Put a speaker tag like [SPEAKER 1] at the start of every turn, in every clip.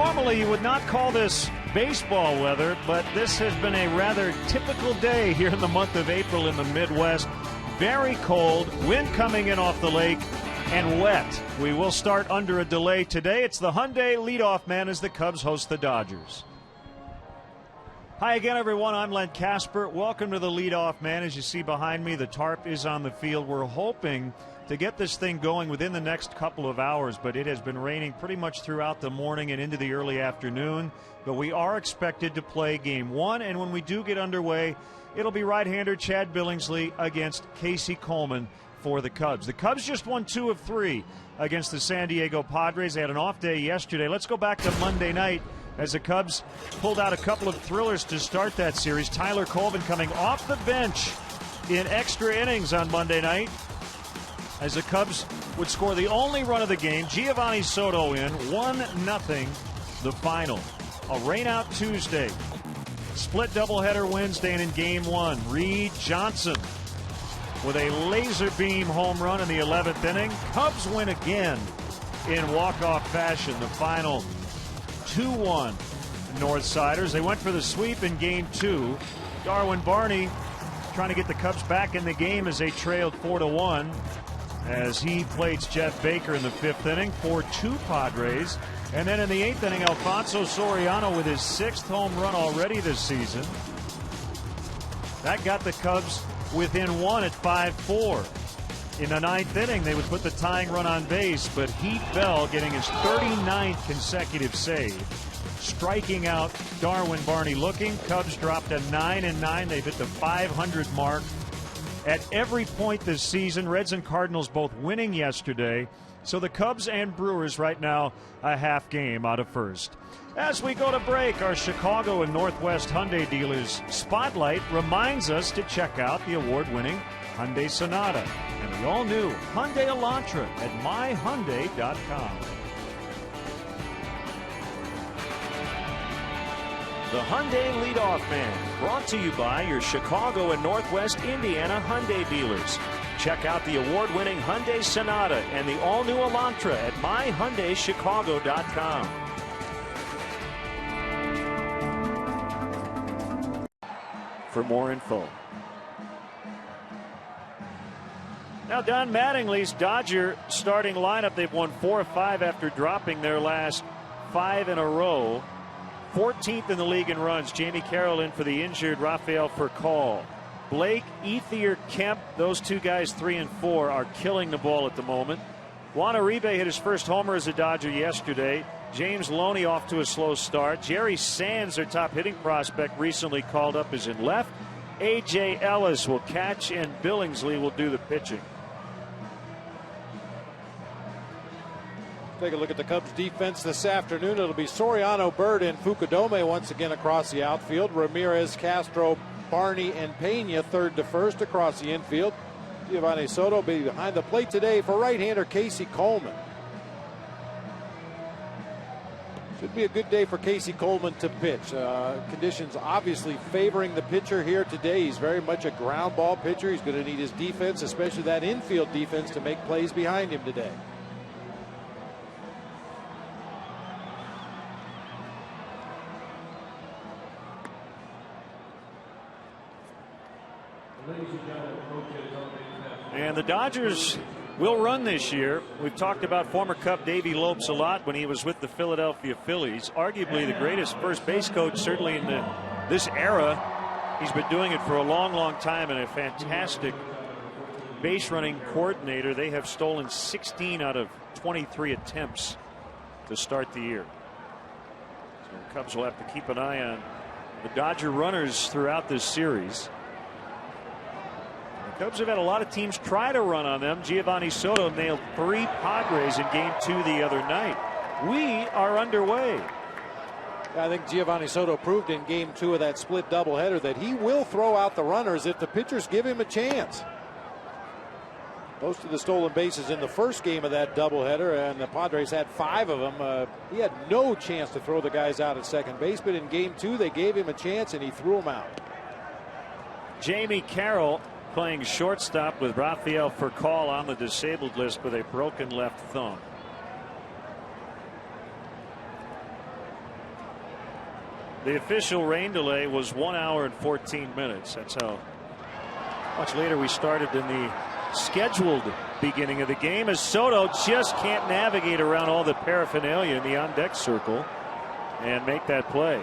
[SPEAKER 1] normally you would not call this baseball weather, but this has been a rather typical day here in the month of April in the Midwest. Very cold, wind coming in off the lake, and wet. We will start under a delay today. It's the Hyundai leadoff man as the Cubs host the Dodgers. Hi again, everyone. I'm Len Casper. Welcome to the leadoff man. As you see behind me, the tarp is on the field. We're hoping to get this thing going within the next couple of hours, but it has been raining pretty much throughout the morning and into the early afternoon. But we are expected to play game one, and when we do get underway, it'll be right-hander Chad Billingsley against Casey Coleman for the Cubs. The Cubs just won 2 of 3 against the San Diego Padres. They had an off day yesterday. Let's go back to Monday night as the Cubs pulled out a couple of thrillers to start that series. Tyler Colvin coming off the bench in extra innings on Monday night as the Cubs would score the only run of the game. Giovanni Soto in 1-0 the final. A rainout Tuesday. Split doubleheader Wednesday, and in game one, Reed Johnson with a laser beam home run in the 11th inning. Cubs win again in walk-off fashion. The final 2-1 Northsiders. They went for the sweep in game two. Darwin Barney trying to get the Cubs back in the game as they trailed 4-1 as he plates Jeff Baker in the 5th inning. 4-2 Padres. And then in the 8th inning, Alfonso Soriano with his 6th home run already this season. That got the Cubs within 1 at 5-4. In the 9th inning, they would put the tying run on base, but Heath Bell getting his 39th consecutive save, striking out Darwin Barney looking. Cubs dropped a 9-9. They've hit the 500 mark at every point this season. Reds and Cardinals both winning yesterday. So the Cubs and Brewers right now a half game out of first. As we go to break, our Chicago and Northwest Hyundai dealers spotlight reminds us to check out the award-winning Hyundai Sonata and the all-new Hyundai Elantra at myhyundai.com. The Hyundai Leadoff Man, brought to you by your Chicago and Northwest Indiana Hyundai dealers. Check out the award-winning Hyundai Sonata and the all-new Elantra at myhyundaichicago.com. For more info. Now Don Mattingly's Dodger starting lineup, they've won 4 of 5 after dropping their last 5 in a row. 14th in the league in runs. Jamie Carroll in for the injured Rafael Furcal. Blake, Ethier, Kemp, those two guys 3 and 4 are killing the ball at the moment. Juan Uribe hit his first homer as a Dodger yesterday. James Loney off to a slow start. Jerry Sands, their top hitting prospect, recently called up, is in left. A.J. Ellis will catch, and Billingsley will do the pitching.
[SPEAKER 2] Take a look at the Cubs defense this afternoon. It'll be Soriano, Bird, and Fukudome once again across the outfield. Ramirez, Castro, Barney, and Pena third to first across the infield. Giovanni Soto will be behind the plate today for right-hander Casey Coleman. Should be a good day for Casey Coleman to pitch. Conditions obviously favoring the pitcher here today. He's very much a ground ball pitcher. He's going to need his defense, especially that infield defense, to make plays behind him today.
[SPEAKER 1] And the Dodgers will run this year. We've talked about former Cub Davey Lopes a lot when he was with the Philadelphia Phillies. Arguably the greatest first base coach, certainly in this era. He's been doing it for a long, long time, and a fantastic base running coordinator. They have stolen 16 out of 23 attempts to start the year. So the Cubs will have to keep an eye on the Dodger runners throughout this series. The Cubs have had a lot of teams try to run on them. Giovanni Soto nailed 3 Padres in game 2 the other night. We are underway.
[SPEAKER 2] I think Giovanni Soto proved in game 2 of that split doubleheader that he will throw out the runners if the pitchers give him a chance. Most of the stolen bases in the first game of that doubleheader, and the Padres had 5 of them. He had no chance to throw the guys out at second base, but in game 2 they gave him a chance and he threw them out.
[SPEAKER 1] Jamie Carroll playing shortstop with Rafael Furcal on the disabled list with a broken left thumb. The official rain delay was 1 hour and 14 minutes. That's how much later we started than the scheduled beginning of the game, as Soto just can't navigate around all the paraphernalia in the on-deck circle and make that play.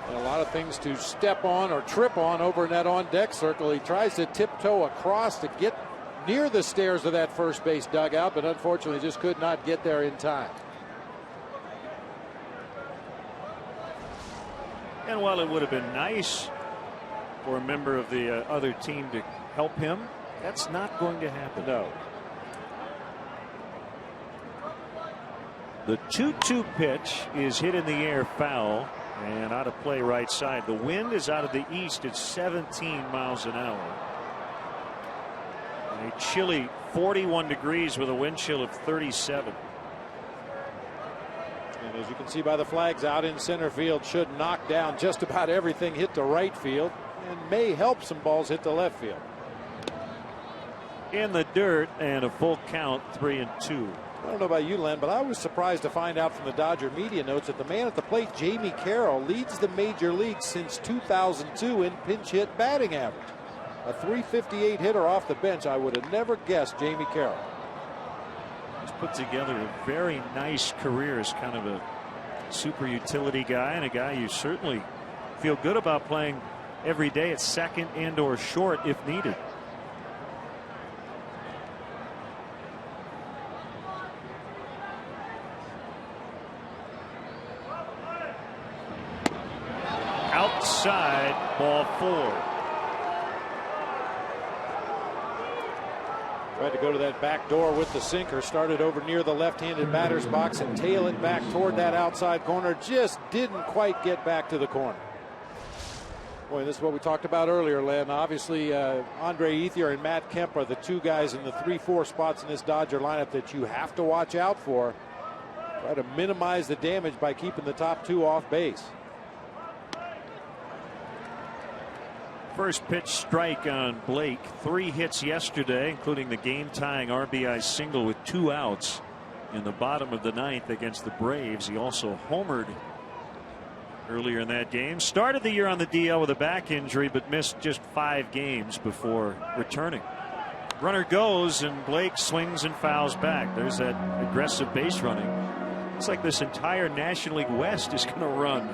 [SPEAKER 2] And a lot of things to step on or trip on over in that on-deck circle. He tries to tiptoe across to get near the stairs of that first base dugout, but unfortunately just could not get there in time.
[SPEAKER 1] And while it would have been nice for a member of the other team to help him, that's not going to happen.
[SPEAKER 2] No.
[SPEAKER 1] The 2-2 pitch is hit in the air foul and out of play right side. The wind is out of the east at 17 miles an hour. And a chilly 41 degrees with a wind chill of 37.
[SPEAKER 2] And as you can see by the flags out in center field, should knock down just about everything hit to right field and may help some balls hit to left field.
[SPEAKER 1] In the dirt and a full count, 3-2.
[SPEAKER 2] I don't know about you, Len, but I was surprised to find out from the Dodger media notes that the man at the plate, Jamie Carroll, leads the major leagues since 2002 in pinch hit batting average. A .358 hitter off the bench. I would have never guessed Jamie Carroll.
[SPEAKER 1] He's put together a very nice career as kind of a super utility guy, and a guy you certainly feel good about playing every day at second and or short if needed. Outside, ball 4.
[SPEAKER 2] Tried to go to that back door with the sinker. Started over near the left-handed batter's box and tail it back toward that outside corner. Just didn't quite get back to the corner. Boy, this is what we talked about earlier, Len. Obviously, Andre Ethier and Matt Kemp are the two guys in the 3-4 spots in this Dodger lineup that you have to watch out for. Try to minimize the damage by keeping the top two off base.
[SPEAKER 1] First pitch strike on Blake. 3 hits yesterday, including the game-tying RBI single with 2 outs in the bottom of the 9th against the Braves. He also homered earlier in that game. Started the year on the DL with a back injury, but missed just 5 games before returning. Runner goes, and Blake swings and fouls back. There's that aggressive base running. It's like this entire National League West is going to run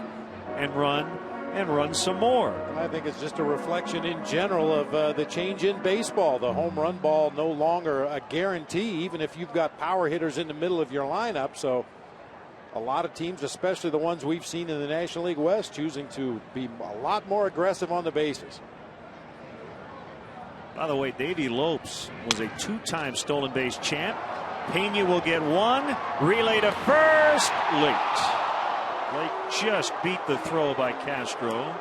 [SPEAKER 1] and run and run some more.
[SPEAKER 2] I think it's just a reflection in general of the change in baseball. The home run ball no longer a guarantee, even if you've got power hitters in the middle of your lineup. So a lot of teams, especially the ones we've seen in the National League West, choosing to be a lot more aggressive on the bases.
[SPEAKER 1] By the way, Davey Lopes was a 2-time stolen base champ. Pena will get 1. Relay to first. Late. Blake just beat the throw by Castro.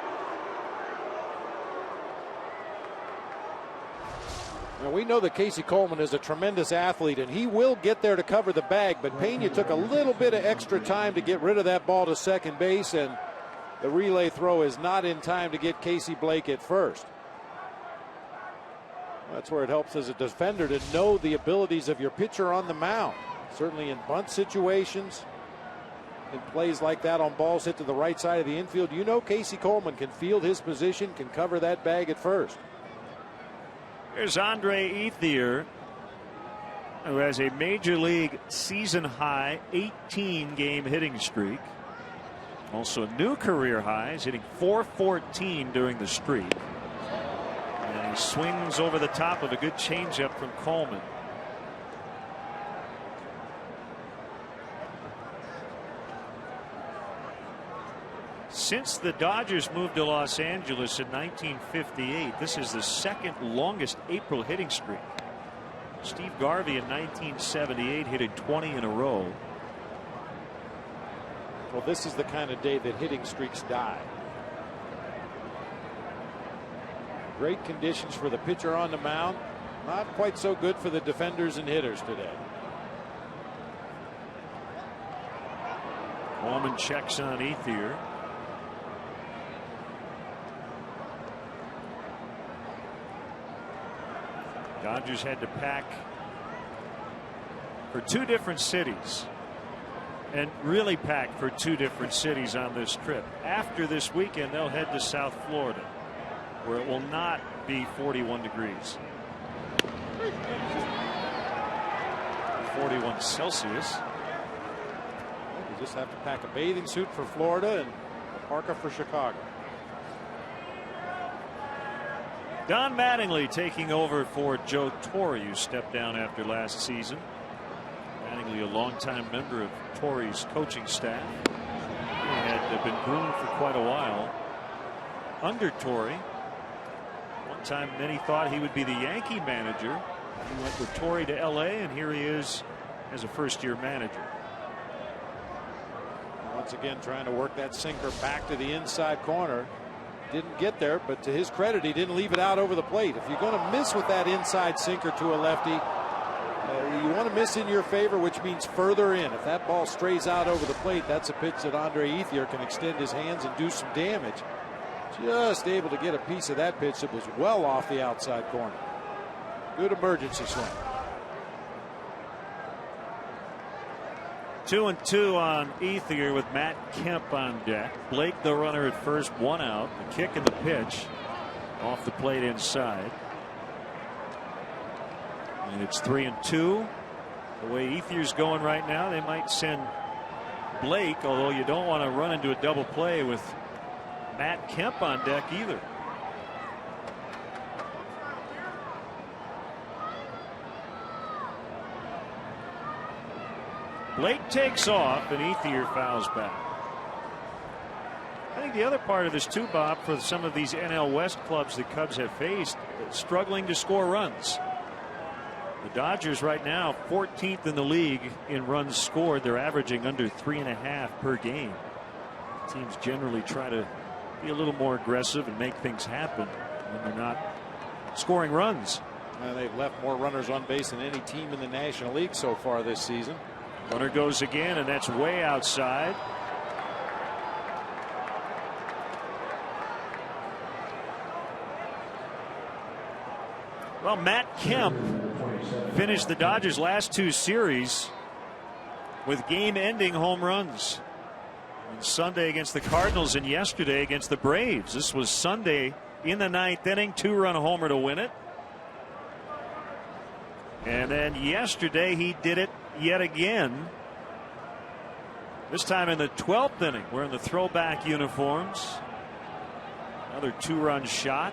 [SPEAKER 2] Now we know that Casey Coleman is a tremendous athlete, and he will get there to cover the bag, but Pena took a little bit of extra time to get rid of that ball to second base, and the relay throw is not in time to get Casey Blake at first. That's where it helps as a defender to know the abilities of your pitcher on the mound. Certainly in bunt situations, in plays like that on balls hit to the right side of the infield, you know Casey Coleman can field his position, can cover that bag at first.
[SPEAKER 1] Here's Andre Ethier, who has a major league season high 18-game hitting streak. Also a new career high. He's hitting .414 during the streak. And he swings over the top of a good changeup from Coleman. Since the Dodgers moved to Los Angeles in 1958, this is the second longest April hitting streak. Steve Garvey in 1978 hit 20 in a row.
[SPEAKER 2] Well, this is the kind of day that hitting streaks die. Great conditions for the pitcher on the mound. Not quite so good for the defenders and hitters today.
[SPEAKER 1] Coleman checks on Ethier. Dodgers had to pack for 2 different cities and really packed for 2 different cities on this trip. After this weekend, they'll head to South Florida, where it will not be 41 degrees. 41 Celsius.
[SPEAKER 2] You just have to pack a bathing suit for Florida and a parka for Chicago.
[SPEAKER 1] Don Mattingly taking over for Joe Torre, who stepped down after last season. Mattingly, a longtime member of Torre's coaching staff. He had been groomed for quite a while under Torre. One time many thought he would be the Yankee manager. He went with Torre to LA, and here he is as a first-year manager.
[SPEAKER 2] Once again trying to work that sinker back to the inside corner. Didn't get there, but to his credit, he didn't leave it out over the plate. If you're going to miss with that inside sinker to a lefty, you want to miss in your favor, which means further in. If that ball strays out over the plate, that's a pitch that Andre Ethier can extend his hands and do some damage. Just able to get a piece of that pitch that was well off the outside corner. Good emergency swing.
[SPEAKER 1] 2-2 on Ethier with Matt Kemp on deck. Blake the runner at first, 1 out. The kick and the pitch off the plate inside. And it's 3-2. The way Ethier's going right now, they might send Blake, although you don't want to run into a double play with Matt Kemp on deck either. Blake takes off and Ethier fouls back. I think the other part of this too, Bob, for some of these NL West clubs the Cubs have faced, struggling to score runs. The Dodgers right now 14th in the league in runs scored. They're averaging under 3.5 per game. Teams generally try to be a little more aggressive and make things happen when they're not scoring runs.
[SPEAKER 2] They've left more runners on base than any team in the National League so far this season.
[SPEAKER 1] Runner goes again, and that's way outside. Well, Matt Kemp finished the Dodgers' last 2 series with game-ending home runs. On Sunday against the Cardinals and yesterday against the Braves. This was Sunday in the 9th inning, 2-run homer to win it. And then yesterday he did it yet again. This time in the 12th inning. We're in the throwback uniforms. Another 2-run shot.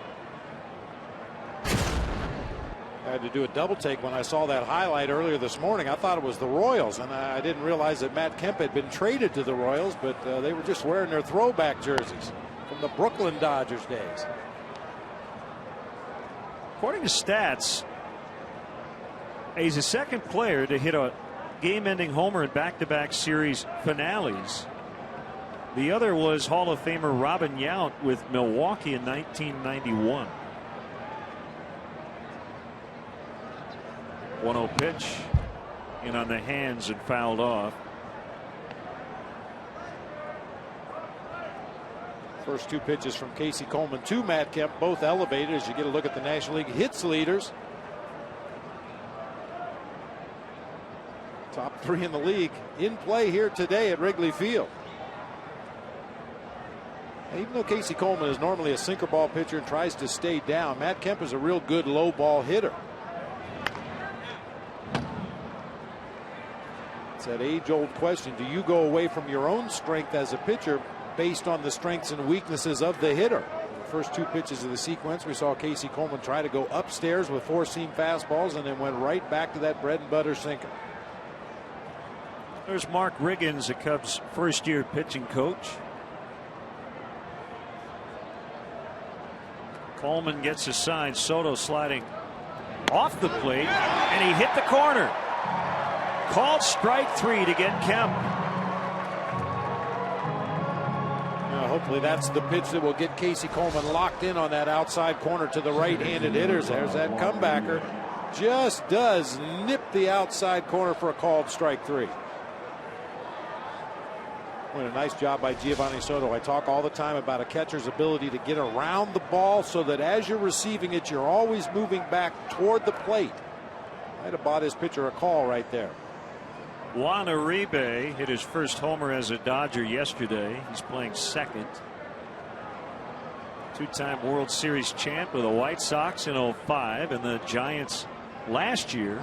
[SPEAKER 2] I had to do a double take when I saw that highlight earlier this morning. I thought it was the Royals, and I didn't realize that Matt Kemp had been traded to the Royals, but they were just wearing their throwback jerseys from the Brooklyn Dodgers days.
[SPEAKER 1] According to stats, he's the second player to hit a game-ending homer in back-to-back series finales. The other was Hall of Famer Robin Yount with Milwaukee in 1991. 1-0 pitch in on the hands and fouled off.
[SPEAKER 2] First 2 pitches from Casey Coleman to Matt Kemp, both elevated as you get a look at the National League hits leaders. Top 3 in the league in play here today at Wrigley Field. Even though Casey Coleman is normally a sinker ball pitcher and tries to stay down, Matt Kemp is a real good low ball hitter. It's that age-old question: do you go away from your own strength as a pitcher based on the strengths and weaknesses of the hitter? The first 2 pitches of the sequence, we saw Casey Coleman try to go upstairs with 4-seam fastballs and then went right back to that bread and butter sinker.
[SPEAKER 1] There's Mark Riggins, the Cubs' first-year pitching coach. Coleman gets assigned. Soto sliding off the plate, and he hit the corner. Called strike 3 to get Kemp.
[SPEAKER 2] Hopefully that's the pitch that will get Casey Coleman locked in on that outside corner to the right-handed hitters. There's that comebacker. Just does nip the outside corner for a called strike 3. What a nice job by Giovanni Soto. I talk all the time about a catcher's ability to get around the ball so that as you're receiving it, you're always moving back toward the plate. Might have bought his pitcher a call right there.
[SPEAKER 1] Juan Uribe hit his first homer as a Dodger yesterday. He's playing second. Two-time World Series champ with the White Sox in '05 and the Giants last year.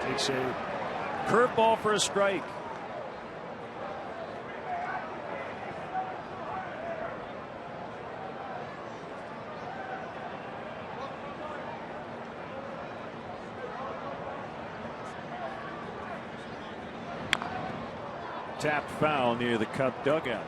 [SPEAKER 1] Takes a curveball for a strike. Tapped foul near the Cub dugout.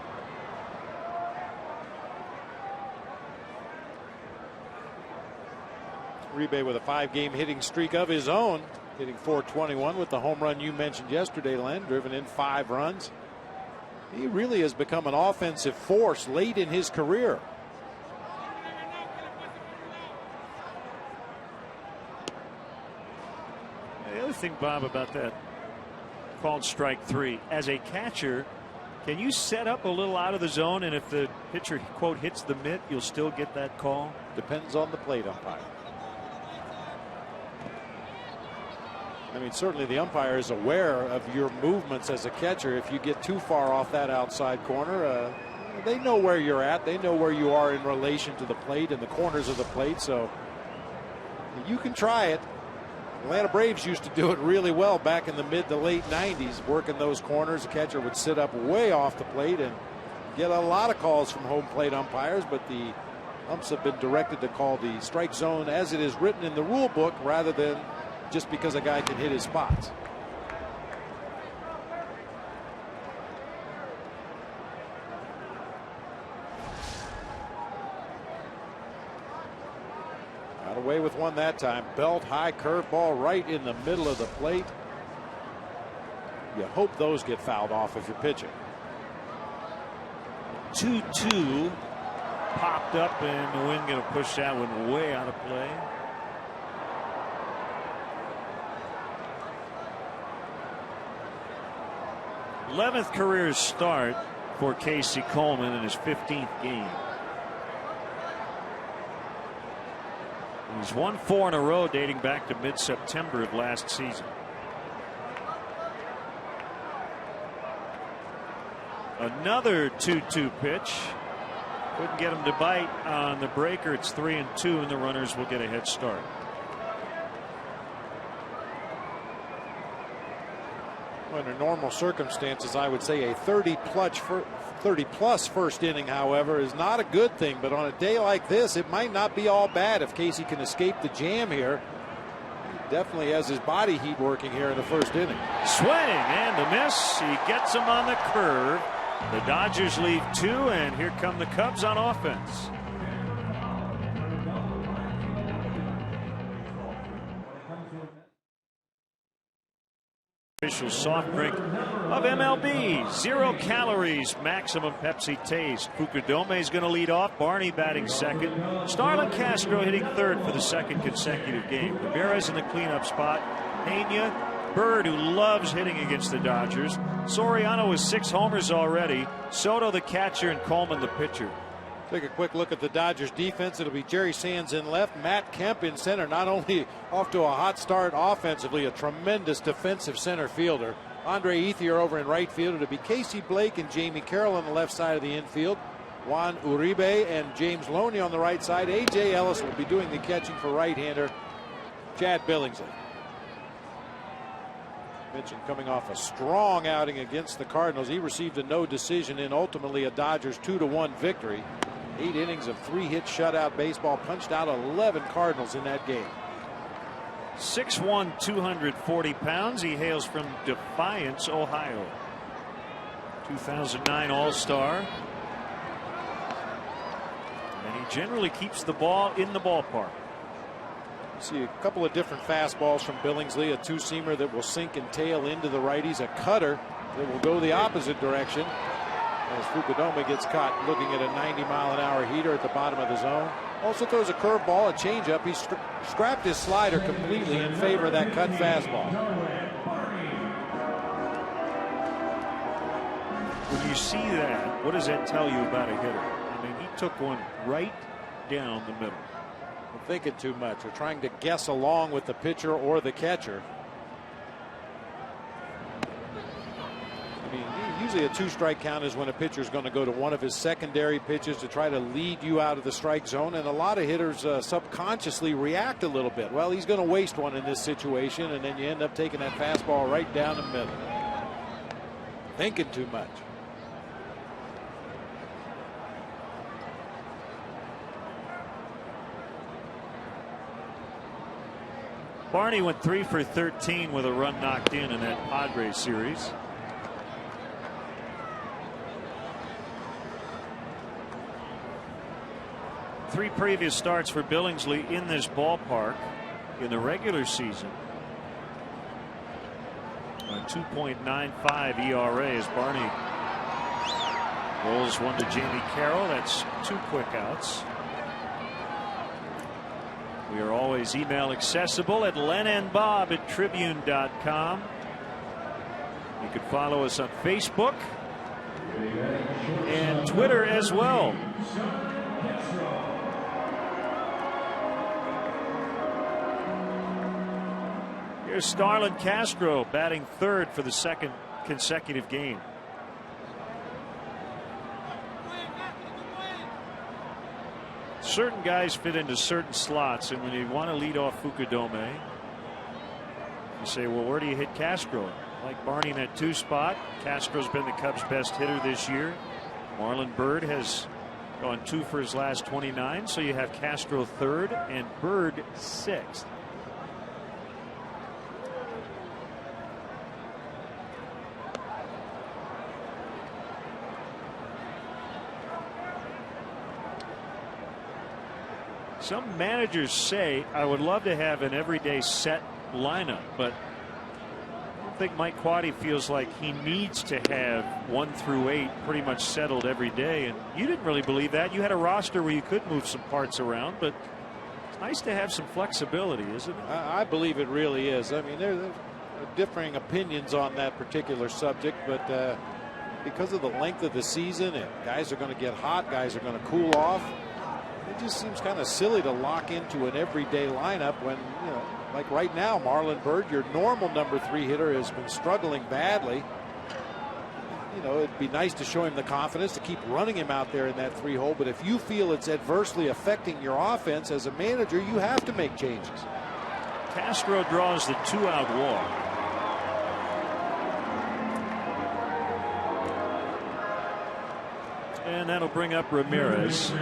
[SPEAKER 2] Uribe with a 5-game hitting streak of his own, hitting .421 with the home run you mentioned yesterday, Len, driven in 5 runs. He really has become an offensive force late in his career.
[SPEAKER 1] The other thing, Bob, about that called strike 3, as a catcher, can you set up a little out of the zone, and if the pitcher, quote, hits the mitt, you'll still get that call?
[SPEAKER 2] Depends on the plate umpire. I mean, certainly the umpire is aware of your movements as a catcher. If you get too far off that outside corner, they know where you're at. They know where you are in relation to the plate and the corners of the plate. So you can try it. Atlanta Braves used to do it really well back in the mid to late 90s, working those corners. The catcher would sit up way off the plate and get a lot of calls from home plate umpires, but the umps have been directed to call the strike zone as it is written in the rule book rather than just because a guy can hit his spots. Got away with one that time. Belt high curveball right in the middle of the plate. You hope those get fouled off if you're pitching.
[SPEAKER 1] 2-2 popped up, and the wind going to push that one way out of play. '11th career start for Casey Coleman in his 15th game. He's won 4 in a row dating back to mid-September of last season. Another 2-2 pitch. Couldn't get him to bite on the breaker. It's 3-2, and the runners will get a head start.
[SPEAKER 2] Under normal circumstances, I would say a 30-plus first inning, however, is not a good thing. But on a day like this, it might not be all bad if Casey can escape the jam here. He definitely has his body heat working here in the first inning.
[SPEAKER 1] Swing and a miss. He gets him on the curve. The Dodgers leave 2, and here come the Cubs on offense. Official soft drink of MLB. 0 calories, maximum Pepsi taste. Fukudome is going to lead off. Barney batting second. Starlin Castro hitting third for the 2nd consecutive game. Ramirez in the cleanup spot. Pena, Bird, who loves hitting against the Dodgers. Soriano with 6 homers already. Soto the catcher, and Coleman the pitcher.
[SPEAKER 2] Take a quick look at the Dodgers defense. It'll be Jerry Sands in left, Matt Kemp in center. Not only off to a hot start offensively, a tremendous defensive center fielder. Andre Ethier over in right field. It'll be Casey Blake and Jamie Carroll on the left side of the infield. Juan Uribe and James Loney on the right side. A.J. Ellis will be doing the catching for right-hander Chad Billingsley. Mentioned coming off a strong outing against the Cardinals. He received a no decision in ultimately a Dodgers 2-1 victory. 8 innings of 3-hit shutout baseball, punched out 11 Cardinals in that game.
[SPEAKER 1] 6'1", 240 pounds. He hails from Defiance, Ohio. 2009 All-Star. And he generally keeps the ball in the ballpark.
[SPEAKER 2] See a couple of different fastballs from Billingsley. A 2-seamer that will sink and tail into the righties. A cutter that will go the opposite direction, as Fukudome gets caught looking at a 90-mile-an-hour heater at the bottom of the zone. Also throws a curveball, a changeup. He scrapped his slider completely in favor of that cut fastball.
[SPEAKER 1] When you see that, what does that tell you about a hitter? I mean, he took one right down the middle.
[SPEAKER 2] Thinking too much or trying to guess along with the pitcher or the catcher. I mean, usually a 2-strike count is when a pitcher is going to go to one of his secondary pitches to try to lead you out of the strike zone, and a lot of hitters subconsciously react a little bit. Well, he's going to waste one in this situation, and then you end up taking that fastball right down the middle. Thinking too much.
[SPEAKER 1] Barney went 3 for 13 with a run knocked in that Padres series. Three previous starts for Billingsley in this ballpark in the regular season. A 2.95 ERA as Barney rolls one to Jamie Carroll. That's 2 quick outs. We are always email accessible at lenandbob@tribune.com. You can follow us on Facebook and Twitter as well. Here's Starlin Castro batting third for the second consecutive game. Certain guys fit into certain slots, and when you want to lead off Fukudome, you say, well, where do you hit Castro? Like Barney in that 2 spot. Castro's been the Cubs' best hitter this year. Marlon Byrd has gone 2 for his last 29, so you have Castro third and Byrd 6th. Some managers say, I would love to have an everyday set lineup, but I don't think Mike Quade feels like he needs to have 1 through 8 pretty much settled every day. And you didn't really believe that. You had a roster where you could move some parts around, but it's nice to have some flexibility, isn't it?
[SPEAKER 2] I believe it really is. I mean, there are differing opinions on that particular subject, but because of the length of the season, and guys are going to get hot, guys are going to cool off. It just seems kind of silly to lock into an everyday lineup when, you know, like right now, Marlon Byrd, your normal number 3 hitter, has been struggling badly. You know, it'd be nice to show him the confidence to keep running him out there in that 3 hole. But if you feel it's adversely affecting your offense as a manager, you have to make changes.
[SPEAKER 1] Castro draws the 2-out walk. And that'll bring up Ramirez.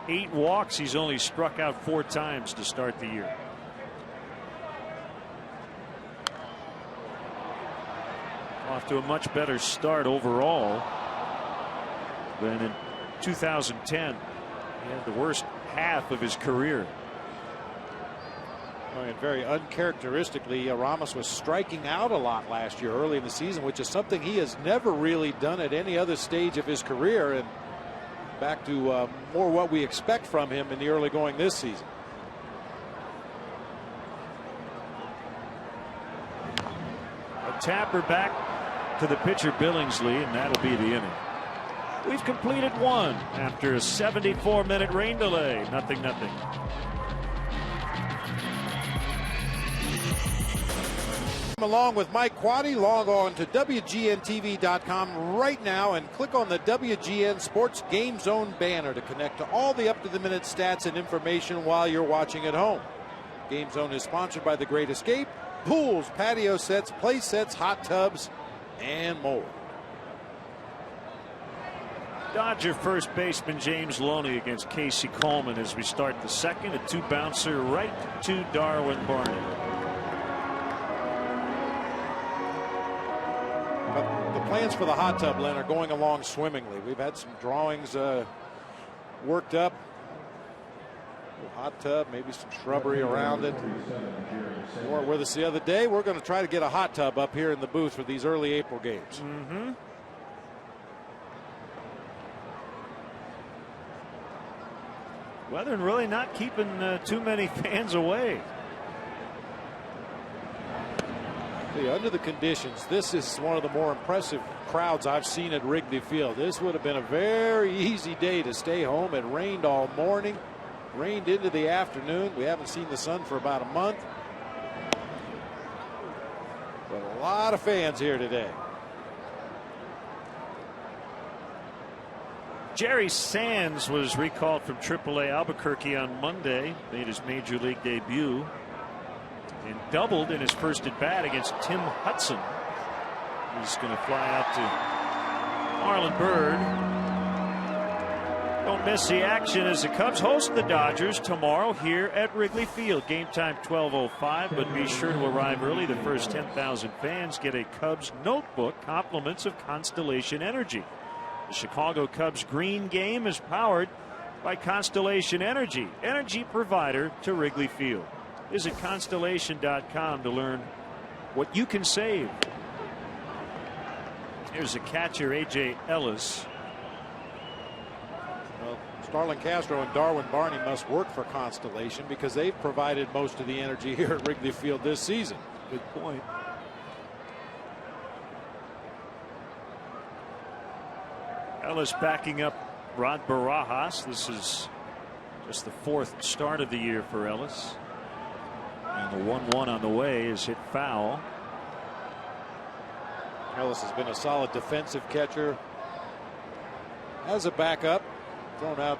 [SPEAKER 1] Eight walks. He's only struck out 4 times to start the year. Off to a much better start overall than in 2010. He had the worst half of his career.
[SPEAKER 2] And very uncharacteristically, Ramos was striking out a lot last year early in the season, which is something he has never really done at any other stage of his career, and back to more what we expect from him in the early going this season.
[SPEAKER 1] A tapper back to the pitcher Billingsley, and that'll be the inning. We've completed 1 after a 74-minute rain delay. 0-0.
[SPEAKER 2] Along with Mike Quade, log on to WGNTV.com right now and click on the WGN Sports Game Zone banner to connect to all the up-to-the-minute stats and information while you're watching at home. Game Zone is sponsored by The Great Escape, pools, patio sets, play sets, hot tubs, and more.
[SPEAKER 1] Dodger first baseman James Loney against Casey Coleman as we start the second. A 2-bouncer right to Darwin Barney.
[SPEAKER 2] But the plans for the hot tub, Len, are going along swimmingly. We've had some drawings worked up. Hot tub, maybe some shrubbery around it. You weren't with us the other day. We're going to try to get a hot tub up here in the booth for these early April games.
[SPEAKER 1] Mm-hmm. Weather really not keeping too many fans away.
[SPEAKER 2] Under the conditions, this is one of the more impressive crowds I've seen at Wrigley Field. This would have been a very easy day to stay home. It rained all morning, rained into the afternoon. We haven't seen the sun for about a month. But a lot of fans here today.
[SPEAKER 1] Jerry Sands was recalled from AAA Albuquerque on Monday, made his major league debut, and doubled in his first at bat against Tim Hudson. He's going to fly out to Marlon Byrd. Don't miss the action as the Cubs host the Dodgers tomorrow here at Wrigley Field. Game time 12:05, but be sure to arrive early. The first 10,000 fans get a Cubs notebook, compliments of Constellation Energy. The Chicago Cubs green game is powered by Constellation Energy, energy provider to Wrigley Field. Visit Constellation.com to learn what you can save. Here's the catcher, A.J. Ellis.
[SPEAKER 2] Well, Starlin Castro and Darwin Barney must work for Constellation because they've provided most of the energy here at Wrigley Field this season.
[SPEAKER 1] Good point. Ellis backing up Rod Barajas. This is just the fourth start of the year for Ellis. And the 1-1 on the way is hit foul.
[SPEAKER 2] Ellis has been a solid defensive catcher. As a backup, thrown out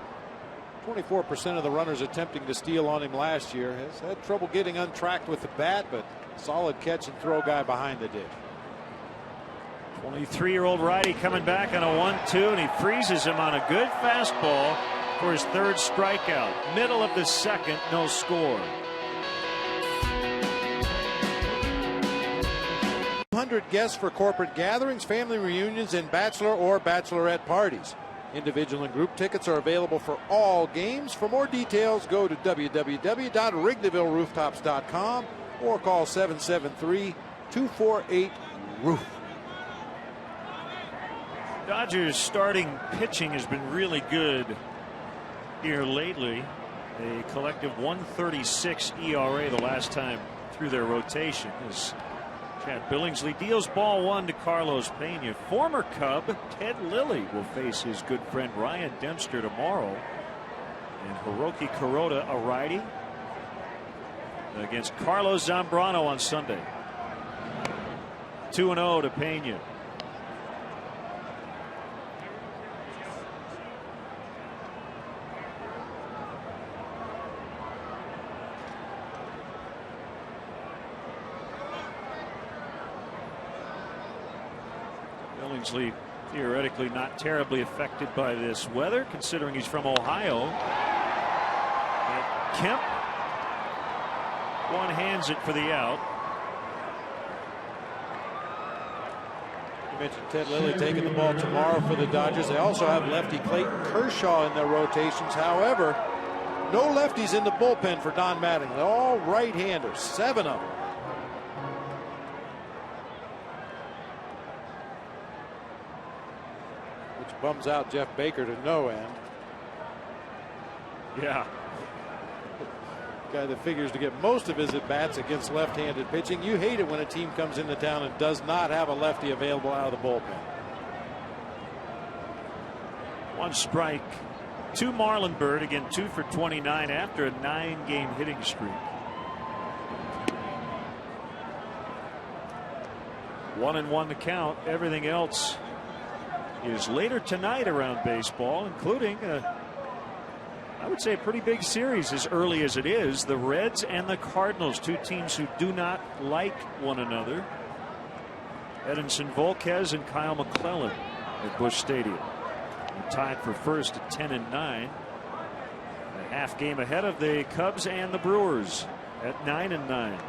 [SPEAKER 2] 24% of the runners attempting to steal on him last year. Has had trouble getting untracked with the bat, but solid catch and throw guy behind the dish.
[SPEAKER 1] 23-year-old righty coming back on a 1-2, and he freezes him on a good fastball for his third strikeout. Middle of the second, no score.
[SPEAKER 2] 100 guests for corporate gatherings, family reunions, and bachelor or bachelorette parties. Individual and group tickets are available for all games. For more details, go to www.wrigleyvillerooftops.com or call 773-248-ROOF.
[SPEAKER 1] Dodgers starting pitching has been really good here lately. A collective 1.36 ERA the last time through their rotation. As Chad Billingsley deals ball one to Carlos Pena. Former Cub Ted Lilly will face his good friend Ryan Dempster tomorrow. And Hiroki Kuroda, a righty, against Carlos Zambrano on Sunday. 2-0 to Pena. Billingsley theoretically not terribly affected by this weather, considering he's from Ohio. And Kemp one-hands it for the out.
[SPEAKER 2] You mentioned Ted Lilly taking the ball tomorrow for the Dodgers. They also have lefty Clayton Kershaw in their rotations. However, no lefties in the bullpen for Don Mattingly. All right-handers, 7 of them. Bums out Jeff Baker to no end.
[SPEAKER 1] Yeah.
[SPEAKER 2] Guy that figures to get most of his at-bats against left-handed pitching. You hate it when a team comes into town and does not have a lefty available out of the bullpen.
[SPEAKER 1] One strike to Marlon Byrd, again 2 for 29 after a 9-game hitting streak. 1-1 to count. Everything else is later tonight around baseball, including I would say a pretty big series as early as it is. The Reds and the Cardinals, two teams who do not like one another. Edinson Volquez and Kyle McClellan at Busch Stadium. They're tied for first at 10-9. A half game ahead of the Cubs and the Brewers at 9-9.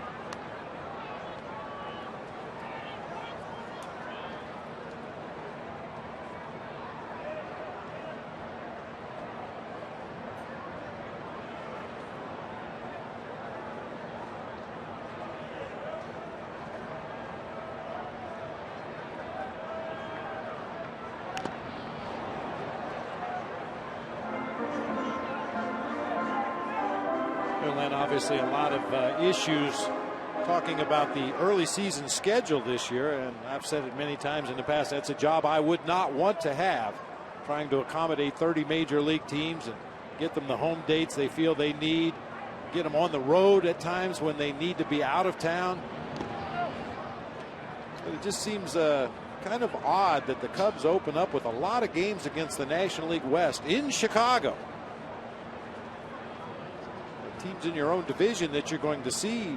[SPEAKER 2] And obviously a lot of issues talking about the early season schedule this year, and I've said it many times in the past, that's a job I would not want to have, trying to accommodate 30 major league teams and get them the home dates they feel they need, get them on the road at times when they need to be out of town. But it just seems kind of odd that the Cubs open up with a lot of games against the National League West in Chicago. The teams in your own division that you're going to see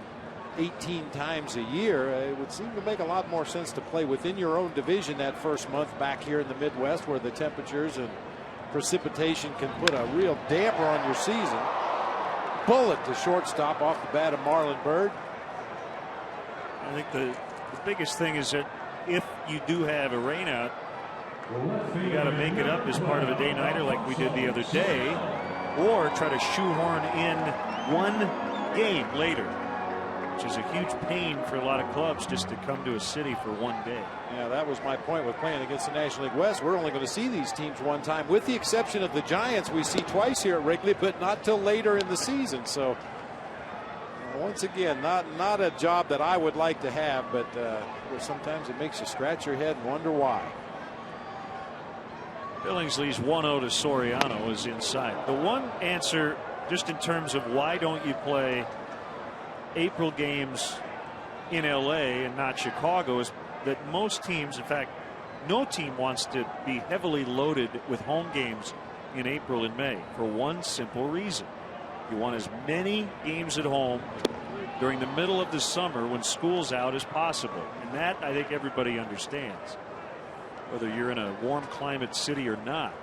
[SPEAKER 2] 18 times a year, it would seem to make a lot more sense to play within your own division that first month back here in the Midwest, where the temperatures and precipitation can put a real damper on your season. Bullet to shortstop off the bat of Marlon Byrd.
[SPEAKER 1] I think the biggest thing is that if you do have a rainout, you got to make it up as part of a day-nighter like we did the other day, or try to shoehorn in one game later, which is a huge pain for a lot of clubs just to come to a city for one day.
[SPEAKER 2] Yeah, that was my point with playing against the National League West. We're only going to see these teams one time, with the exception of the Giants. We see twice here at Wrigley, but not till later in the season. So once again, not a job that I would like to have, but sometimes it makes you scratch your head and wonder why.
[SPEAKER 1] Billingsley's 1-0 to Soriano is inside. The one answer, just in terms of why don't you play April games in LA and not Chicago, is that most teams, in fact, no team wants to be heavily loaded with home games in April and May for one simple reason. You want as many games at home during the middle of the summer when school's out as possible. And that, I think, everybody understands, whether you're in a warm climate city or not.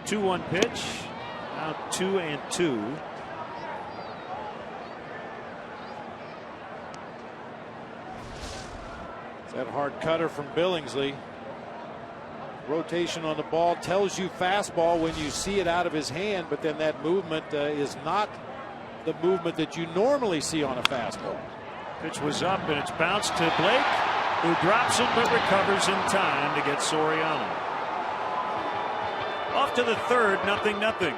[SPEAKER 1] Two 2-1 pitch. Now 2-2.
[SPEAKER 2] That hard cutter from Billingsley. Rotation on the ball tells you fastball when you see it out of his hand, but then that movement is not the movement that you normally see on a fastball.
[SPEAKER 1] Pitch was up and it's bounced to Blake, who drops it but recovers in time to get Soriano. Off to the third, 0-0.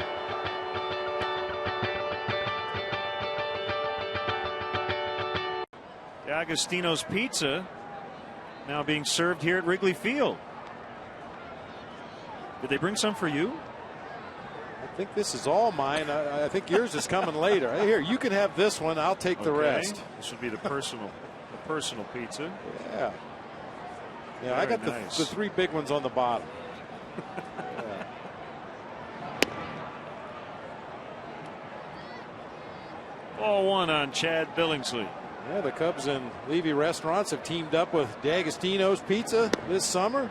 [SPEAKER 1] D'Agostino's Pizza now being served here at Wrigley Field. Did they bring some for you?
[SPEAKER 2] I think this is all mine. I think yours is coming later. Hey, here, you can have this one. I'll take the rest.
[SPEAKER 1] This would be the personal pizza.
[SPEAKER 2] Yeah. Yeah, I got nice. the three big ones on the bottom. Yeah.
[SPEAKER 1] Ball one on Chad Billingsley.
[SPEAKER 2] Yeah, the Cubs and Levy Restaurants have teamed up with D'Agostino's Pizza this summer.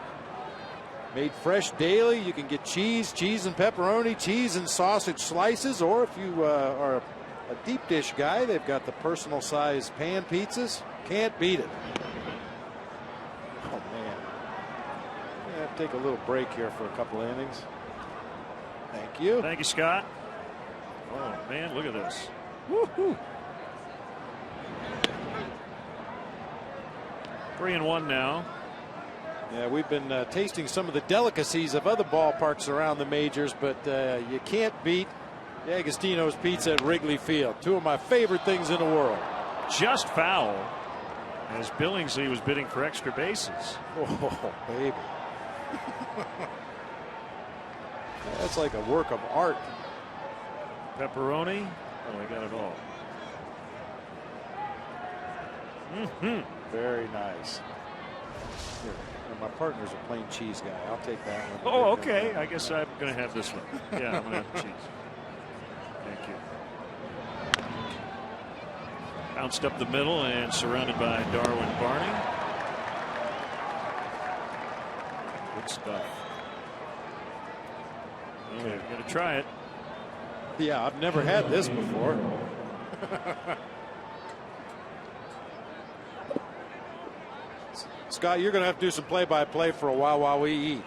[SPEAKER 2] Made fresh daily. You can get cheese and pepperoni, cheese and sausage slices, or if you are a deep dish guy, they've got the personal size pan pizzas. Can't beat it. Oh, man. I have to take a little break here for a couple of innings. Thank you.
[SPEAKER 1] Thank you, Scott. Oh, man, look at this. Woo-hoo. 3-1 now.
[SPEAKER 2] Yeah, we've been tasting some of the delicacies of other ballparks around the majors, but you can't beat D'Agostino's Pizza at Wrigley Field. Two of my favorite things in the world.
[SPEAKER 1] Just foul as Billingsley was bidding for extra bases.
[SPEAKER 2] Oh, baby. That's like a work of art.
[SPEAKER 1] Pepperoni. Oh, I got it all.
[SPEAKER 2] Very nice. Here, my partner's a plain cheese guy. I'll take that one.
[SPEAKER 1] Oh, okay. I guess I'm going to have this one. Yeah, I'm going to have the cheese. Thank you. Bounced up the middle and surrounded by Darwin Barney. Good stuff. Okay, I'm going to try it.
[SPEAKER 2] Yeah, I've never had this before. Scott, you're going to have to do some play-by-play for a while we eat.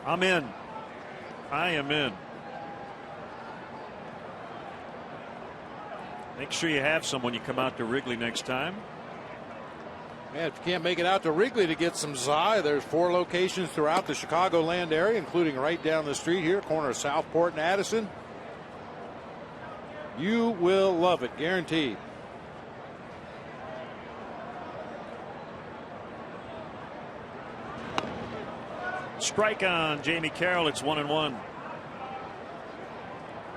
[SPEAKER 1] I'm in. I am in. Make sure you have some when you come out to Wrigley next time.
[SPEAKER 2] Yeah, if you can't make it out to Wrigley to get some Zy, there's 4 locations throughout the Chicagoland area, including right down the street here, corner of Southport and Addison. You will love it, guaranteed.
[SPEAKER 1] Strike on Jamie Carroll. It's 1-1.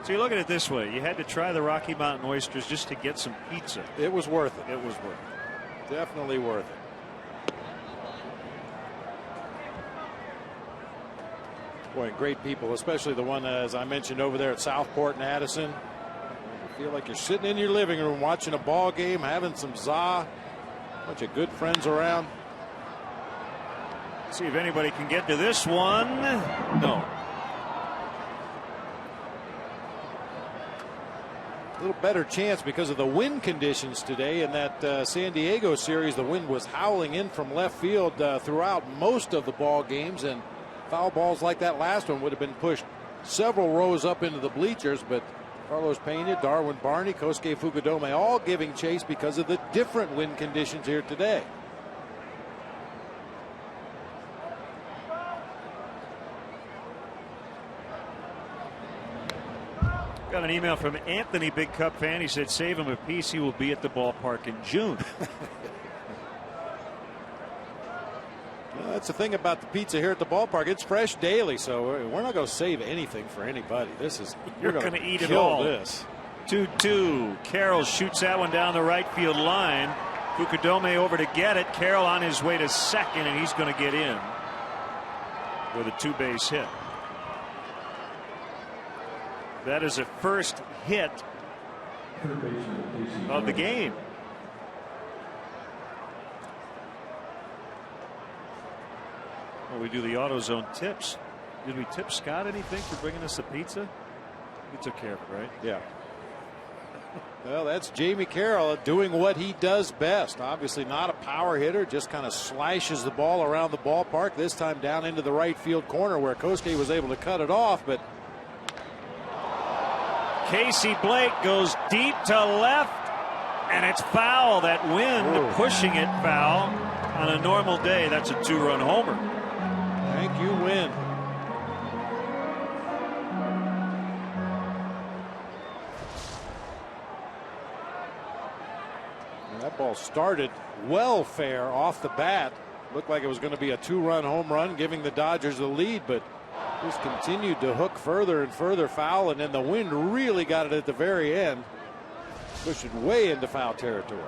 [SPEAKER 1] So you look at it this way. You had to try the Rocky Mountain oysters just to get some pizza.
[SPEAKER 2] It was worth it.
[SPEAKER 1] It was worth it.
[SPEAKER 2] Definitely worth it. Boy, great people, especially the one, as I mentioned, over there at Southport and Addison. You feel like you're sitting in your living room watching a ball game, having some za. Bunch of good friends around.
[SPEAKER 1] See if anybody can get to this one. No.
[SPEAKER 2] A little better chance because of the wind conditions today in that San Diego series. The wind was howling in from left field throughout most of the ball games, and foul balls like that last one would have been pushed several rows up into the bleachers. But Carlos Pena, Darwin Barney, Kosuke Fukudome all giving chase because of the different wind conditions here today.
[SPEAKER 1] Got an email from Anthony, big Cup fan. He said, save him a piece. He will be at the ballpark in June.
[SPEAKER 2] Well, that's the thing about the pizza here at the ballpark. It's fresh daily, so we're not going to save anything for anybody. This is,
[SPEAKER 1] you're going to eat it
[SPEAKER 2] kill
[SPEAKER 1] all.
[SPEAKER 2] This
[SPEAKER 1] 2-2. Carroll shoots that one down the right field line. Fukudome over to get it. Carroll on his way to second, and he's going to get in with a 2-base hit. That is a first hit of the game. Well, we do the AutoZone tips. Did we tip Scott anything for bringing us the pizza? We took care of it, right?
[SPEAKER 2] Yeah. Well, that's Jamie Carroll doing what he does best. Obviously not a power hitter, just kind of slashes the ball around the ballpark, this time down into the right field corner where Kosuke was able to cut it off. But
[SPEAKER 1] Casey Blake goes deep to left, and it's foul. That wind pushing it foul. On a normal day, that's a 2-run homer.
[SPEAKER 2] Thank you, wind. That ball started well fair off the bat. Looked like it was going to be a 2-run home run, giving the Dodgers the lead, but just continued to hook further and further foul, and then the wind really got it at the very end, pushed it way into foul territory.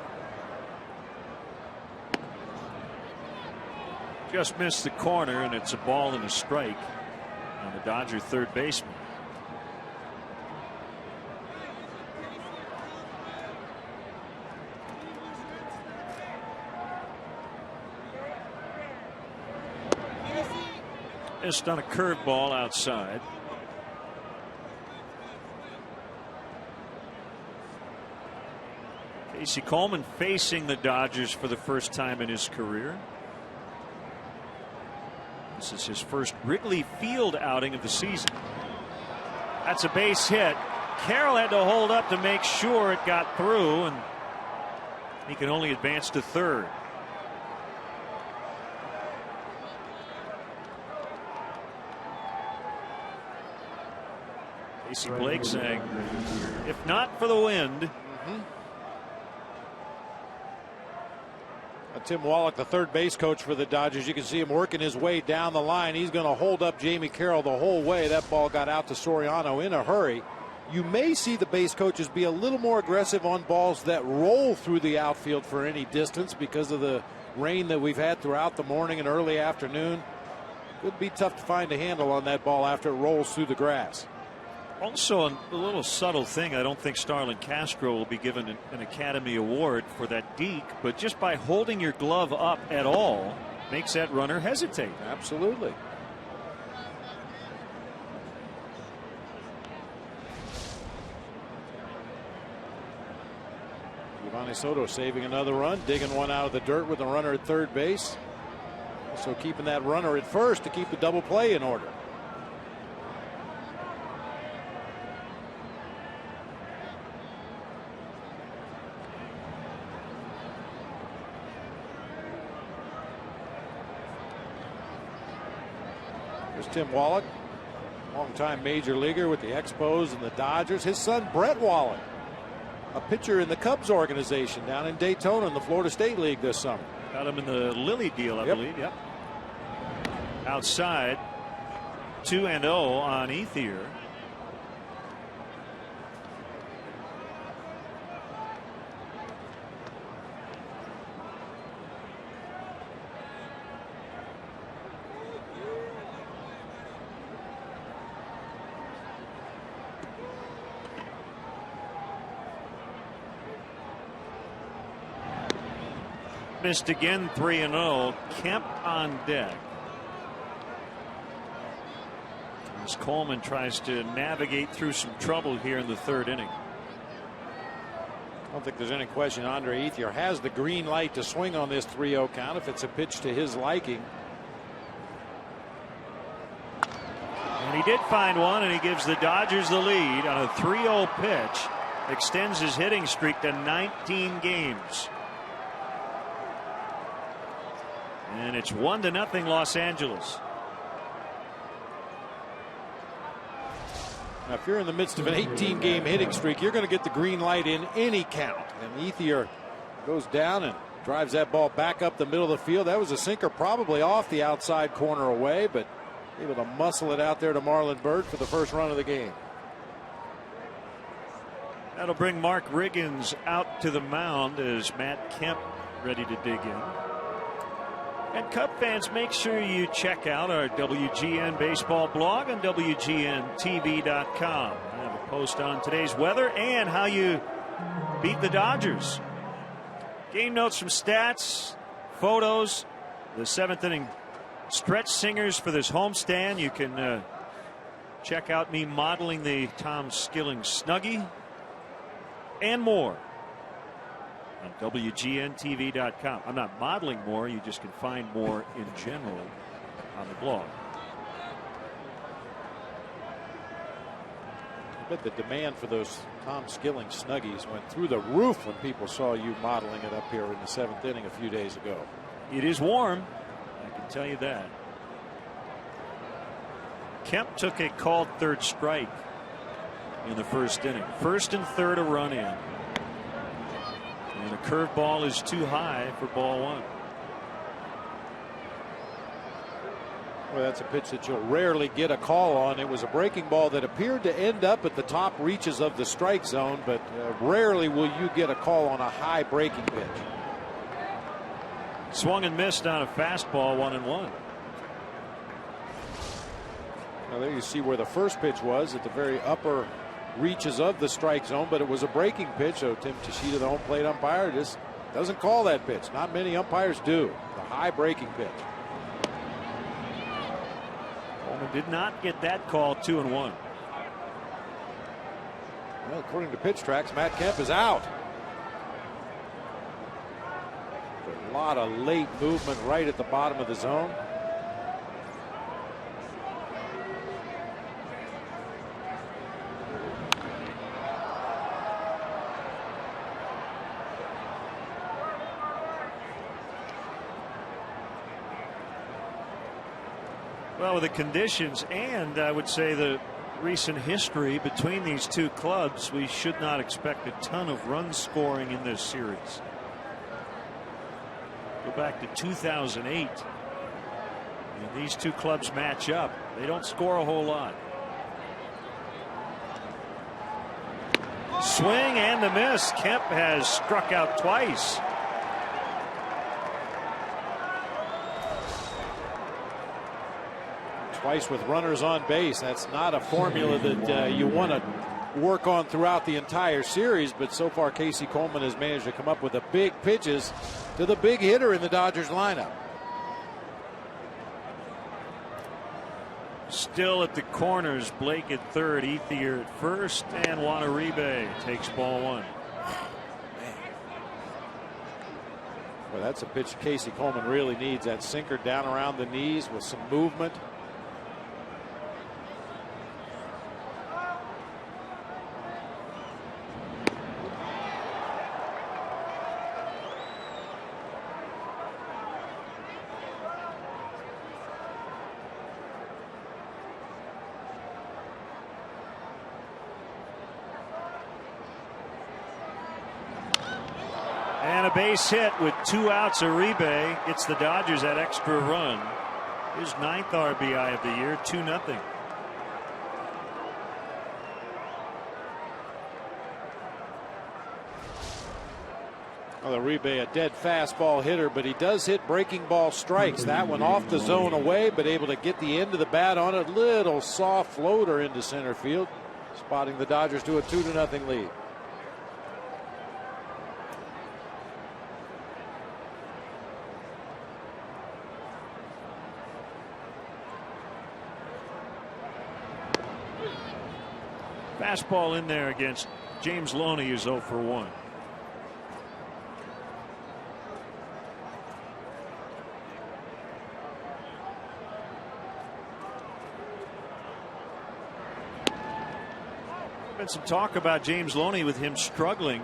[SPEAKER 1] Just missed the corner, and it's a ball and a strike on the Dodger third baseman. Just on a curveball outside. Casey Coleman facing the Dodgers for the first time in his career. This is his first Wrigley Field outing of the season. That's a base hit. Carroll had to hold up to make sure it got through, and he can only advance to third. Casey Blake saying, if not for the wind.
[SPEAKER 2] Tim Wallach, the third base coach for the Dodgers, you can see him working his way down the line. He's going to hold up Jamie Carroll the whole way. That ball got out to Soriano in a hurry. You may see the base coaches be a little more aggressive on balls that roll through the outfield for any distance because of the rain that we've had throughout the morning and early afternoon. Could be tough to find a handle on that ball after it rolls through the grass.
[SPEAKER 1] Also, a little subtle thing, I don't think Starlin Castro will be given an Academy Award for that deke, but just by holding your glove up at all makes that runner hesitate.
[SPEAKER 2] Absolutely. Giovanni Soto saving another run, digging one out of the dirt with a runner at third base. Also keeping that runner at first to keep the double play in order. There's Tim Wallach, longtime major leaguer with the Expos and the Dodgers. His son, Brett Wallach, a pitcher in the Cubs organization down in Daytona in the Florida State League this summer.
[SPEAKER 1] Got him in the Lilly deal, I believe. Yep. Outside, 2-0 on Ethier. Missed again, 3-0. Kemp on deck. As Coleman tries to navigate through some trouble here in the third inning.
[SPEAKER 2] I don't think there's any question Andre Ethier has the green light to swing on this 3-0 count if it's a pitch to his liking.
[SPEAKER 1] And he did find one, and he gives the Dodgers the lead on a 3-0 pitch. Extends his hitting streak to 19 games. And it's 1-0 Los Angeles.
[SPEAKER 2] Now, if you're in the midst of an 18-game hitting streak, you're going to get the green light in any count. And Ethier goes down and drives that ball back up the middle of the field. That was a sinker, probably off the outside corner away, but able to muscle it out there to Marlon Byrd for the first run of the game.
[SPEAKER 1] That'll bring Mark Riggins out to the mound as Matt Kemp ready to dig in. And Cub fans, make sure you check out our WGN baseball blog on WGNTV.com. I have a post on today's weather and how you beat the Dodgers. Game notes from stats, photos, the seventh inning stretch singers for this homestand. You can check out me modeling the Tom Skilling Snuggie and more on WGNTV.com. I'm not modeling more. You just can find more in general on the blog.
[SPEAKER 2] I bet the demand for those Tom Skilling Snuggies went through the roof when people saw you modeling it up here in the seventh inning a few days ago.
[SPEAKER 1] It is warm, I can tell you that. Kemp took a called third strike in the first inning. First and third, a run in. And the curveball is too high for ball one.
[SPEAKER 2] Well, that's a pitch that you'll rarely get a call on. It was a breaking ball that appeared to end up at the top reaches of the strike zone, but rarely will you get a call on a high breaking pitch.
[SPEAKER 1] Swung and missed on a fastball, 1-1.
[SPEAKER 2] Now there you see where the first pitch was at the very upper reaches of the strike zone, but it was a breaking pitch, so Tim Tschida, the home plate umpire, just doesn't call that pitch. Not many umpires do. The high breaking pitch.
[SPEAKER 1] Coleman did not get that call. 2-1.
[SPEAKER 2] Well, according to pitch tracks, Matt Kemp is out. A lot of late movement right at the bottom of the zone.
[SPEAKER 1] Well, with the conditions and I would say the recent history between these two clubs, we should not expect a ton of run scoring in this series. Go back to 2008. And these two clubs match up. They don't score a whole lot. Swing and a miss. Kemp has struck out twice.
[SPEAKER 2] Twice with runners on base. That's not a formula that you want to work on throughout the entire series, but so far Casey Coleman has managed to come up with the big pitches to the big hitter in the Dodgers lineup.
[SPEAKER 1] Still at the corners, Blake at third, Ethier at first, and Watanabe takes ball one.
[SPEAKER 2] Well, that's a pitch Casey Coleman really needs. That sinker down around the knees with some movement.
[SPEAKER 1] a base hit with 2 outs. Uribe gets the Dodgers that extra run. His 9th RBI of the year, 2-0.
[SPEAKER 2] Well, Uribe, a dead fastball hitter, but he does hit breaking ball strikes. That one off the zone away, but able to get the end of the bat on it. Little soft floater into center field, spotting the Dodgers to a 2-0 lead.
[SPEAKER 1] Fastball in there against James Loney, who's 0 for 1. Been some talk about James Loney with him struggling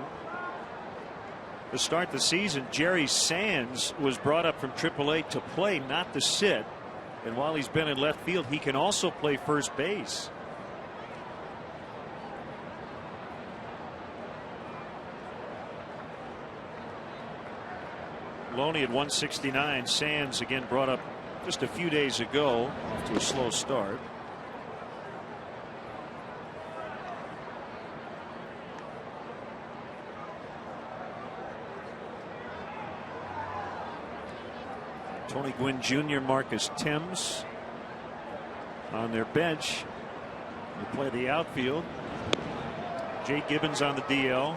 [SPEAKER 1] to start the season. Jerry Sands was brought up from AAA to play, not to sit. And while he's been in left field, he can also play first base. Loney at 169. Sands again brought up just a few days ago, off to a slow start. Tony Gwynn Jr., Marcus Timms on their bench. They play the outfield. Jay Gibbons on the DL.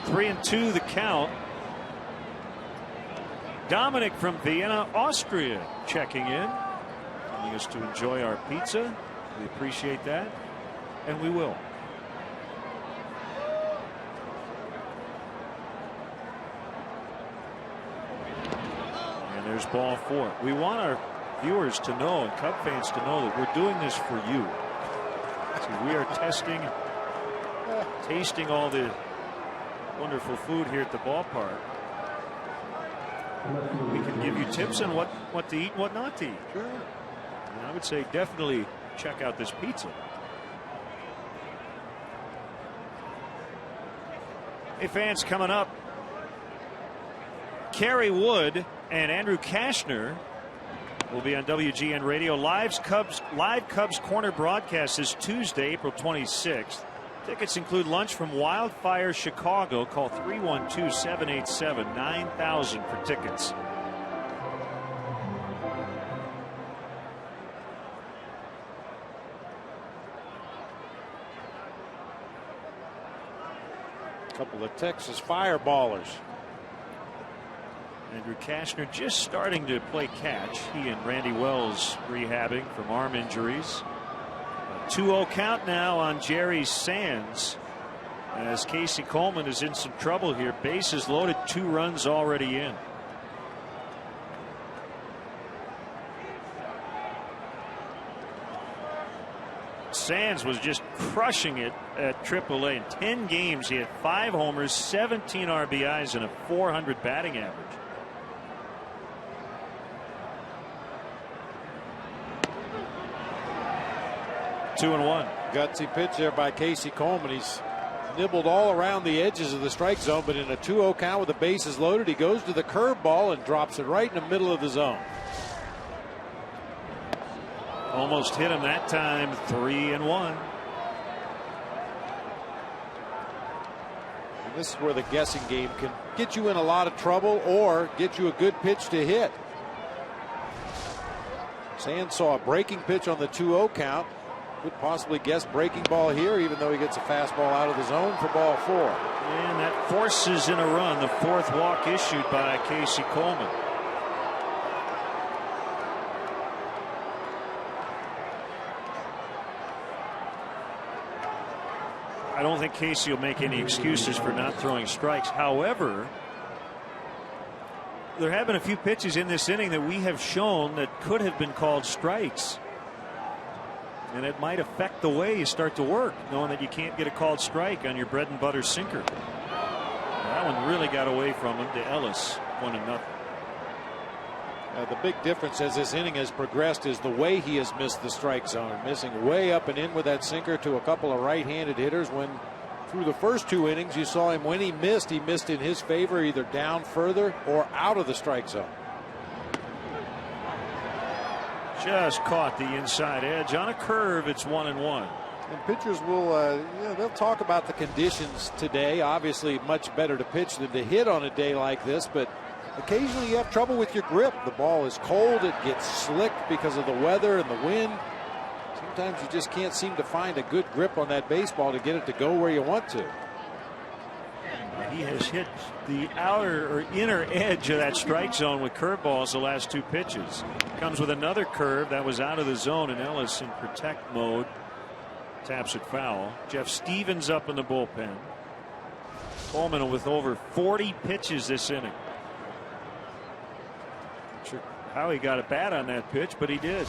[SPEAKER 1] Three and two the count. Dominic from Vienna, Austria, checking in, telling us to enjoy our pizza. We appreciate that, and we will. And there's ball 4. We want our viewers to know, and Cub fans to know, that we're doing this for you. So we are testing, tasting all the wonderful food here at the ballpark. We can give you tips on what to eat and what not to eat.
[SPEAKER 2] Sure.
[SPEAKER 1] And I would say definitely check out this pizza. Hey fans, coming up, Kerry Wood and Andrew Kashner will be on WGN Radio. Live Cubs Corner broadcast is Tuesday, April 26th. Tickets include lunch from Wildfire Chicago. Call 312-787-9000 for tickets.
[SPEAKER 2] A couple of Texas fireballers.
[SPEAKER 1] Andrew Kashner just starting to play catch. He and Randy Wells rehabbing from arm injuries. 2-0 count now on Jerry Sands as Casey Coleman is in some trouble here. Bases loaded, 2 runs already in. Sands was just crushing it at AAA. In 10 games, he had 5 homers, 17 RBIs, and a .400 batting average. Two and one.
[SPEAKER 2] Gutsy pitch there by Casey Coleman. He's nibbled all around the edges of the strike zone, but in a 2-0 count with the bases loaded, he goes to the curveball and drops it right in the middle of the zone.
[SPEAKER 1] Almost hit him that time. 3-1.
[SPEAKER 2] And this is where the guessing game can get you in a lot of trouble or get you a good pitch to hit. Sands saw a breaking pitch on the 2-0 count. Could possibly guess breaking ball here, even though he gets a fastball out of the zone for ball 4.
[SPEAKER 1] And that forces in a run, the 4th walk issued by Casey Coleman. I don't think Casey will make any excuses for not throwing strikes. However, there have been a few pitches in this inning that we have shown that could have been called strikes. And it might affect the way you start to work, knowing that you can't get a called strike on your bread and butter sinker. That one really got away from him to Ellis, 1-0.
[SPEAKER 2] The big difference as this inning has progressed is the way he has missed the strike zone, missing way up and in with that sinker to a couple of right-handed hitters. When through the first 2 innings you saw him, when he missed in his favor, either down further or out of the strike zone.
[SPEAKER 1] Just caught the inside edge on a curve. It's 1-1.
[SPEAKER 2] And pitchers will, they'll talk about the conditions today. Obviously, much better to pitch than to hit on a day like this, but occasionally you have trouble with your grip. The ball is cold, it gets slick because of the weather and the wind. Sometimes you just can't seem to find a good grip on that baseball to get it to go where you want to.
[SPEAKER 1] He has hit the outer or inner edge of that strike zone with curveballs the last 2 pitches. Comes with another curve that was out of the zone, and Ellis in protect mode taps it foul. Jeff Stevens up in the bullpen. Coleman with over 40 pitches this inning. Not sure how he got a bat on that pitch, but he did.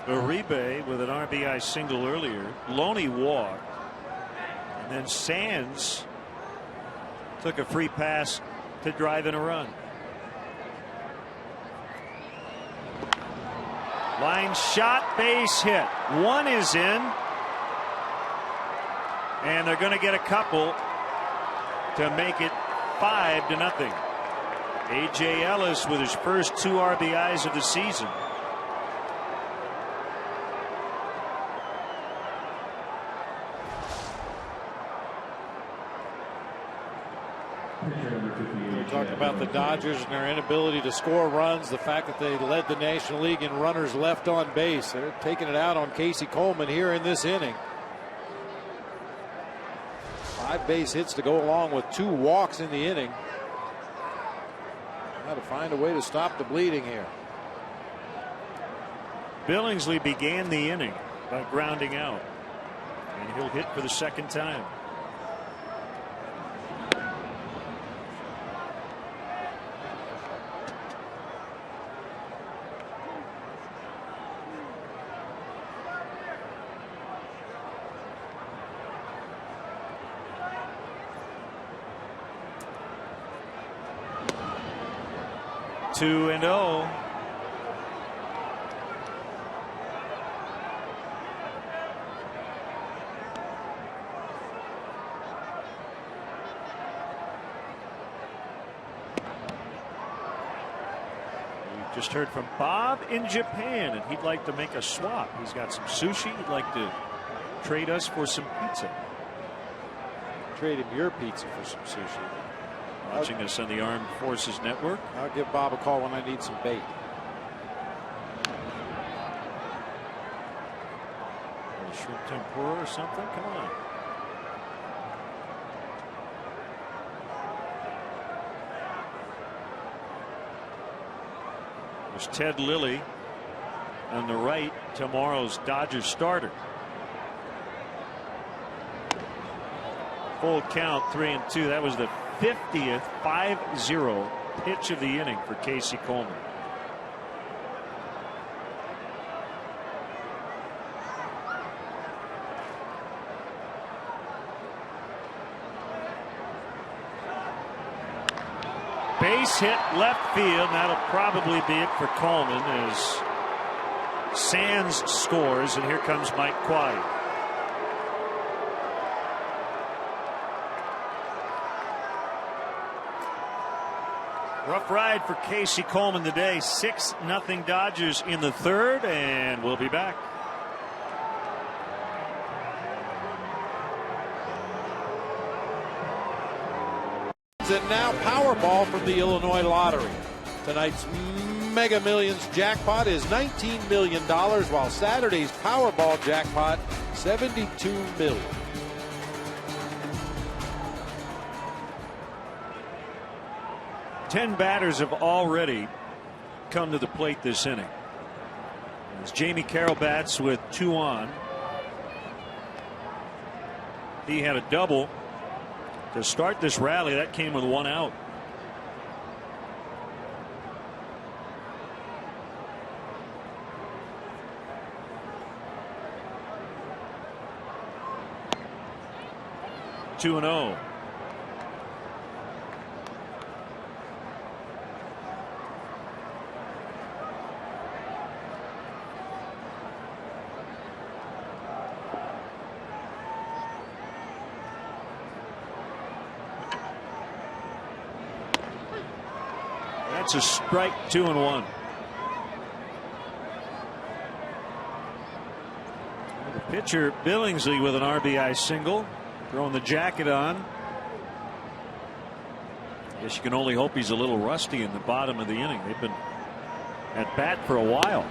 [SPEAKER 1] Uribe with an RBI single earlier. Loney walked. And then Sands took a free pass to drive in a run. Line shot, base hit. 1 is in. And they're going to get a couple to make it 5-0. A.J. Ellis with his first 2 RBIs of the season.
[SPEAKER 2] We talked about the Dodgers and their inability to score runs, the fact that they led the National League in runners left on base. They're taking it out on Casey Coleman here in this inning. 5 base hits to go along with 2 walks in the inning. Got to find a way to stop the bleeding here.
[SPEAKER 1] Billingsley began the inning by grounding out, and he'll hit for the 2nd time. Two and 0. We just heard from Bob in Japan, and he'd like to make a swap. He's got some sushi. He'd like to trade us for some pizza.
[SPEAKER 2] Trade him your pizza for some sushi.
[SPEAKER 1] Watching us on the Armed Forces Network.
[SPEAKER 2] I'll give Bob a call when I need some bait.
[SPEAKER 1] A shrimp tempura or something? Come on. There's Ted Lilly on the right, tomorrow's Dodgers starter. Full count, 3-2. That was the 50th 5-0 pitch of the inning for Casey Coleman. Base hit left field. That'll probably be it for Coleman as Sands scores, and here comes Mike Quade. Rough ride for Casey Coleman today. 6-0 Dodgers in the 3rd, and we'll be back.
[SPEAKER 2] And now Powerball from the Illinois Lottery. Tonight's Mega Millions jackpot is $19 million, while Saturday's Powerball jackpot $72 million.
[SPEAKER 1] Ten batters have already come to the plate this inning. As Jamie Carroll bats with 2 on. He had a double to start this rally. That came with 1 out. Two and 0. That's a strike. 2 and 1. The pitcher Billingsley with an RBI single, throwing the jacket on. Guess you can only hope he's a little rusty in the bottom of the inning. They've been at bat for a while.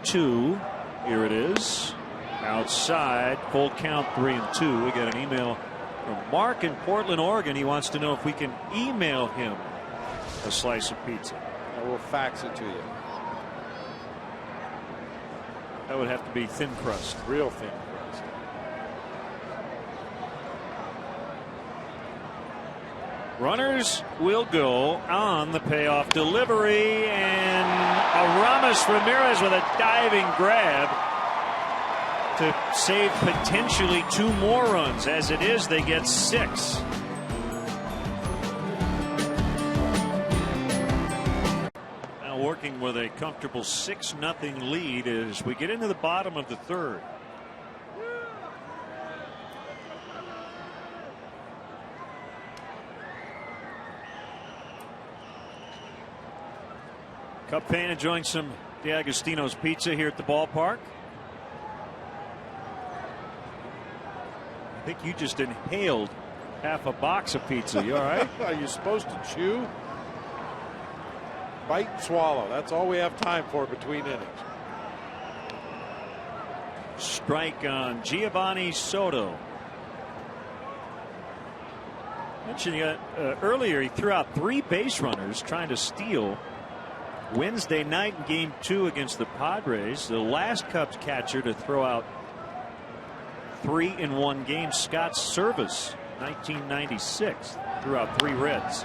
[SPEAKER 1] Two. Here it is. Outside. Full count. 3 and 2. We got an email from Mark in Portland, Oregon. He wants to know if we can email him a slice of pizza.
[SPEAKER 2] We'll fax it to you.
[SPEAKER 1] That would have to be thin crust.
[SPEAKER 2] Real thin crust.
[SPEAKER 1] Runners will go on the payoff delivery, and Aramis Ramirez with a diving grab to save potentially 2 more runs. As it is, they get 6. Now working with a comfortable 6-0 lead as we get into the bottom of the 3rd. Cub fan enjoying some D'Agostino's pizza here at the ballpark. I think you just inhaled half a box of pizza. You all right?
[SPEAKER 2] Are you supposed to chew? Bite and swallow. That's all we have time for between innings.
[SPEAKER 1] Strike on Giovanni Soto. Mentioned earlier, he threw out 3 base runners trying to steal Wednesday night in Game 2 against the Padres. The last Cubs catcher to throw out 3 in one game, Scott Service, 1996, threw out 3 Reds.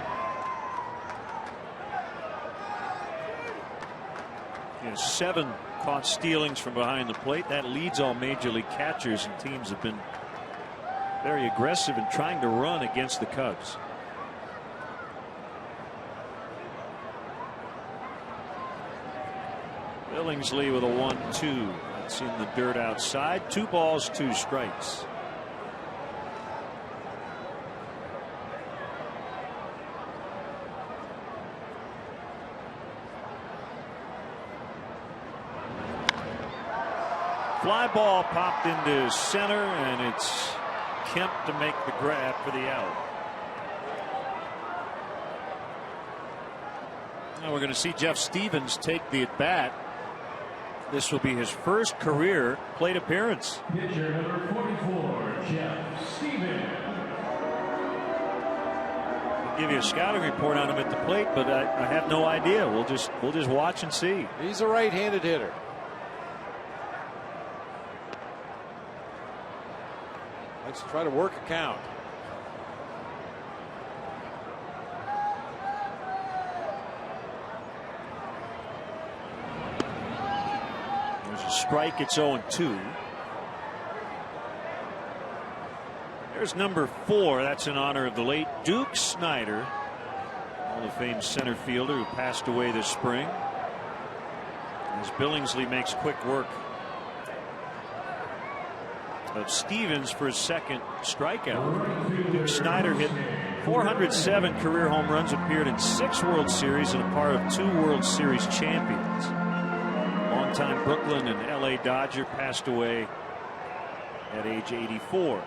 [SPEAKER 1] 7 caught stealings from behind the plate. That leads all major league catchers, and teams have been very aggressive in trying to run against the Cubs. Billingsley with a 1-2. That's in the dirt outside. 2 balls, 2 strikes. Fly ball popped into center, and it's Kemp to make the grab for the out. Now we're going to see Jeff Stevens take the at bat. This will be his first career plate appearance.
[SPEAKER 3] Pitcher number 44, Jeff Stevens.
[SPEAKER 1] I'll give you a scouting report on him at the plate, but I have no idea. We'll just watch and see.
[SPEAKER 2] He's a right-handed hitter. Let's try to work a count.
[SPEAKER 1] Strike. It's 0-2. There's number 4. That's in honor of the late Duke Snider, Hall of Fame center fielder who passed away this spring. As Billingsley makes quick work of Stevens for his second strikeout. Duke Snider hit 407 career home runs, appeared in 6 World Series, and a part of 2 World Series champions. Longtime Brooklyn and LA Dodger, passed away at age 84.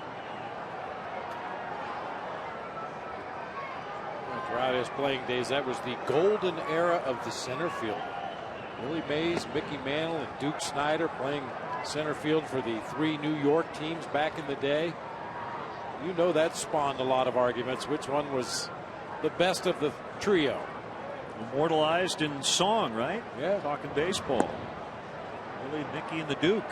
[SPEAKER 2] Throughout his playing days, that was the golden era of the center fielder. Willie Mays, Mickey Mantle, and Duke Snyder playing center field for the 3 New York teams back in the day. You know that spawned a lot of arguments. Which one was the best of the trio?
[SPEAKER 1] Immortalized in song, right?
[SPEAKER 2] Yeah.
[SPEAKER 1] Talking baseball. Willie, Mickey, and the Duke.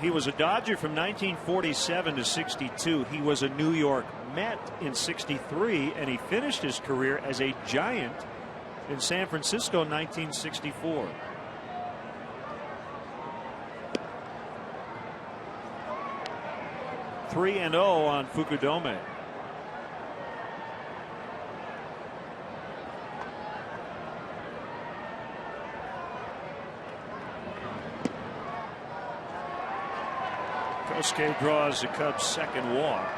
[SPEAKER 1] He was a Dodger from 1947 to 62. He was a New York Met in 63, and he finished his career as a Giant in San Francisco in 1964. (3-0) on Fukudome. Kosuke draws the Cubs' second walk.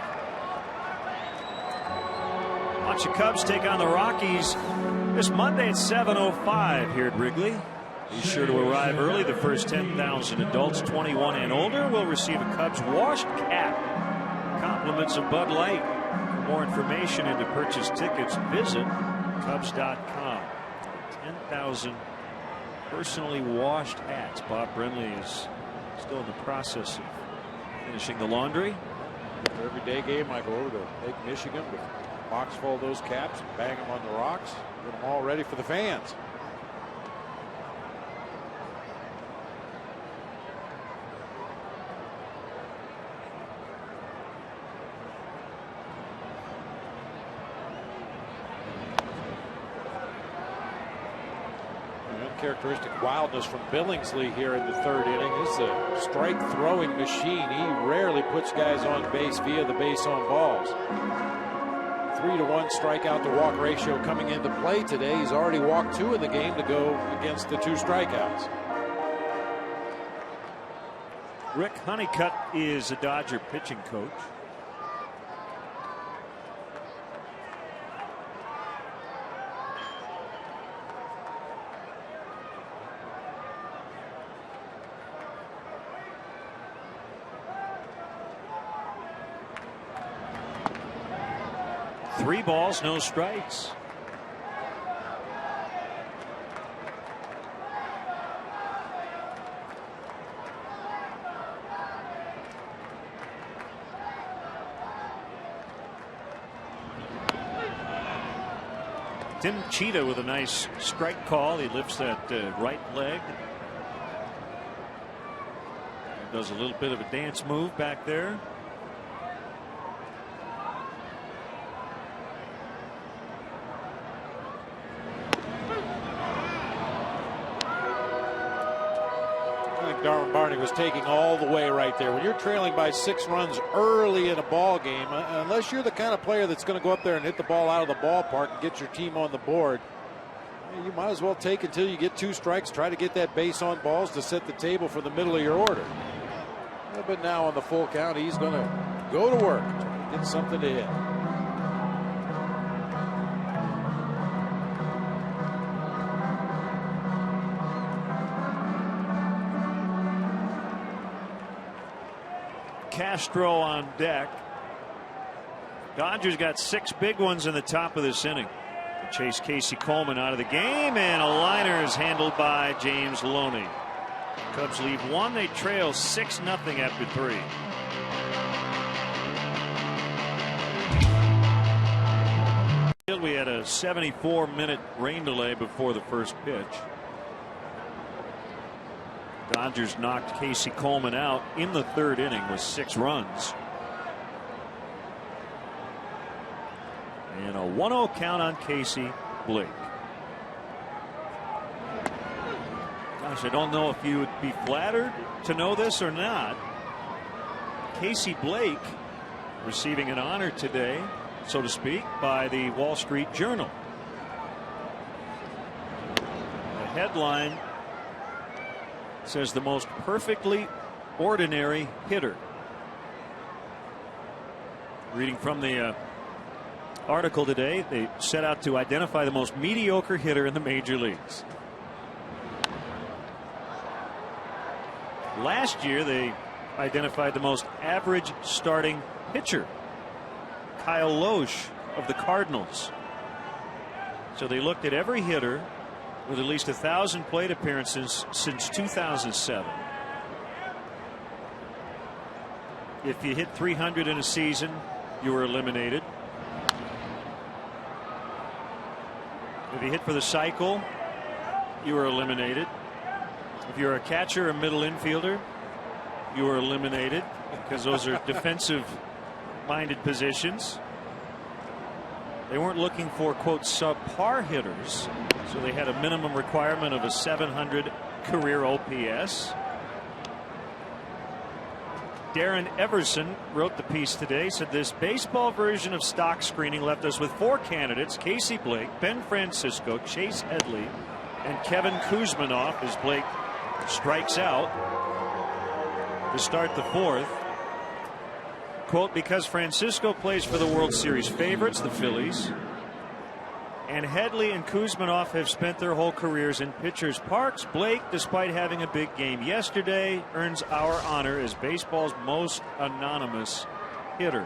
[SPEAKER 1] Watch the Cubs take on the Rockies this Monday at 7:05 here at Wrigley. Be sure to arrive early. The first 10,000 adults 21 and older will receive a Cubs washed cap. Compliments of Bud Light. For more information and to purchase tickets, visit Cubs.com. 10,000 personally washed hats. Bob Brenly is still in the process of finishing the laundry.
[SPEAKER 2] For every day game, I go over to Lake Michigan with a box full of those caps and bang them on the rocks. Get them all ready for the fans. Characteristic wildness from Billingsley here in the 3rd inning. This is a strike throwing machine. He rarely puts guys on base via the base on balls. 3-to-1 strikeout to walk ratio coming into play today. He's already walked 2 in the game to go against the 2 strikeouts.
[SPEAKER 1] Rick Honeycutt is a Dodger pitching coach. Three balls, no strikes. Tim Cheetah with a nice strike call. He lifts that right leg. Does a little bit of a dance move back there.
[SPEAKER 2] Darwin Barney was taking all the way right there. When you're trailing by 6 runs early in a ball game, unless you're the kind of player that's going to go up there and hit the ball out of the ballpark and get your team on the board, you might as well take until you get 2 strikes. Try to get that base on balls to set the table for the middle of your order. But now on the full count, he's going to go to work, get something to hit.
[SPEAKER 1] Castro on deck. Dodgers got 6 big ones in the top of this inning. They chase Casey Coleman out of the game, and a liner is handled by James Loney. Cubs leave 1. They trail 6-0 after 3. We had a 74-minute rain delay before the first pitch. Dodgers knocked Casey Coleman out in the 3rd inning with 6 runs. And a 1-0 count on Casey Blake. Gosh, I don't know if you would be flattered to know this or not. Casey Blake receiving an honor today, so to speak, by the Wall Street Journal. The headline says the most perfectly ordinary hitter. Reading from the article today, they set out to identify the most mediocre hitter in the major leagues. Last year they identified the most average starting pitcher, Kyle Loesch of the Cardinals. So they looked at every hitter with at least 1,000 plate appearances since 2007. If you hit 300 in a season, you were eliminated. If you hit for the cycle, you were eliminated. If you're a catcher or middle infielder, you were eliminated because those are defensive-minded positions. They weren't looking for, quote, subpar hitters, so they had a minimum requirement of a 700 career OPS. Darren Everson wrote the piece today, said this baseball version of stock screening left us with 4 candidates: Casey Blake, Ben Francisco, Chase Headley, and Kevin Kuzminoff, as Blake strikes out to start the 4th. Quote, because Francisco plays for the World Series favorites, the Phillies, and Headley and Kuzminoff have spent their whole careers in pitchers' parks. Blake, despite having a big game yesterday, earns our honor as baseball's most anonymous hitter.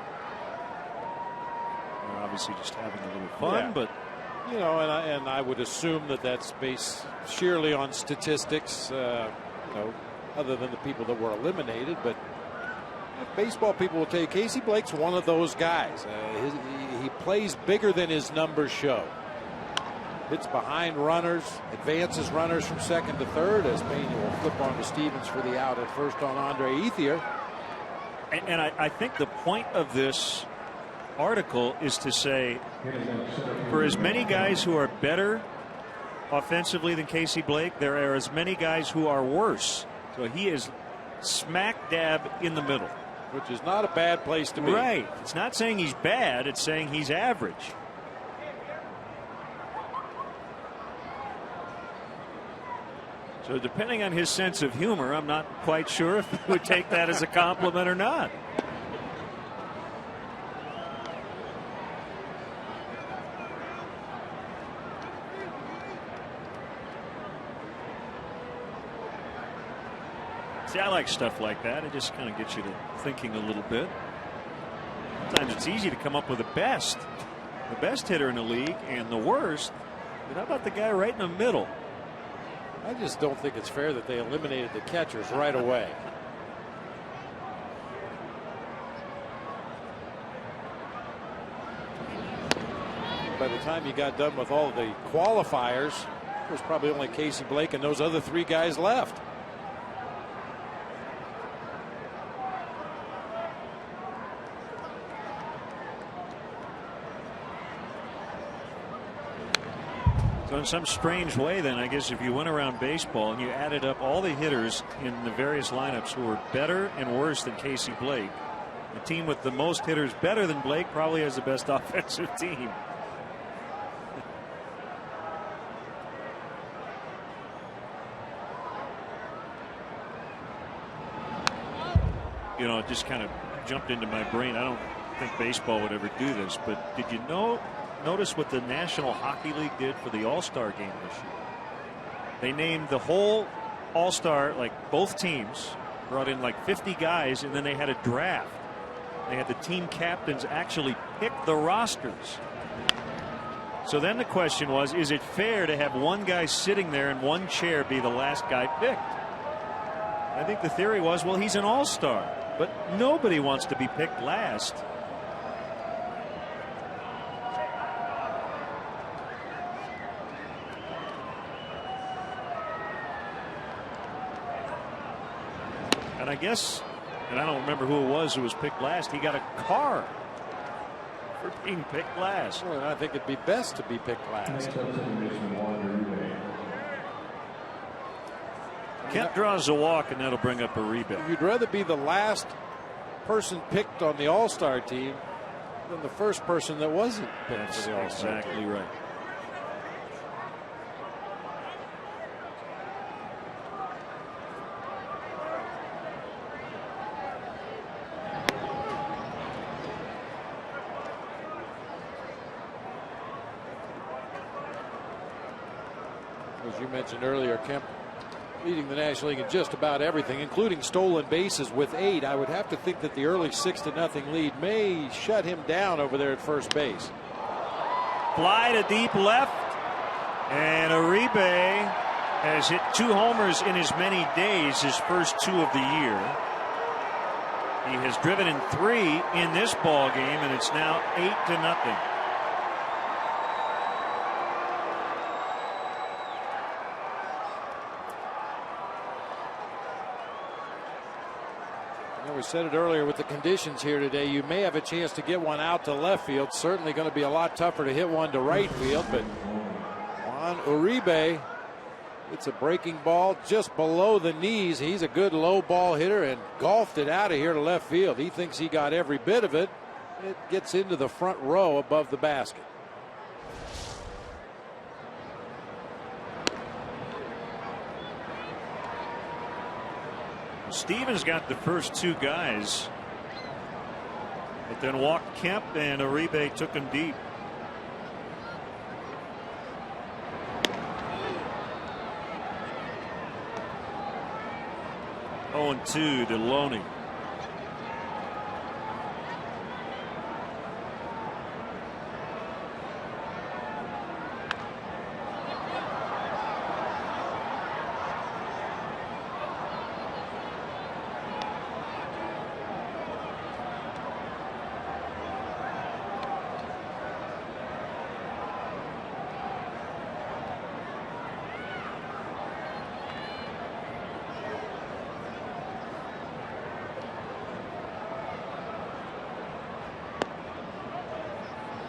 [SPEAKER 1] They're obviously just having a little fun, but
[SPEAKER 2] you know, and I would assume that that's based sheerly on statistics, you know, other than the people that were eliminated. But baseball people will tell you Casey Blake's one of those guys. He plays bigger than his numbers show. Hits behind runners, advances runners from second to third, as Pena will flip on to Stevens for the out at first on Andre Ethier.
[SPEAKER 1] And I think the point of this article is to say, for as many guys who are better offensively than Casey Blake, there are as many guys who are worse. So he is smack dab in the middle.
[SPEAKER 2] Which is not a bad place to be.
[SPEAKER 1] Right. It's not saying he's bad, it's saying he's average. So depending on his sense of humor, I'm not quite sure if he would take that as a compliment or not. See, I like stuff like that. It just kind of gets you to thinking a little bit. Sometimes it's easy to come up with the best hitter in the league and the worst. But how about the guy right in the middle?
[SPEAKER 2] I just don't think it's fair that they eliminated the catchers right away. By the time you got done with all the qualifiers, there was probably only Casey Blake and those other 3 guys left.
[SPEAKER 1] So in some strange way, then, I guess if you went around baseball and you added up all the hitters in the various lineups who were better and worse than Casey Blake, the team with the most hitters better than Blake probably has the best offensive team. You know, it just kind of jumped into my brain. I don't think baseball would ever do this, but did you notice what the National Hockey League did for the All-Star game this year? They named the whole All-Star, like both teams, brought in like 50 guys, and then they had a draft. They had the team captains actually pick the rosters. So then the question was, is it fair to have one guy sitting there in one chair be the last guy picked? I think the theory was, well, he's an all-star, but nobody wants to be picked last. And I guess, and I don't remember who it was who was picked last, he got a car for being picked last.
[SPEAKER 2] Well, and I think it'd be best to be picked last.
[SPEAKER 1] Kent draws a walk, and that'll bring up a rebound.
[SPEAKER 2] You'd rather be the last person picked on the All-Star team than the first person that wasn't picked for the All-Star team.
[SPEAKER 1] Exactly right.
[SPEAKER 2] As you mentioned earlier, Kemp leading the National League in just about everything, including stolen bases with 8. I would have to think that the early 6-0 lead may shut him down over there at first base.
[SPEAKER 1] Fly to deep left. And Uribe has hit 2 homers in as many days, his first 2 of the year. He has driven in 3 in this ball game, and it's now 8-0.
[SPEAKER 2] We said it earlier, with the conditions here today, you may have a chance to get one out to left field. Certainly going to be a lot tougher to hit one to right field, but Juan Uribe, it's a breaking ball just below the knees. He's a good low ball hitter and golfed it out of here to left field. He thinks he got every bit of it. It gets into the front row above the basket.
[SPEAKER 1] Stevens got the first 2 guys, but then walked Kemp, and Uribe took him deep. Oh, 0-2 to Loney.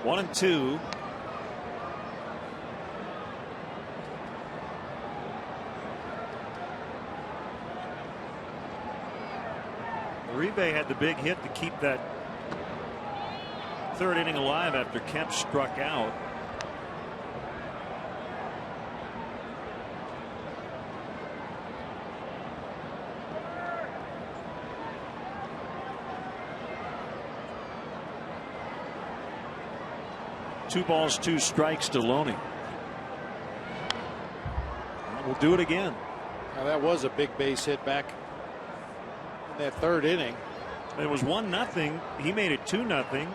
[SPEAKER 1] One and 2. Uribe had the big hit to keep that 3rd inning alive after Kemp struck out. Two balls, 2 strikes to Loney. We'll do it again.
[SPEAKER 2] Now that was a big base hit back in that 3rd inning.
[SPEAKER 1] It was 1-0. He made it 2-0. And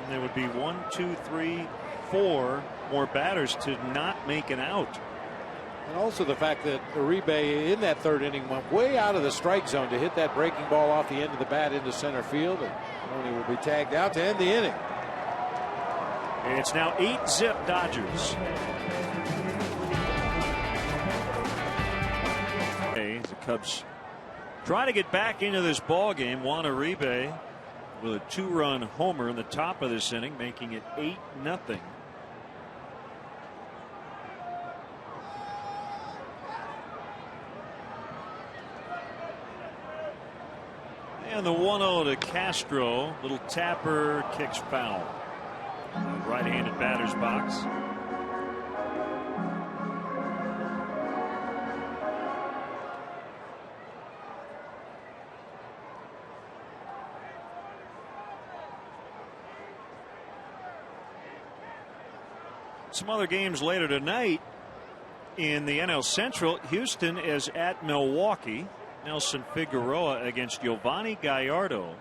[SPEAKER 1] there would be 1, 2, 3, 4 more batters to not make an out.
[SPEAKER 2] And also the fact that Uribe in that 3rd inning went way out of the strike zone to hit that breaking ball off the end of the bat into center field, and Loney will be tagged out to end the inning.
[SPEAKER 1] It's now 8-zip Dodgers. The Cubs try to get back into this ball game. Juan Uribe with a 2-run homer in the top of this inning, making it 8-0. And the 1-0 to Castro. Little tapper, kicks foul. Right-handed batter's box. Some other games later tonight in the NL Central. Houston is at Milwaukee. Nelson Figueroa against Giovanni Gallardo,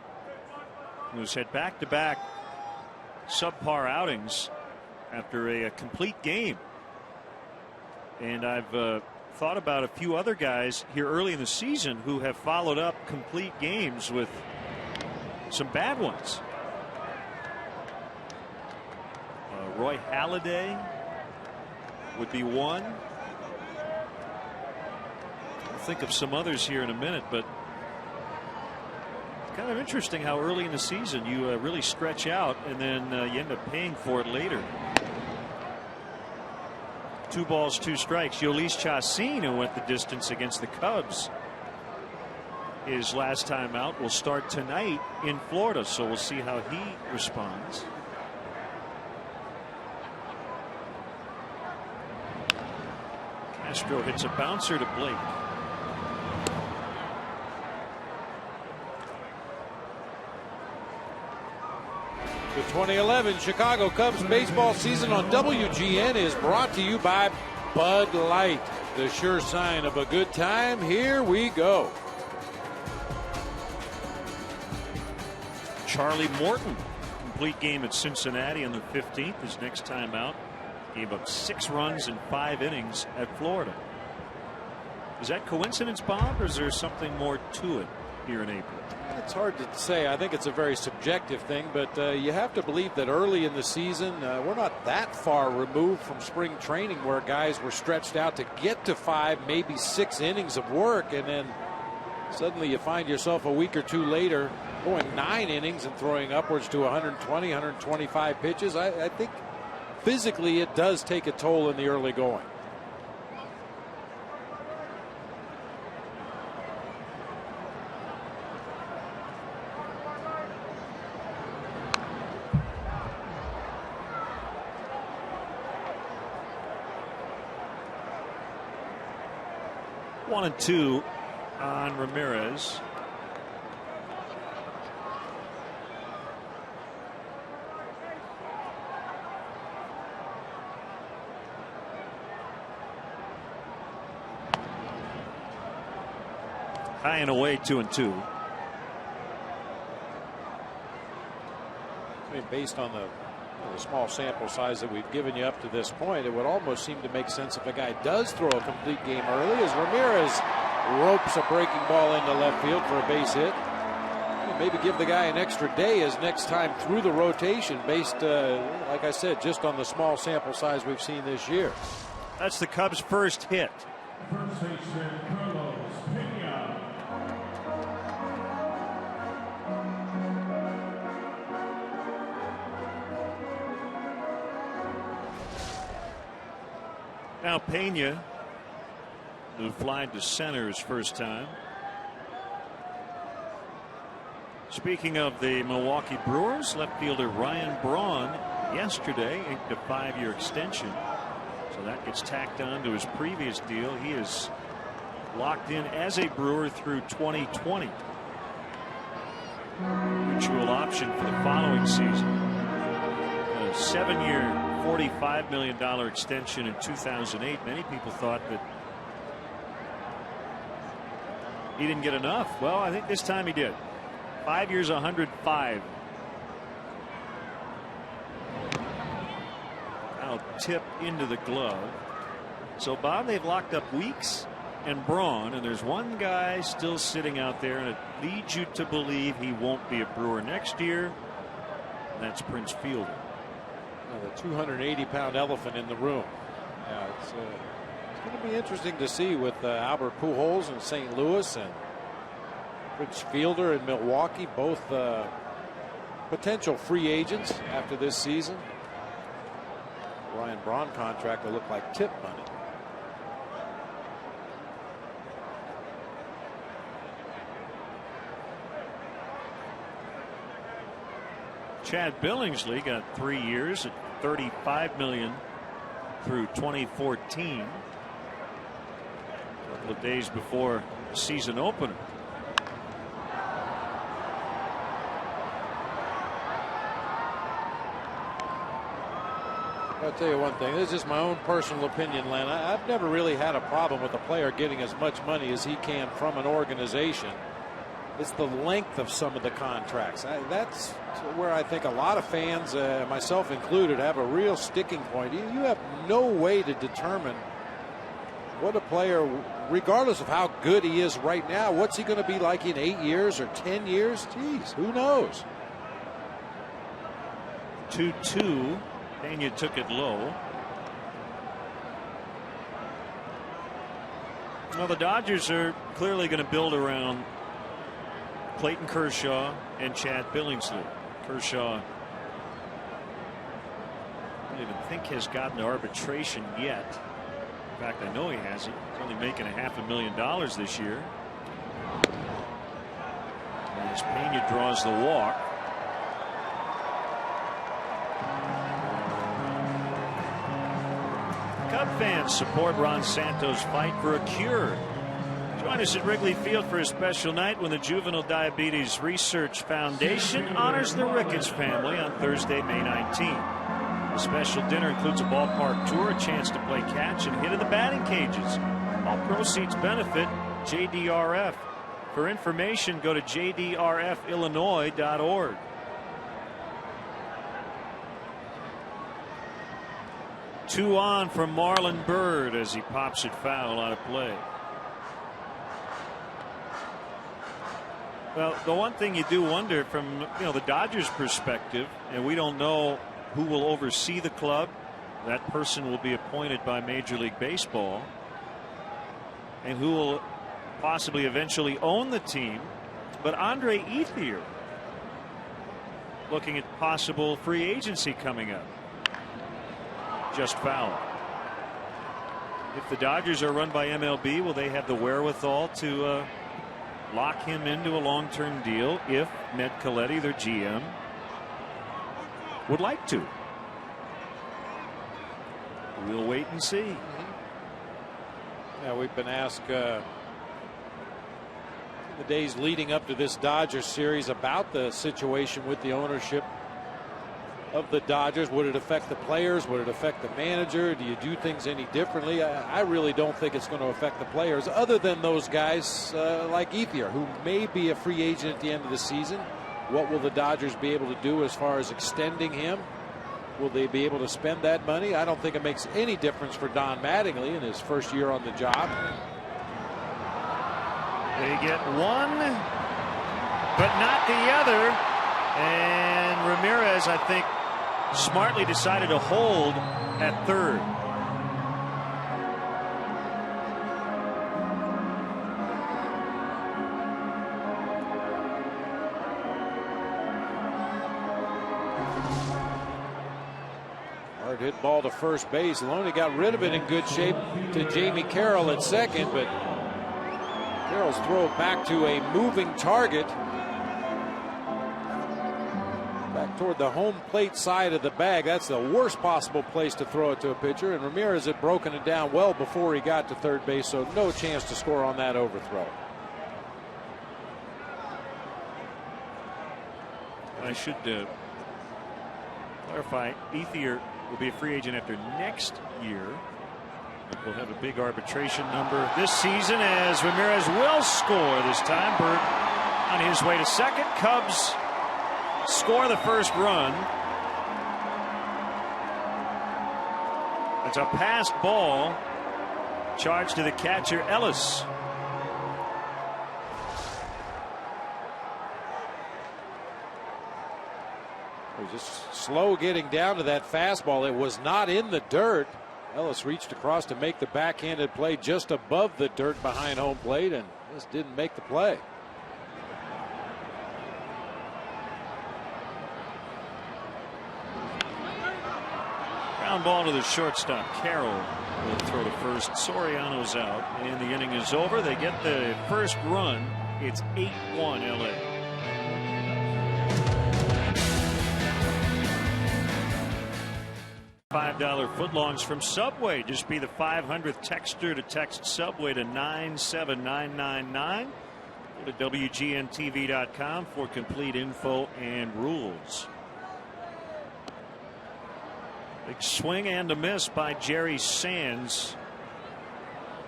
[SPEAKER 1] who's had back-to-back subpar outings after a complete game. And I've thought about a few other guys here early in the season who have followed up complete games with some bad ones. Roy Halladay would be one. I'll think of some others here in a minute, but it's kind of interesting how early in the season you really stretch out and then you end up paying for it later. 2 balls, 2 strikes. Yolis Chacin, who went the distance against the Cubs his last time out, will start tonight in Florida, so we'll see how he responds. Castro hits a bouncer to Blake.
[SPEAKER 2] The 2011 Chicago Cubs baseball season on WGN is brought to you by Bud Light, the sure sign of a good time. Here we go.
[SPEAKER 1] Charlie Morton, complete game at Cincinnati on the 15th, his next time out. Gave up 6 runs in 5 innings at Florida. Is that coincidence, Bob, or is there something more to it here in April?
[SPEAKER 2] It's hard to say. I think it's a very subjective thing, but you have to believe that early in the season, we're not that far removed from spring training where guys were stretched out to get to 5, maybe 6 innings of work, and then suddenly you find yourself a week or two later going 9 innings and throwing upwards to 120, 125 pitches. I think physically it does take a toll in the early going.
[SPEAKER 1] One and 2 on Ramirez. High and away, 2 and 2.
[SPEAKER 2] I mean, based on the small sample size that we've given you up to this point, it would almost seem to make sense if a guy does throw a complete game early, as Ramirez ropes a breaking ball into left field for a base hit. Maybe give the guy an extra day his next time through the rotation based, like I said, just on the small sample size we've seen this year.
[SPEAKER 1] That's the Cubs' first hit.
[SPEAKER 3] First baseman Carlos Pena.
[SPEAKER 1] Now Pena, who flied to center his first time. Speaking of the Milwaukee Brewers, left fielder Ryan Braun yesterday inked a 5-year extension. So that gets tacked on to his previous deal. He is locked in as a Brewer through 2020. Mutual option for the following season. A 7-year, $45 million extension in 2008. Many people thought that he didn't get enough. Well, I think this time he did. 5 years, 105. Now tip into the glove. So, Bob, they've locked up Weeks and Braun, and there's one guy still sitting out there, and it leads you to believe he won't be a Brewer next year. And that's Prince Fielder.
[SPEAKER 2] The 280-pound elephant in the room. Yeah, it's going to be interesting to see with Albert Pujols in St. Louis and Prince Fielder in Milwaukee, both potential free agents after this season. Ryan Braun contract will look like tip money.
[SPEAKER 1] Chad Billingsley got 3 years at $35 million through 2014. A couple of days before the season opener.
[SPEAKER 2] I'll tell you one thing. This is just my own personal opinion, Len. I've never really had a problem with a player getting as much money as he can from an organization. It's the length of some of the contracts. That's where I think a lot of fans, myself included, have a real sticking point. You have no way to determine what a player, regardless of how good he is right now, what's he going to be like in 8 years or 10 years? Geez, who knows?
[SPEAKER 1] 2-2. Pena took it low. Well, the Dodgers are clearly going to build around Clayton Kershaw and Chad Billingsley. Kershaw, I don't even think has gotten to arbitration yet. In fact, I know he hasn't. He's only making $500,000 this year. As Pena draws the walk. Cub fans support Ron Santos' fight for a cure. Join us at Wrigley Field for a special night when the Juvenile Diabetes Research Foundation honors the Ricketts family on Thursday, May 19th. The special dinner includes a ballpark tour, a chance to play catch and hit in the batting cages. All proceeds benefit JDRF. For information, go to jdrfillinois.org. 2 on from Marlon Byrd as he pops it foul out of play. Well, the one thing you do wonder from the Dodgers perspective, and we don't know who will oversee the club. That person will be appointed by Major League Baseball, and who will possibly eventually own the team. But Andre Ethier looking at possible free agency coming up. Just foul. If the Dodgers are run by MLB, will they have the wherewithal to lock him into a long-term deal if Ned Colletti, their GM, would like to? We'll wait and see.
[SPEAKER 2] Yeah, we've been asked in the days leading up to this Dodgers series about the situation with the ownership of the Dodgers. Would it affect the players? Would it affect the manager? Do you do things any differently? I really don't think it's going to affect the players, other than those guys like Ethier, who may be a free agent at the end of the season. What will the Dodgers be able to do as far as extending him? Will they be able to spend that money? I don't think it makes any difference for Don Mattingly in his first year on the job.
[SPEAKER 1] They get one, but not the other. And Ramirez, I think, smartly decided to hold at third.
[SPEAKER 2] Hard hit ball to first base. Loney got rid of it in good shape to Jamie Carroll at second, but Carroll's throw back to a moving target. Back toward the home plate side of the bag. That's the worst possible place to throw it to a pitcher. And Ramirez had broken it down well before he got to third base, so no chance to score on that overthrow.
[SPEAKER 1] I should clarify, Ethier will be a free agent after next year. We'll have a big arbitration number this season as Ramirez will score this time. Byrd on his way to second. Cubs score the first run. It's a passed ball charged to the catcher Ellis.
[SPEAKER 2] It was just slow getting down to that fastball. It was not in the dirt. Ellis reached across to make the backhanded play just above the dirt behind home plate and just didn't make the play.
[SPEAKER 1] Ground ball to the shortstop. Carroll will throw to first. Soriano's out, and the inning is over. They get the first run. It's 8-1 LA. $5 footlongs from Subway. Just be the 500th texter to text Subway to 97999. Go to WGNTV.com for complete info and rules. Big swing and a miss by Jerry Sands.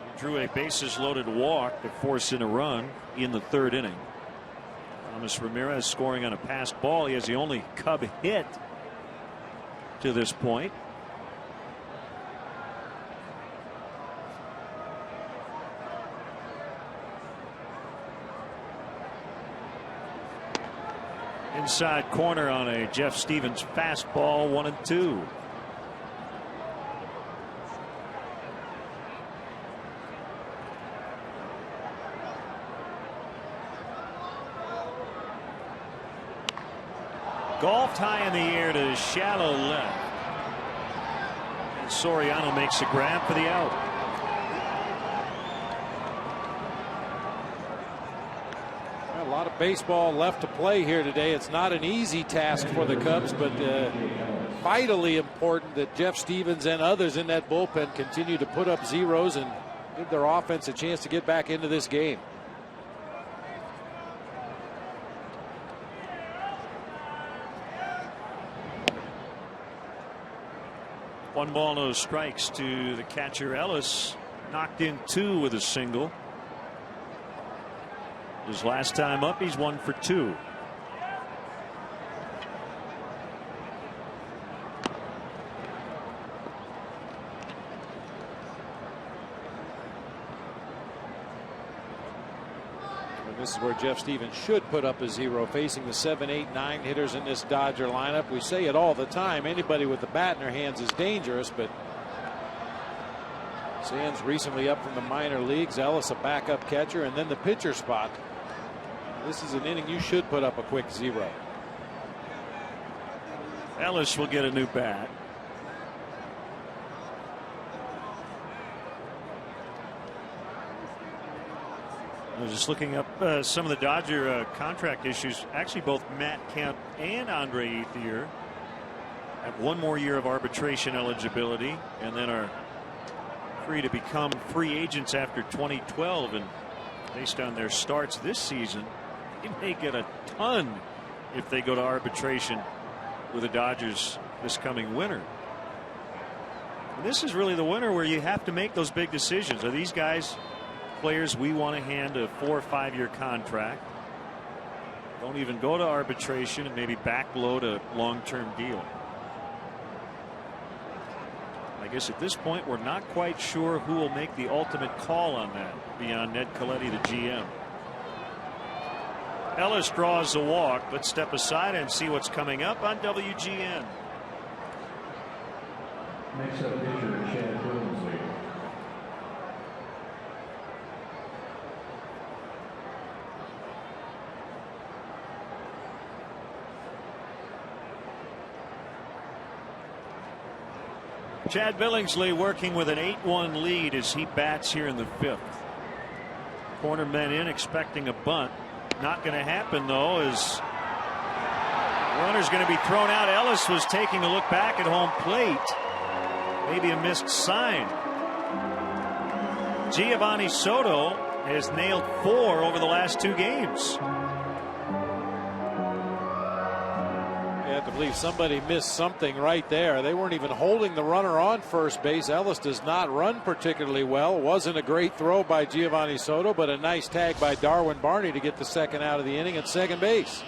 [SPEAKER 1] He drew a bases loaded walk to force in a run in the third inning. Thomas Ramirez scoring on a passed ball. He has the only Cub hit to this point. Inside corner on a Jeff Stevens fastball, 1-2. Golfed high in the air to shallow left. And Soriano makes a grab for the out.
[SPEAKER 2] A lot of baseball left to play here today. It's not an easy task for the Cubs, but vitally important that Jeff Stevens and others in that bullpen continue to put up zeros and give their offense a chance to get back into this game.
[SPEAKER 1] One ball, no strikes to the catcher Ellis. Knocked in 2 with a single. His last time up, he's 1 for 2.
[SPEAKER 2] is where Jeff Stevens should put up a 0, facing the 7, 8, 9 hitters in this Dodger lineup. We say it all the time. Anybody with the bat in their hands is dangerous, but Sands recently up from the minor leagues. Ellis a backup catcher, and then the pitcher spot. This is an inning you should put up a quick 0.
[SPEAKER 1] Ellis will get a new bat. I was just looking up some of the Dodger contract issues. Actually, both Matt Kemp and Andre Ethier have one more year of arbitration eligibility and then are free to become free agents after 2012. And based on their starts this season, they may get a ton if they go to arbitration with the Dodgers this coming winter. And this is really the winter where you have to make those big decisions. Are these guys players we want to hand a 4 or 5 year contract? Don't even go to arbitration and maybe backload a long-term deal. I guess at this point we're not quite sure who will make the ultimate call on that beyond Ned Colletti, the GM. Ellis draws a walk. Let's step aside and see what's coming up on WGN.
[SPEAKER 3] Next up, pitcher Chad Billingsley.
[SPEAKER 1] Chad Billingsley working with an 8-1 lead as he bats here in the 5th. Corner men in, expecting a bunt. Not going to happen, though, as runner's going to be thrown out. Ellis was taking a look back at home plate. Maybe a missed sign. Giovanni Soto has nailed 4 over the last 2 games.
[SPEAKER 2] You have to believe somebody missed something right there. They weren't even holding the runner on first base. Ellis does not run particularly well. Wasn't a great throw by Giovanni Soto, but a nice tag by Darwin Barney to get the second out of the inning at second base.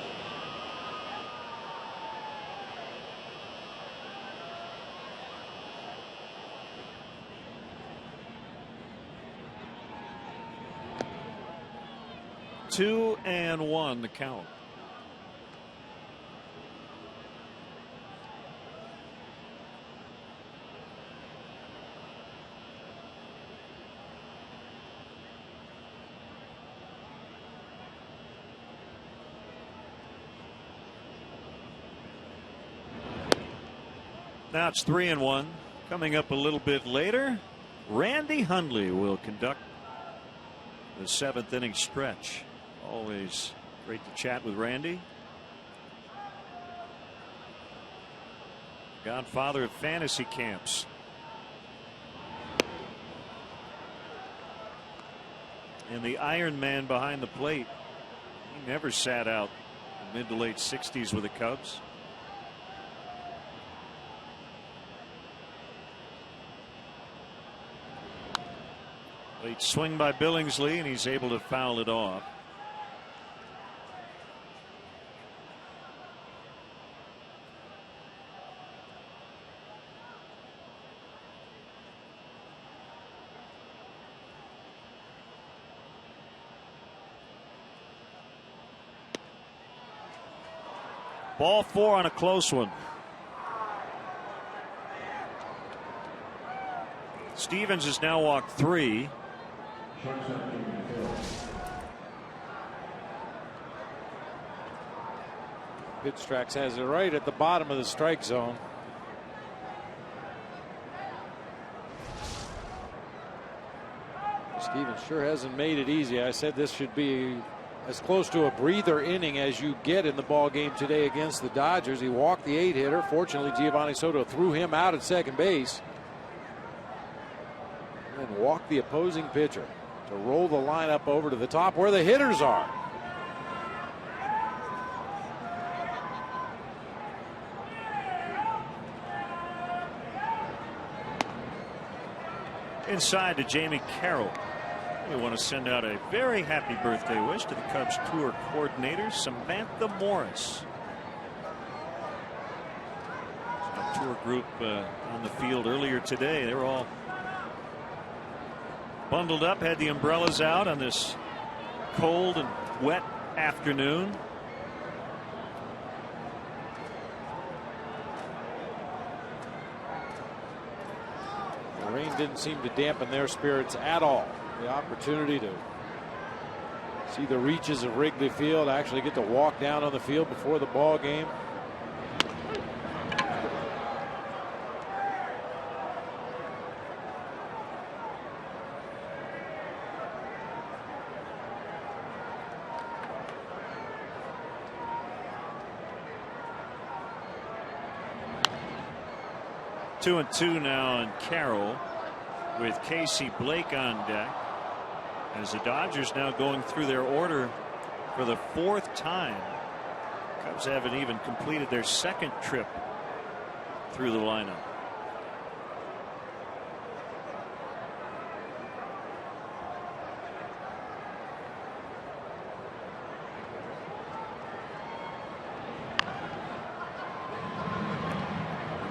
[SPEAKER 1] Two and one the count. Now it's 3-1. Coming up a little bit later, Randy Hundley will conduct the 7th inning stretch. Always great to chat with Randy. Godfather of fantasy camps. And the Iron Man behind the plate. He never sat out in mid to late 60s with the Cubs. Late swing by Billingsley, and he's able to foul it off. Ball 4 on a close one. Stevens has now walked 3.
[SPEAKER 2] Pitch Tracks has it right at the bottom of the strike zone. Stevens sure hasn't made it easy. I said this should be as close to a breather inning as you get in the ball game today against the Dodgers. He walked the 8-hitter. Fortunately, Giovanni Soto threw him out at second base and walked the opposing pitcher to roll the lineup over to the top where the hitters are.
[SPEAKER 1] Inside to Jamie Carroll. We want to send out a very happy birthday wish to the Cubs tour coordinator, Samantha Morris. Our tour group on the field earlier today. They were all bundled up, had the umbrellas out on this cold and wet afternoon.
[SPEAKER 2] The rain didn't seem to dampen their spirits at all. The opportunity to see the reaches of Wrigley Field, actually get to walk down on the field before the ball game.
[SPEAKER 1] Two and two now on Carroll, with Casey Blake on deck, as the Dodgers now going through their order for the 4th time. Cubs haven't even completed their 2nd trip through the lineup.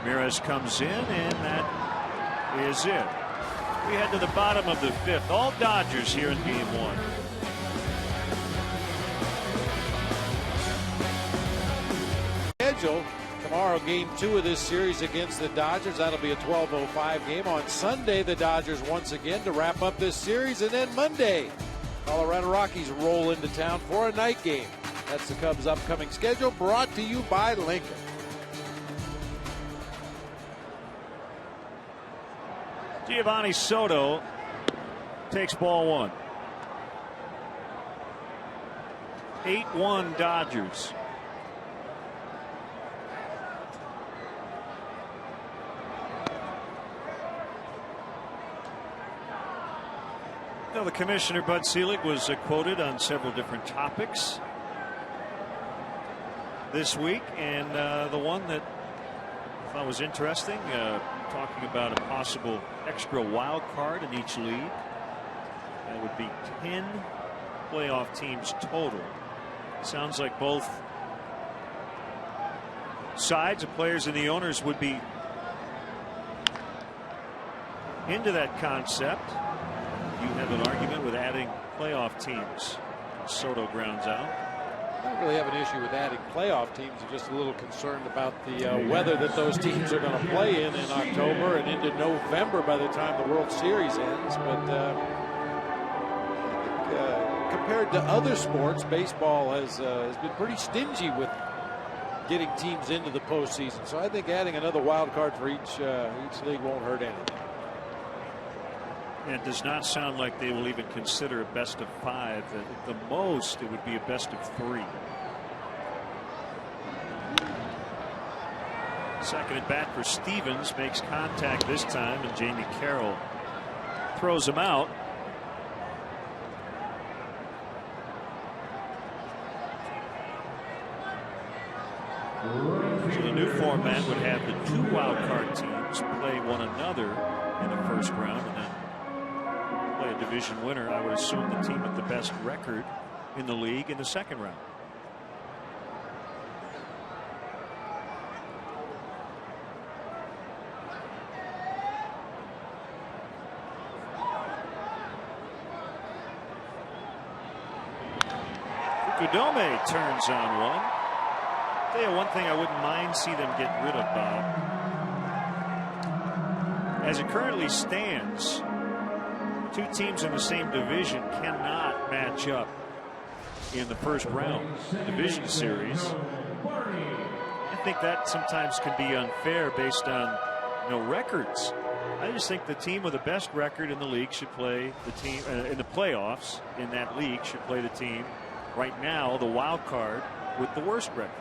[SPEAKER 1] Ramirez comes in, and that is it. We head to the bottom of the 5th. All Dodgers here in game 1.
[SPEAKER 2] Schedule tomorrow, game 2 of this series against the Dodgers. That'll be a 12:05 game. On Sunday, the Dodgers once again to wrap up this series, and then Monday, Colorado Rockies roll into town for a night game. That's the Cubs' upcoming schedule, brought to you by Lincoln.
[SPEAKER 1] Giovanni Soto takes ball 1. 8-1 Dodgers. Now, the commissioner, Bud Selig, was quoted on several different topics this week, and the one that I thought was interesting, talking about a possible extra wild card in each league. That would be 10 playoff teams total. Sounds like both sides, the players and the owners, would be into that concept. You have an argument with adding playoff teams. Soto grounds out.
[SPEAKER 2] I don't really have an issue with adding playoff teams. I'm just a little concerned about the weather that those teams are going to play in October and into November by the time the World Series ends. But compared to other sports, baseball has been pretty stingy with getting teams into the postseason. So I think adding another wild card for each league won't hurt anything.
[SPEAKER 1] And it does not sound like they will even consider a best of 5. At the most, it would be a best of 3. Second at bat for Stevens, makes contact this time, and Jamie Carroll throws him out. So the new format would have the 2 wild card teams play one another in the first round, and then play a division winner. I would assume the team with the best record in the league in the second round. Fukudome turns on one. Tell you one thing I wouldn't mind see them get rid of, Bob. As it currently stands, 2 teams in the same division cannot match up in the first round division series. I think that sometimes can be unfair based on records. I just think the team with the best record in the league should play the team in the playoffs in that league should play the team right now, the wild card, with the worst record.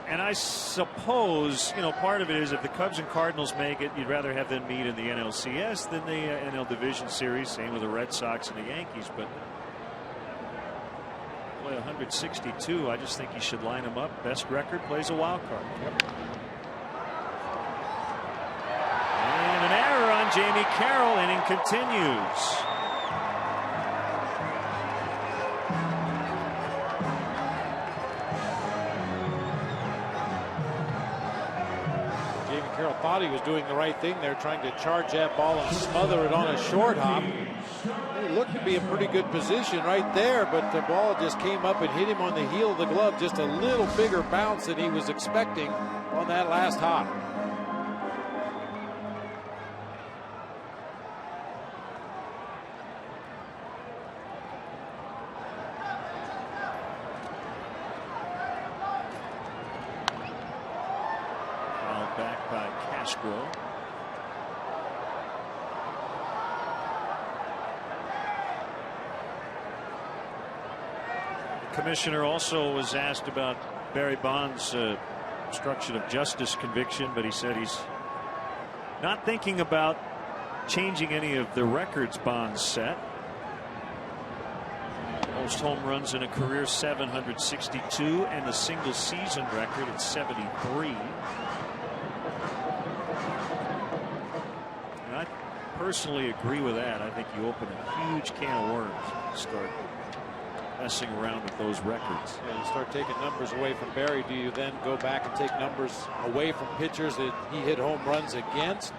[SPEAKER 1] And I suppose, part of it is if the Cubs and Cardinals make it, you'd rather have them meet in the NLCS than the NL Division Series. Same with the Red Sox and the Yankees. But play 162. I just think you should line them up. Best record plays a wild card.
[SPEAKER 2] Yep.
[SPEAKER 1] And an error on Jamie Carroll. Inning continues.
[SPEAKER 2] thought he was doing the right thing there, trying to charge that ball and smother it on a short hop. He looked to be in pretty good position right there, but the ball just came up and hit him on the heel of the glove. Just a little bigger bounce than he was expecting on that last hop.
[SPEAKER 1] Back by Castro. The commissioner also was asked about Barry Bonds' obstruction of justice conviction, but he said he's not thinking about changing any of the records Bonds set. Most home runs in a career 762, and the single season record at 73. I personally agree with that. I think you open a huge can of worms when you start messing around with those records.
[SPEAKER 2] Yeah, you start taking numbers away from Barry. Do you then go back and take numbers away from pitchers that he hit home runs against?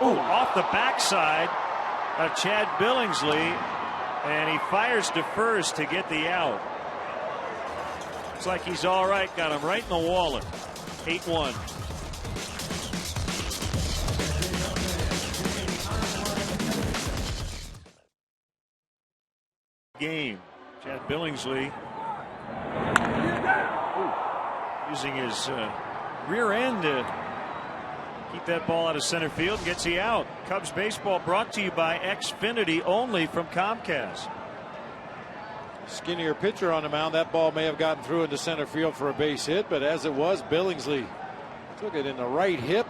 [SPEAKER 1] Oh, off the backside of Chad Billingsley, and he fires to first to get the out. Looks like he's all right. Got him right in the wallet. 8-1. Game. Chad Billingsley using his rear end to keep that ball out of center field. Gets he out. Cubs baseball brought to you by Xfinity, only from Comcast.
[SPEAKER 2] Skinnier pitcher on the mound. That ball may have gotten through into center field for a base hit, but as it was, Billingsley took it in the right hip,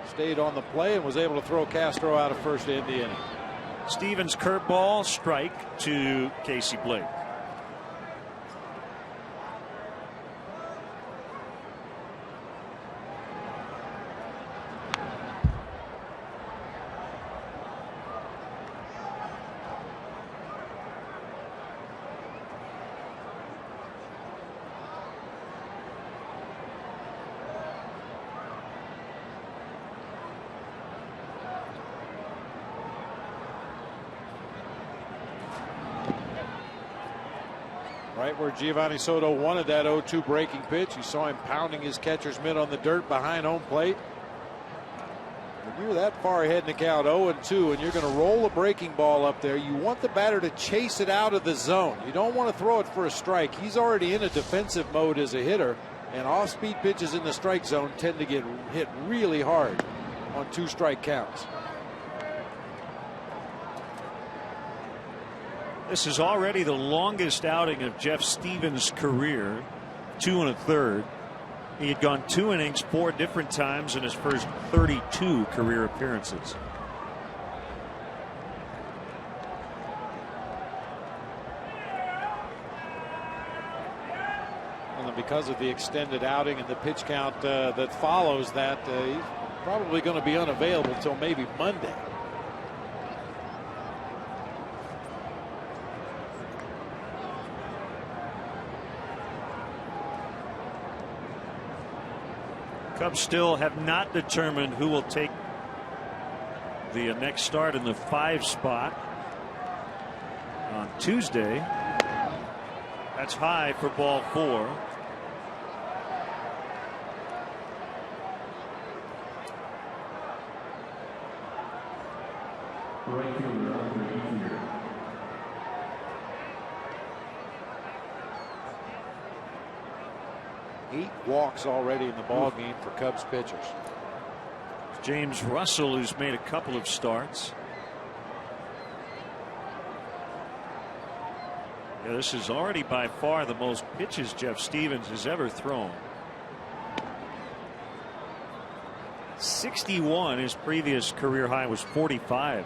[SPEAKER 2] stayed on the play, and was able to throw Castro out of first to end the inning.
[SPEAKER 1] Stevens curveball, strike to Casey Blake.
[SPEAKER 2] Right where Giovanni Soto wanted that 0-2 breaking pitch. You saw him pounding his catcher's mitt on the dirt behind home plate. When you're that far ahead in the count, 0-2, and you're going to roll a breaking ball up there, you want the batter to chase it out of the zone. You don't want to throw it for a strike. He's already in a defensive mode as a hitter, and off-speed pitches in the strike zone tend to get hit really hard on 2-strike counts.
[SPEAKER 1] This is already the longest outing of Jeff Stevens' career, 2 1/3. He had gone 2 innings 4 different times in his first 32 career appearances.
[SPEAKER 2] And because of the extended outing and the pitch count that follows that, he's probably going to be unavailable until maybe Monday.
[SPEAKER 1] Cubs still have not determined who will take the next start in the 5 spot on Tuesday. That's high for ball 4.
[SPEAKER 3] Right fielder, Andre Ethier.
[SPEAKER 2] 8 walks already in the ball game for Cubs pitchers.
[SPEAKER 1] James Russell, who's made a couple of starts. Yeah, this is already by far the most pitches Jeff Stevens has ever thrown. 61. His previous career high was 45.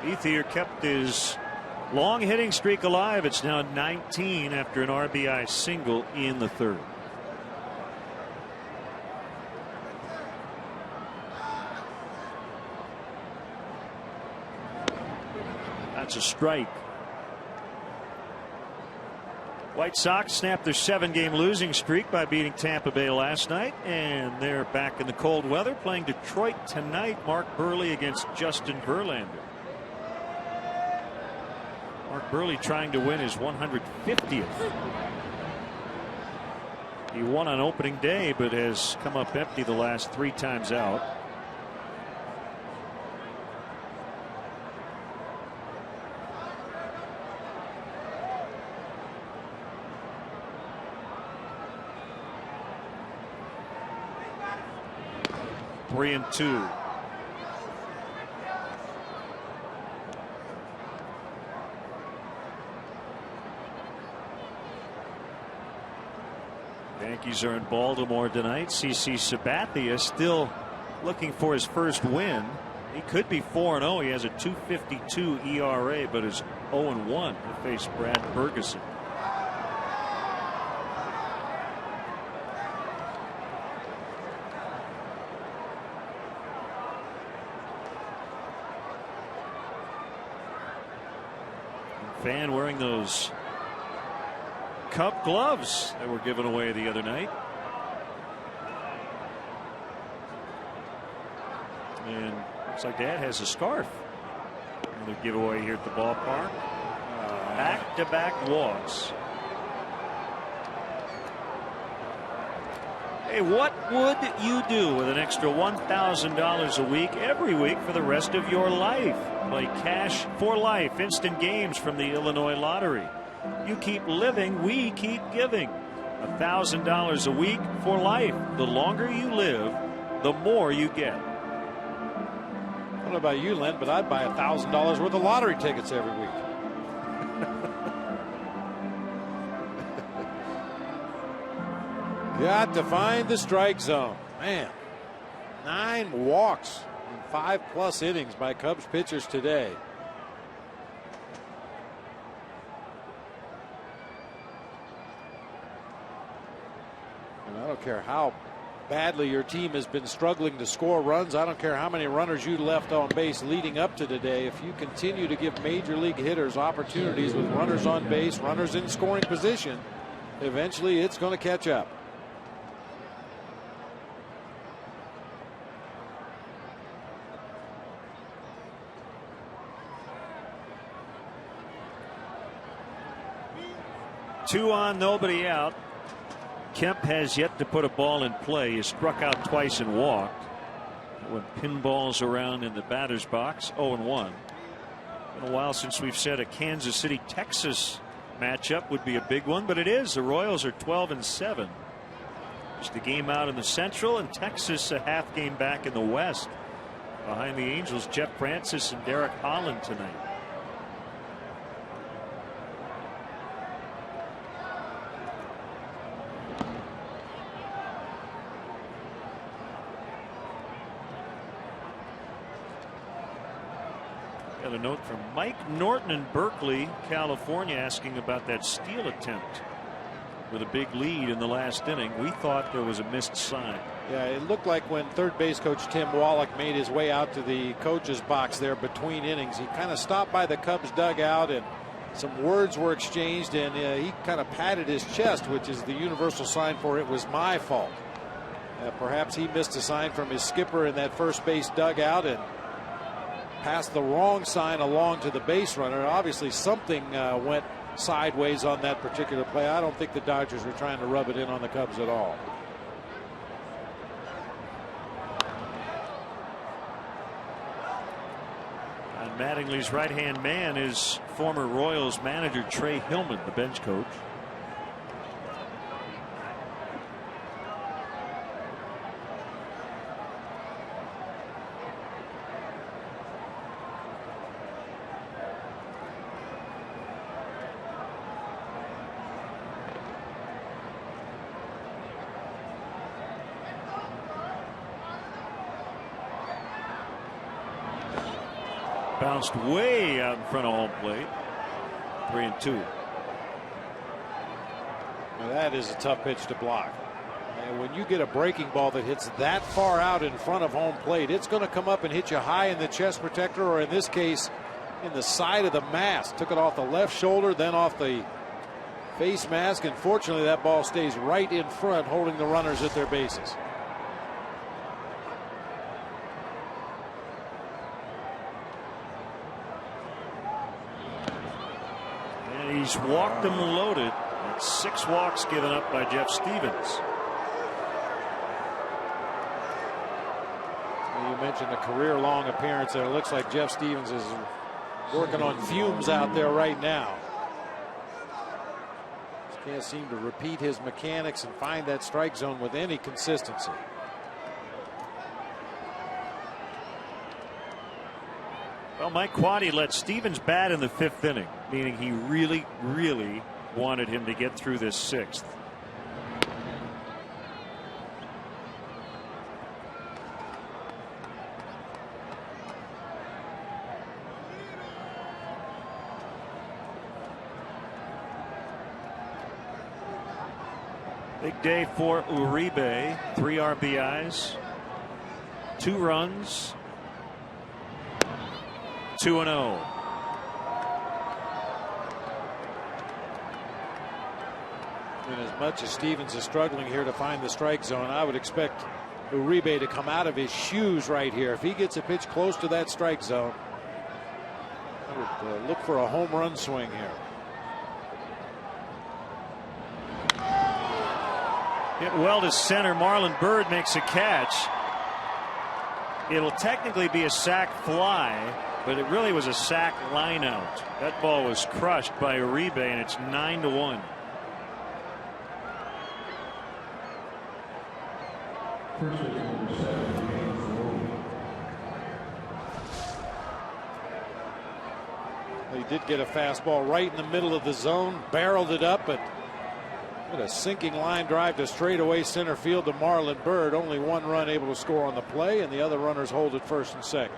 [SPEAKER 1] Ethier kept his Long hitting streak alive. It's now 19 after an RBI single in the third. That's a strike. White Sox snapped their 7-game losing streak by beating Tampa Bay last night, and they're back in the cold weather playing Detroit tonight. Mark Burley against Justin Verlander. Mark Burley trying to win his 150th. He won on opening day but has come up empty the last 3 times out. Three and two. Yankees are in Baltimore tonight. CC Sabathia still looking for his first win. He could be 4-0. He has a 2.52 ERA, but is 0-1 to face Brad Ferguson. Fan wearing those Cub gloves that were given away the other night. And looks like Dad has a scarf. Another giveaway here at the ballpark. Back-to-back walks. Hey, what would you do with an extra $1,000 a week every week for the rest of your life? Play Cash for Life instant games from the Illinois Lottery. You keep living, we keep giving. $1,000 a week for life. The longer you live, the more you get.
[SPEAKER 2] I don't know about you, Len, but I'd buy $1,000 worth of lottery tickets every week. Got to find the strike zone. Man, 9 walks in 5+ innings by Cubs pitchers today. And I don't care how badly your team has been struggling to score runs. I don't care how many runners you left on base leading up to today. If you continue to give major league hitters opportunities with runners on base, runners in scoring position, eventually it's going to catch up.
[SPEAKER 1] Two on, nobody out. Kemp has yet to put a ball in play. He struck out twice and walked. When pinballs around in the batter's box, 0-1. Been a while since we've said a Kansas City Texas matchup would be a big one, but it is. The Royals are 12-7. Just a game out in the Central, and Texas a half game back in the West. Behind the Angels, Jeff Francis and Derek Holland tonight. Got a note from Mike Norton in Berkeley, California, asking about that steal attempt with a big lead in the last inning. We thought there was a missed sign.
[SPEAKER 2] Yeah, it looked like when third base coach Tim Wallach made his way out to the coach's box there between innings, he kind of stopped by the Cubs dugout and some words were exchanged, and he kind of patted his chest, which is the universal sign for "it was my fault." Perhaps he missed a sign from his skipper in that first base dugout and passed the wrong sign along to the base runner. Obviously something went sideways on that particular play. I don't think the Dodgers were trying to rub it in on the Cubs at all.
[SPEAKER 1] And Mattingly's right-hand man is former Royals manager Trey Hillman, the bench coach. Bounced way out in front of home plate. 3-2.
[SPEAKER 2] Now that is a tough pitch to block. And when you get a breaking ball that hits that far out in front of home plate, it's going to come up and hit you high in the chest protector, or in this case, in the side of the mask. Took it off the left shoulder, then off the face mask, and fortunately that ball stays right in front, holding the runners at their bases.
[SPEAKER 1] And he's walked them loaded. That's 6 walks given up by Jeff Stevens.
[SPEAKER 2] You mentioned a career-long appearance there. It looks like Jeff Stevens is working on fumes out there right now. Just can't seem to repeat his mechanics and find that strike zone with any consistency.
[SPEAKER 1] Well, Mike Quade let Stevens bat in the 5th inning, meaning he really wanted him to get through this 6th. Big day for Uribe. 3 RBIs, 2 runs, 2-0.
[SPEAKER 2] And as much as Stevens is struggling here to find the strike zone, I would expect Uribe to come out of his shoes right here. If he gets a pitch close to that strike zone, I would look for a home run swing here.
[SPEAKER 1] Hit well to center. Marlon Byrd makes a catch. It'll technically be a sac fly, but it really was a sac line out. That ball was crushed by Uribe, and it's 9-1.
[SPEAKER 2] He did get a fastball right in the middle of the zone, barreled it up, but with a sinking line drive to straightaway center field to Marlon Byrd. Only 1 run able to score on the play, and the other runners hold at first and second.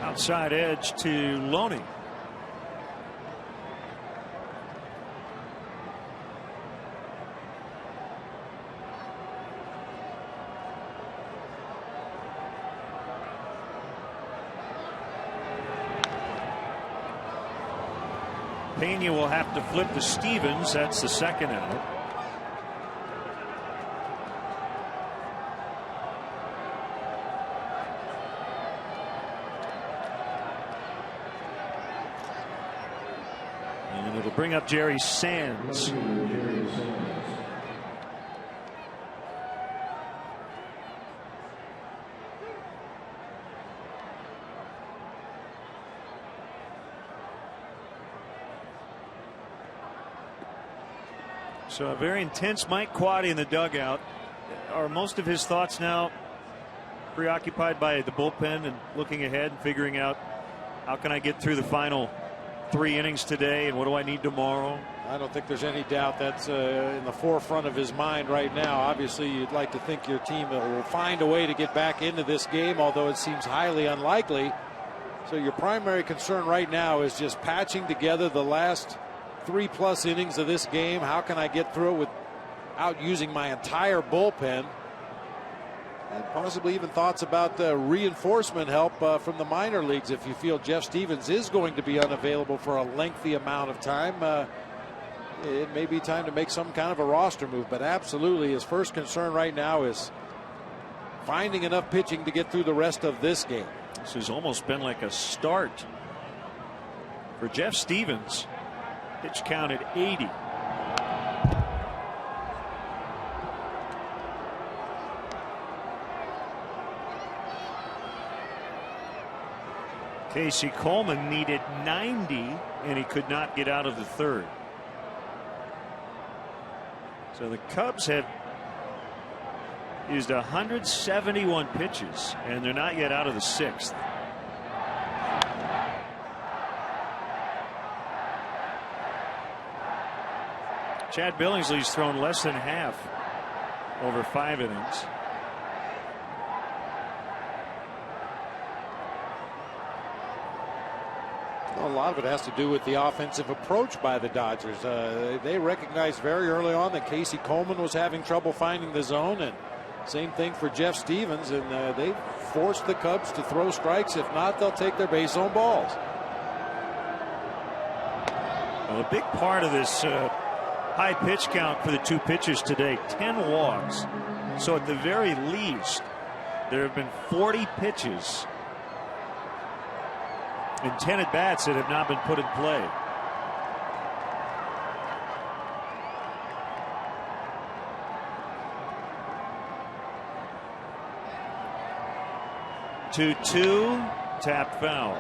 [SPEAKER 1] Outside edge to Loney. Pena will have to flip to Stevens. That's the 2nd out. Bring up Jerry Sands. So a very intense Mike Quade in the dugout. Are most of his thoughts now preoccupied by the bullpen and looking ahead and figuring out how can I get through the final 3 innings today, and what do I need tomorrow?
[SPEAKER 2] I don't think there's any doubt that's in the forefront of his mind right now. Obviously, you'd like to think your team will find a way to get back into this game, although it seems highly unlikely. So your primary concern right now is just patching together the last 3+ innings of this game. How can I get through it without using my entire bullpen? And possibly even thoughts about reinforcement help from the minor leagues. If you feel Jeff Stevens is going to be unavailable for a lengthy amount of time, it may be time to make some kind of a roster move. But absolutely, his first concern right now is finding enough pitching to get through the rest of this game.
[SPEAKER 1] This has almost been like a start for Jeff Stevens. Pitch count at 80. Casey Coleman needed 90, and he could not get out of the 3rd. So the Cubs have used 171 pitches, and they're not yet out of the 6th. Chad Billingsley's thrown less than half over 5 innings.
[SPEAKER 2] Well, a lot of it has to do with the offensive approach by the Dodgers. They recognized very early on that Casey Coleman was having trouble finding the zone, and same thing for Jeff Stevens, and they forced the Cubs to throw strikes. If not, they'll take their base zone balls.
[SPEAKER 1] Well, a big part of this high pitch count for the 2 pitchers today, 10 walks. So at the very least, there have been 40 pitches and 10 at bats that have not been put in play. Two, tap foul.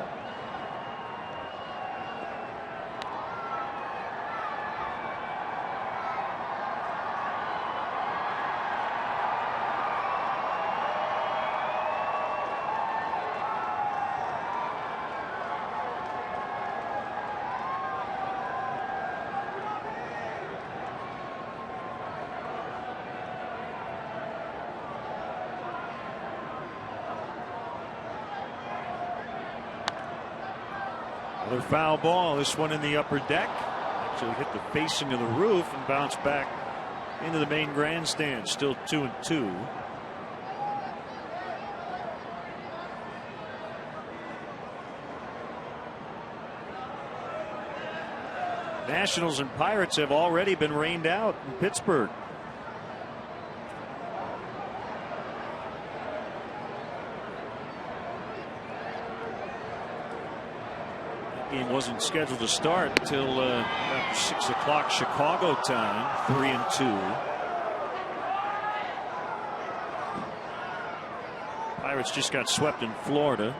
[SPEAKER 1] Another foul ball. This one in the upper deck. Actually hit the facing of the roof and bounced back into the main grandstand. Still 2-2. Nationals and Pirates have already been rained out in Pittsburgh. Game wasn't scheduled to start until about 6 o'clock Chicago time. 3-2. Pirates just got swept in Florida.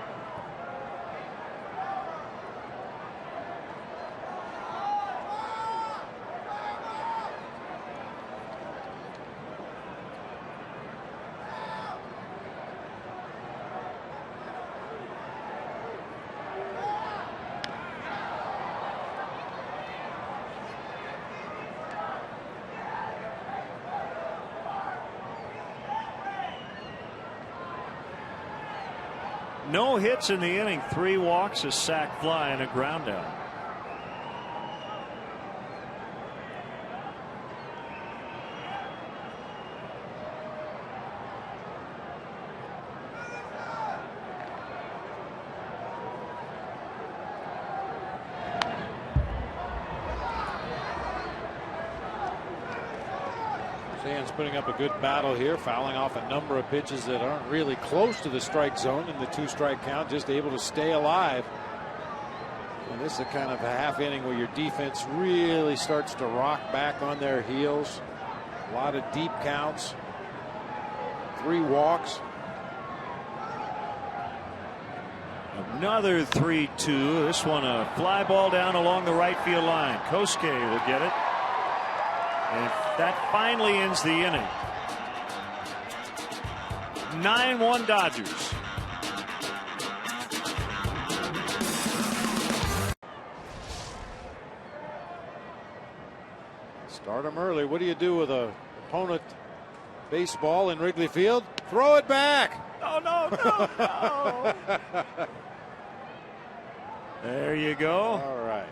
[SPEAKER 1] No hits in the inning. 3 walks, a sac fly, and a ground out.
[SPEAKER 2] Sands putting up a good battle here, fouling off a number of pitches that aren't really close to the strike zone in the 2-strike count, just able to stay alive. And this is a kind of a half inning where your defense really starts to rock back on their heels. A lot of deep counts, 3 walks.
[SPEAKER 1] Another 3-2. This one a fly ball down along the right field line. Kosuke will get it. And that finally ends the inning. 9-1 Dodgers.
[SPEAKER 2] Start them early. What do you do with a opponent baseball in Wrigley Field? Throw it back.
[SPEAKER 1] Oh, no. There you go.
[SPEAKER 2] All right.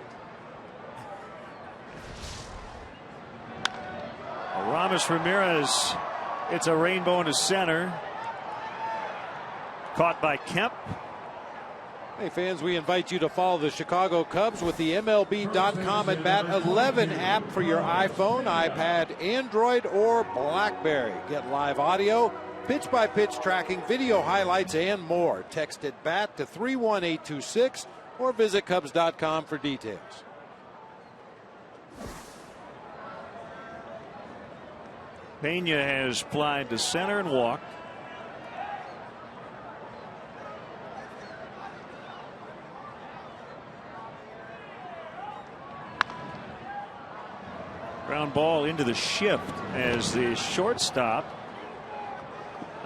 [SPEAKER 1] Aramis Ramirez, it's a rainbow into center. Caught by Kemp.
[SPEAKER 2] Hey fans, we invite you to follow the Chicago Cubs with the MLB.com at Bat 11 app for your iPhone, iPad, Android, or BlackBerry. Get live audio, pitch-by-pitch tracking, video highlights, and more. Text at BAT to 31826 or visit Cubs.com for details.
[SPEAKER 1] Pena has flied to center and walked. Ground ball into the shift as the shortstop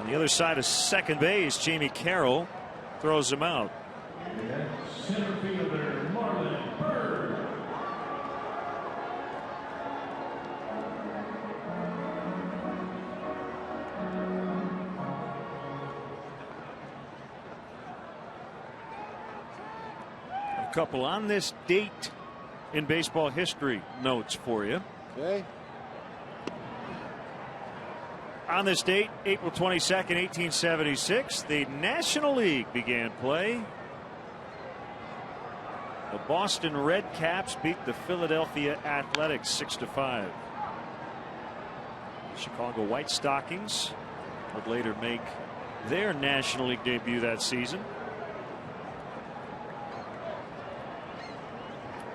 [SPEAKER 1] On the other side of second base, Jamie Carroll throws him out.
[SPEAKER 3] Center fielder Marlon Byrd.
[SPEAKER 1] A couple on this date in baseball history notes for you.
[SPEAKER 2] Okay.
[SPEAKER 1] On this date, April 22nd, 1876, the National League began play. The Boston Red Caps beat the Philadelphia Athletics 6-5. Chicago White Stockings would later make their National League debut that season.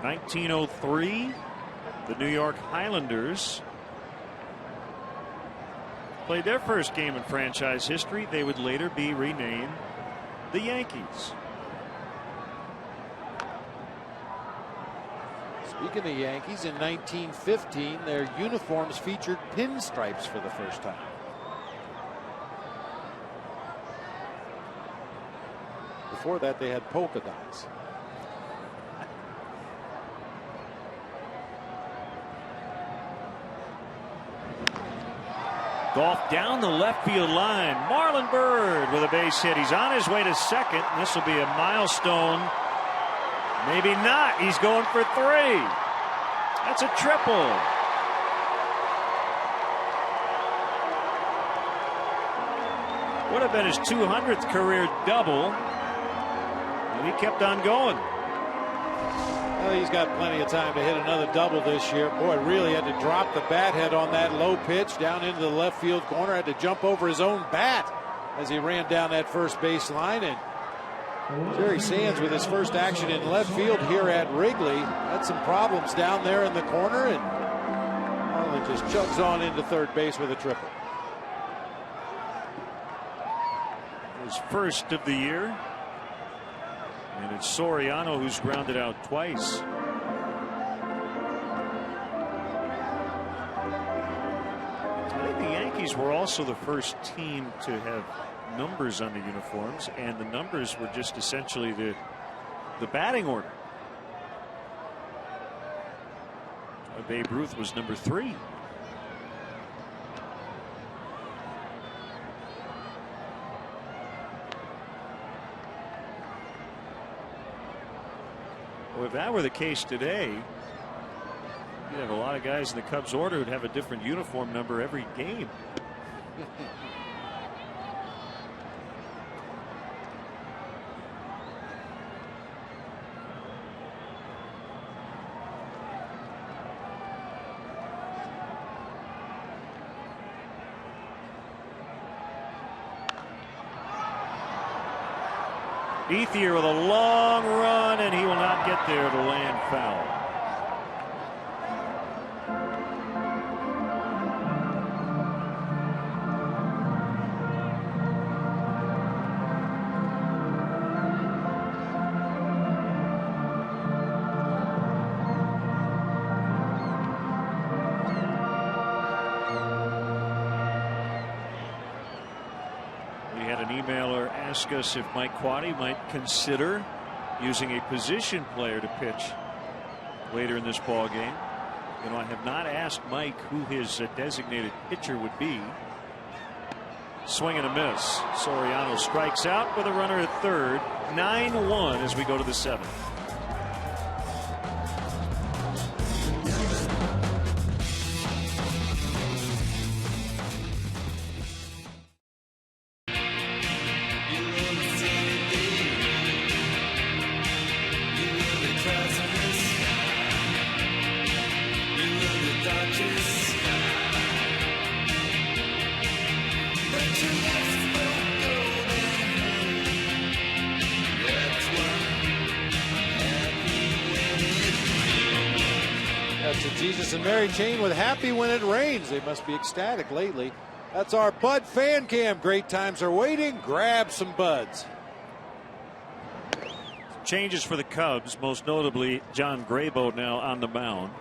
[SPEAKER 1] 1903, the New York Highlanders played their first game in franchise history. They would later be renamed the Yankees.
[SPEAKER 2] Speaking of the Yankees, in 1915, their uniforms featured pinstripes for the first time. Before that, they had polka dots.
[SPEAKER 1] Golf down the left field line. Marlon Byrd with a base hit. He's on his way to second. This will be a milestone. Maybe not. He's going for 3. That's a triple. Would have been his 200th career double. And he kept on going.
[SPEAKER 2] Well, he's got plenty of time to hit another double this year. Boy, really had to drop the bat head on that low pitch down into the left field corner. Had to jump over his own bat as he ran down that first base line. And Jerry Sands, with his first action in left field here at Wrigley, had some problems down there in the corner, and Marlon just chugs on into third base with a triple.
[SPEAKER 1] His first of the year. And it's Soriano who's grounded out twice. I think the Yankees were also the first team to have numbers on the uniforms, and the numbers were just essentially the batting order. Babe Ruth was number 3. Well, if that were the case today, you'd have a lot of guys in the Cubs order who'd have a different uniform number every game. Ethier with a long run, and he will not get there to land foul. Ask us if Mike Quade might consider using a position player to pitch later in this ball game. You know, I have not asked Mike who his designated pitcher would be. Swing and a miss. Soriano strikes out with a runner at third. 9-1 as we go to the 7th.
[SPEAKER 2] Jesus and Mary Chain with Happy When It Rains. They must be ecstatic lately. That's our Bud Fan Cam. Great times are waiting. Grab some buds.
[SPEAKER 1] Changes for the Cubs, most notably John Graybo now on the mound.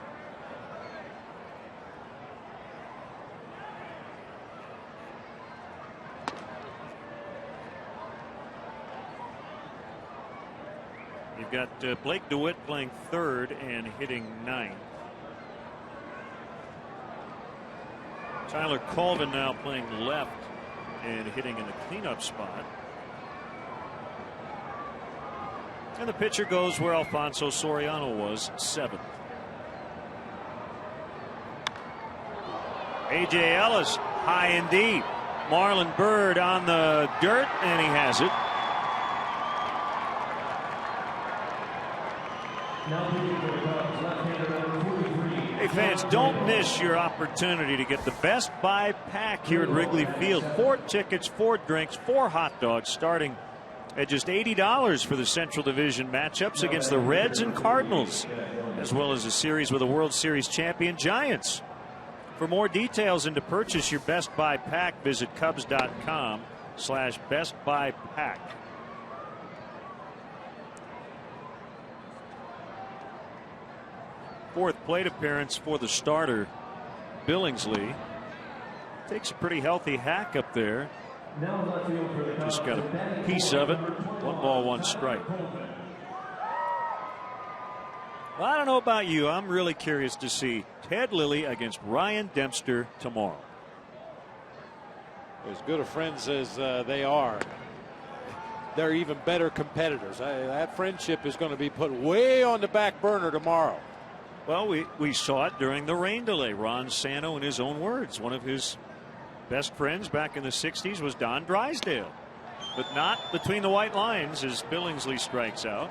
[SPEAKER 1] You've got Blake DeWitt playing third and hitting ninth. Tyler Colvin now playing left and hitting in the cleanup spot. And the pitcher goes where Alfonso Soriano was, seventh. A.J. Ellis high and deep. Marlon Byrd on the dirt, and he has it. Hey fans, don't miss your opportunity to get the Best Buy pack here at Wrigley Field. 4 tickets, 4 drinks, 4 hot dogs, starting at just $80 for the Central Division matchups against the Reds and Cardinals, as well as a series with the World Series champion Giants. For more details and to purchase your Best Buy pack, visit Cubs.com/Best Buy pack. Fourth plate appearance for the starter, Billingsley. Takes a pretty healthy hack up there. Just got a piece of it. 1 ball, 1 strike. Well, I don't know about you. I'm really curious to see Ted Lilly against Ryan Dempster tomorrow.
[SPEAKER 2] As good of friends as they are, they're even better competitors. That friendship is going to be put way on the back burner tomorrow.
[SPEAKER 1] Well, we saw it during the rain delay. Ron Santo, in his own words, one of his best friends back in the 60s was Don Drysdale, but not between the white lines as Billingsley strikes out.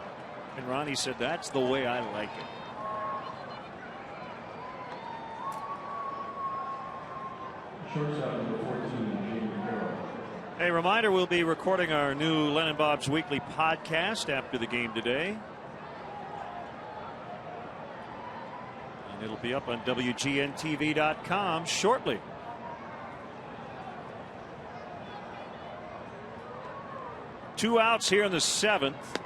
[SPEAKER 1] And Ronnie said, that's the way I like it. A reminder, we'll be recording our new Len and Bob's Weekly podcast after the game today. And it'll be up on WGNTV.com shortly. Two outs here in the 7th.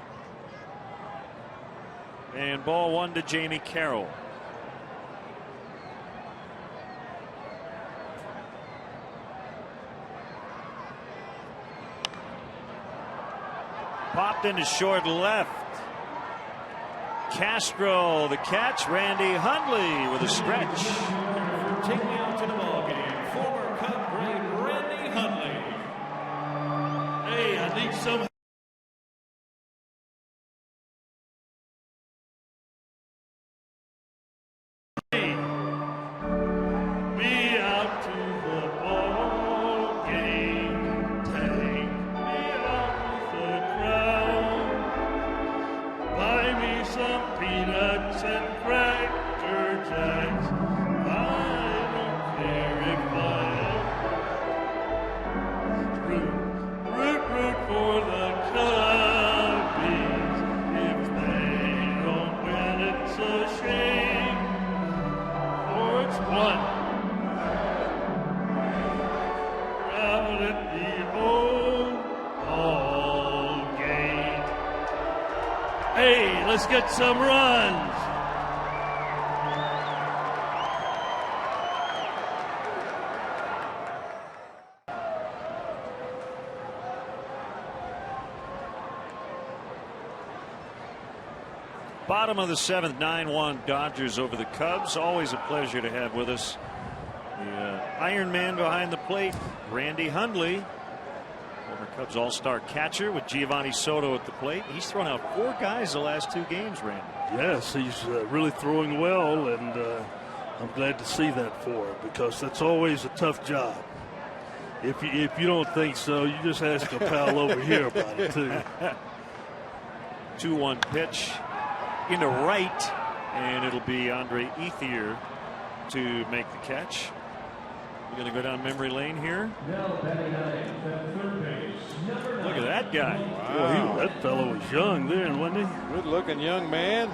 [SPEAKER 1] And ball 1 to Jamie Carroll. Popped into short left. Castro the catch. Randy Hundley with a stretch.
[SPEAKER 3] Take me out to the ballgame. Former Cub great Randy Hundley. Hey, I need some. Let's get some runs.
[SPEAKER 1] Bottom of the 7th, 9-1 Dodgers over the Cubs. Always a pleasure to have with us the Iron Man behind the plate, Randy Hundley. Former Cubs all-star catcher with Giovanni Soto at the plate. He's thrown out 4 guys the last 2 games, Randy.
[SPEAKER 4] Yes, he's really throwing well, and I'm glad to see that for him because that's always a tough job. If you don't think so, you just ask a pal over here about it too.
[SPEAKER 1] 2-1 pitch into right, and it'll be Andre Ethier to make the catch. We're going to go down memory lane here. Look at that guy.
[SPEAKER 4] Wow. Boy, that fellow was young then, wasn't he?
[SPEAKER 2] Good-looking young man.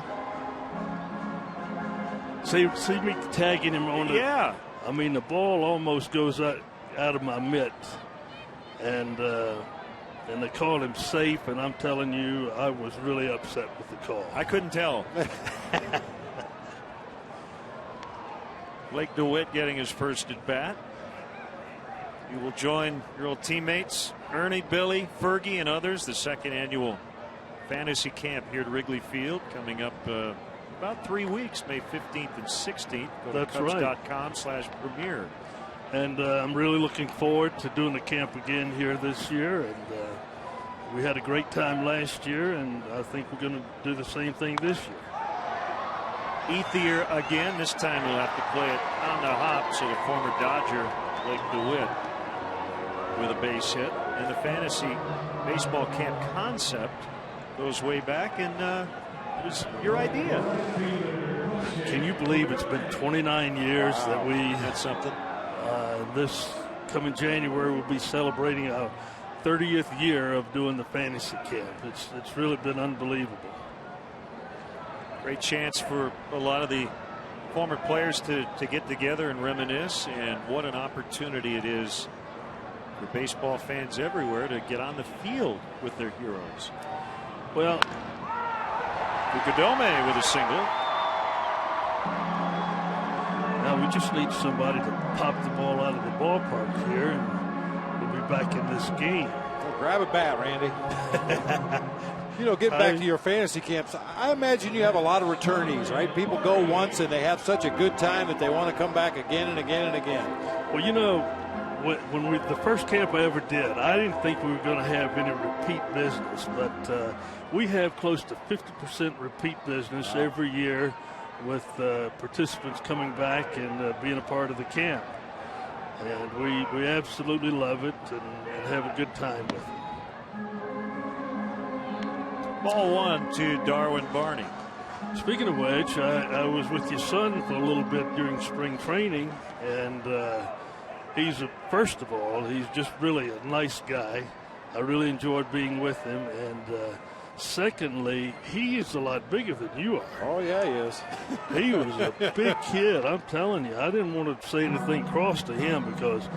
[SPEAKER 4] See me tagging him on the.
[SPEAKER 1] Yeah.
[SPEAKER 4] I mean, the ball almost goes out of my mitt, and they called him safe. And I'm telling you, I was really upset with the call.
[SPEAKER 1] I couldn't tell. Blake DeWitt getting his first at bat. You will join your old teammates, Ernie, Billy, Fergie, and others, the 2nd annual fantasy camp here at Wrigley Field coming up about 3 weeks, May 15th and 16th. Go to
[SPEAKER 4] That's right.
[SPEAKER 1] Cubs.com/premier.
[SPEAKER 4] And I'm really looking forward to doing the camp again here this year. And we had a great time last year, and I think we're going to do the same thing this year.
[SPEAKER 1] Ethier again. This time he'll have to play it on the hop. So the former Dodger, Blake DeWitt, with a base hit. And the fantasy baseball camp concept goes way back, and it was your idea.
[SPEAKER 4] Can you believe it's been 29 years that we
[SPEAKER 1] had something?
[SPEAKER 4] This coming January we'll be celebrating our 30th year of doing the fantasy camp. It's really been unbelievable.
[SPEAKER 1] Great chance for a lot of the former players to get together and reminisce, and what an opportunity it is for baseball fans everywhere to get on the field with their heroes.
[SPEAKER 4] Well,
[SPEAKER 1] Ukadome with a single.
[SPEAKER 4] Now we just need somebody to pop the ball out of the ballpark here, and we'll be back in this game.
[SPEAKER 2] Well, grab a bat, Randy. Getting back to your fantasy camps, I imagine you have a lot of returnees, right? People go once and they have such a good time that they want to come back again and again and again.
[SPEAKER 4] Well, when the first camp I ever did, I didn't think we were going to have any repeat business, but we have close to 50% repeat business every year, with participants coming back and being a part of the camp. And we absolutely love it and have a good time with it.
[SPEAKER 1] Ball one to Darwin Barney.
[SPEAKER 4] Speaking of which, I was with your son for a little bit during spring training, and first of all, he's just really a nice guy. I really enjoyed being with him, and secondly, he is a lot bigger than you are.
[SPEAKER 2] Oh, yeah, he is.
[SPEAKER 4] He was a big kid, I'm telling you. I didn't want to say anything cross to him because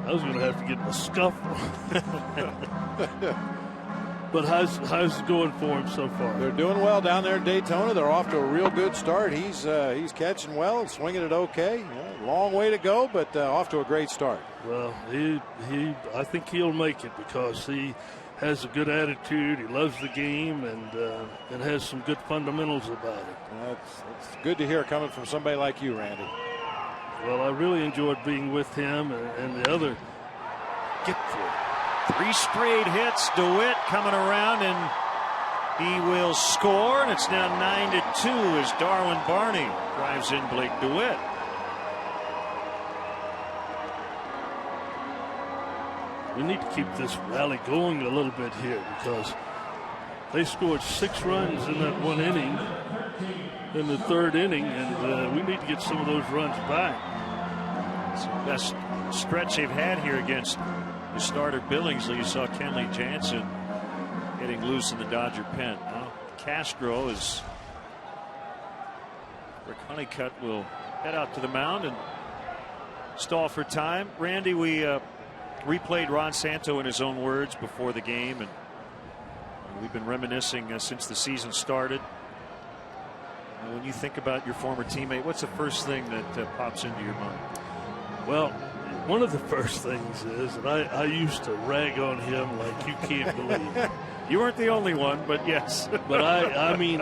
[SPEAKER 4] I was going to have to get in a scuffle. But how's it going for him so far?
[SPEAKER 2] They're doing well down there in Daytona. They're off to a real good start. He's catching well and swinging it okay. Long way to go, but off to a great start.
[SPEAKER 4] Well, I think he'll make it because he has a good attitude. He loves the game and has some good fundamentals about it.
[SPEAKER 2] It's good to hear coming from somebody like you, Randy.
[SPEAKER 4] Well, I really enjoyed being with him and the other. Get for it.
[SPEAKER 1] 3 straight hits. DeWitt coming around, and he will score, and it's now 9-2 as Darwin Barney drives in Blake DeWitt.
[SPEAKER 4] We need to keep this rally going a little bit here because they scored 6 runs in that one inning, in the third inning, and we need to get some of those runs back.
[SPEAKER 1] It's the best stretch they've had here against the starter Billingsley. You saw Kenley Jansen getting loose in the Dodger pen. Now Castro is. Rick Honeycutt will head out to the mound and stall for time. Randy, we replayed Ron Santo in his own words before the game, and we've been reminiscing since the season started. When you think about your former teammate, what's the first thing that pops into your mind?
[SPEAKER 4] Well, one of the first things is that I used to rag on him like you can't believe.
[SPEAKER 1] You weren't the only one, but yes.
[SPEAKER 4] But I mean,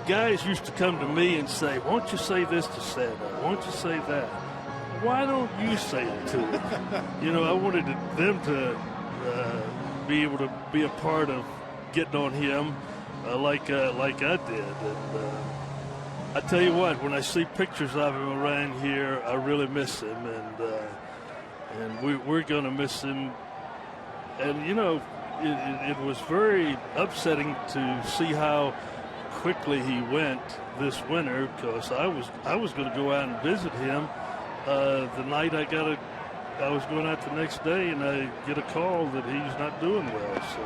[SPEAKER 4] guys used to come to me and say, "Won't you say this to Santa? Won't you say that?" Why don't you say it to him? I wanted them to be able to be a part of getting on him like I did. And I tell you what, when I see pictures of him around here, I really miss him, and we're going to miss him. And it was very upsetting to see how quickly he went this winter, because I was going to go out and visit him the night I was going out the next day, and I get a call that he's not doing well. So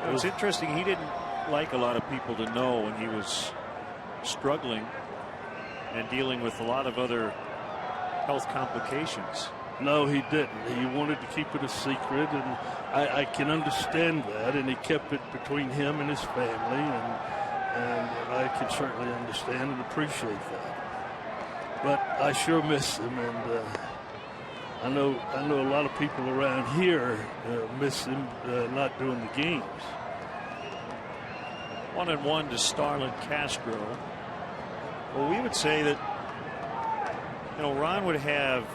[SPEAKER 1] it was interesting. He didn't like a lot of people to know when he was struggling and dealing with a lot of other health complications.
[SPEAKER 4] No, he didn't. He wanted to keep it a secret, and I can understand that, and he kept it between him and his family, and I can certainly understand and appreciate that. But I sure miss him, and I know a lot of people around here miss him not doing the games.
[SPEAKER 1] 1-1 to Starlin Castro. Well, we would say that, you know, Ron would have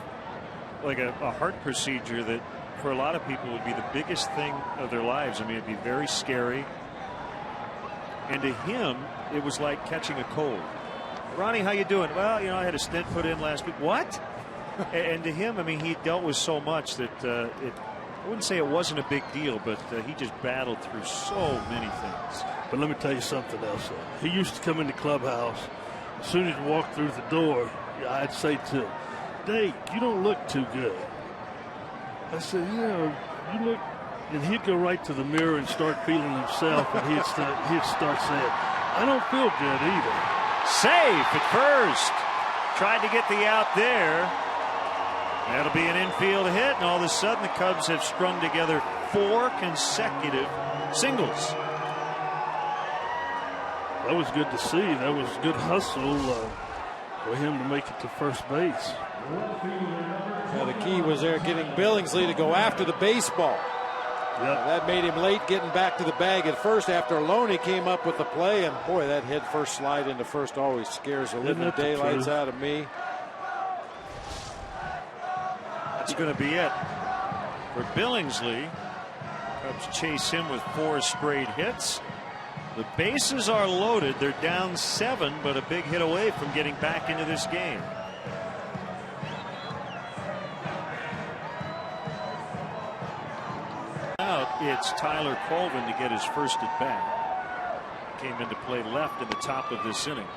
[SPEAKER 1] like a heart procedure that for a lot of people would be the biggest thing of their lives. I mean, it'd be very scary. And to him, it was like catching a cold. Ronnie, how you doing? Well, you know, I had a stent put in last week. What? And to him, I mean, he dealt with so much that I wouldn't say it wasn't a big deal, but he just battled through so many things.
[SPEAKER 4] But let me tell you something else. He used to come in the clubhouse. As soon as he walked through the door, I'd say to him, "Dave, you don't look too good." I said, "Yeah, you look," and he'd go right to the mirror and start feeling himself, and he'd start saying, "I don't feel good either."
[SPEAKER 1] Safe at first. Tried to get the out there. That'll be an infield hit, and all of a sudden the Cubs have strung together 4 consecutive singles.
[SPEAKER 4] That was good to see. That was good hustle for him to make it to first base.
[SPEAKER 2] Yeah, the key was there getting Billingsley to go after the baseball.
[SPEAKER 4] Yep.
[SPEAKER 2] That made him late getting back to the bag at first after Loney came up with the play. And boy, that head first slide into first always scares the living daylights out of me.
[SPEAKER 1] That's going to be it for Billingsley. Cubs chase him with 4 straight hits. The bases are loaded. They're down 7, but a big hit away from getting back into this game. Out, it's Tyler Colvin to get his first at bat. Came into play left in the top of this inning.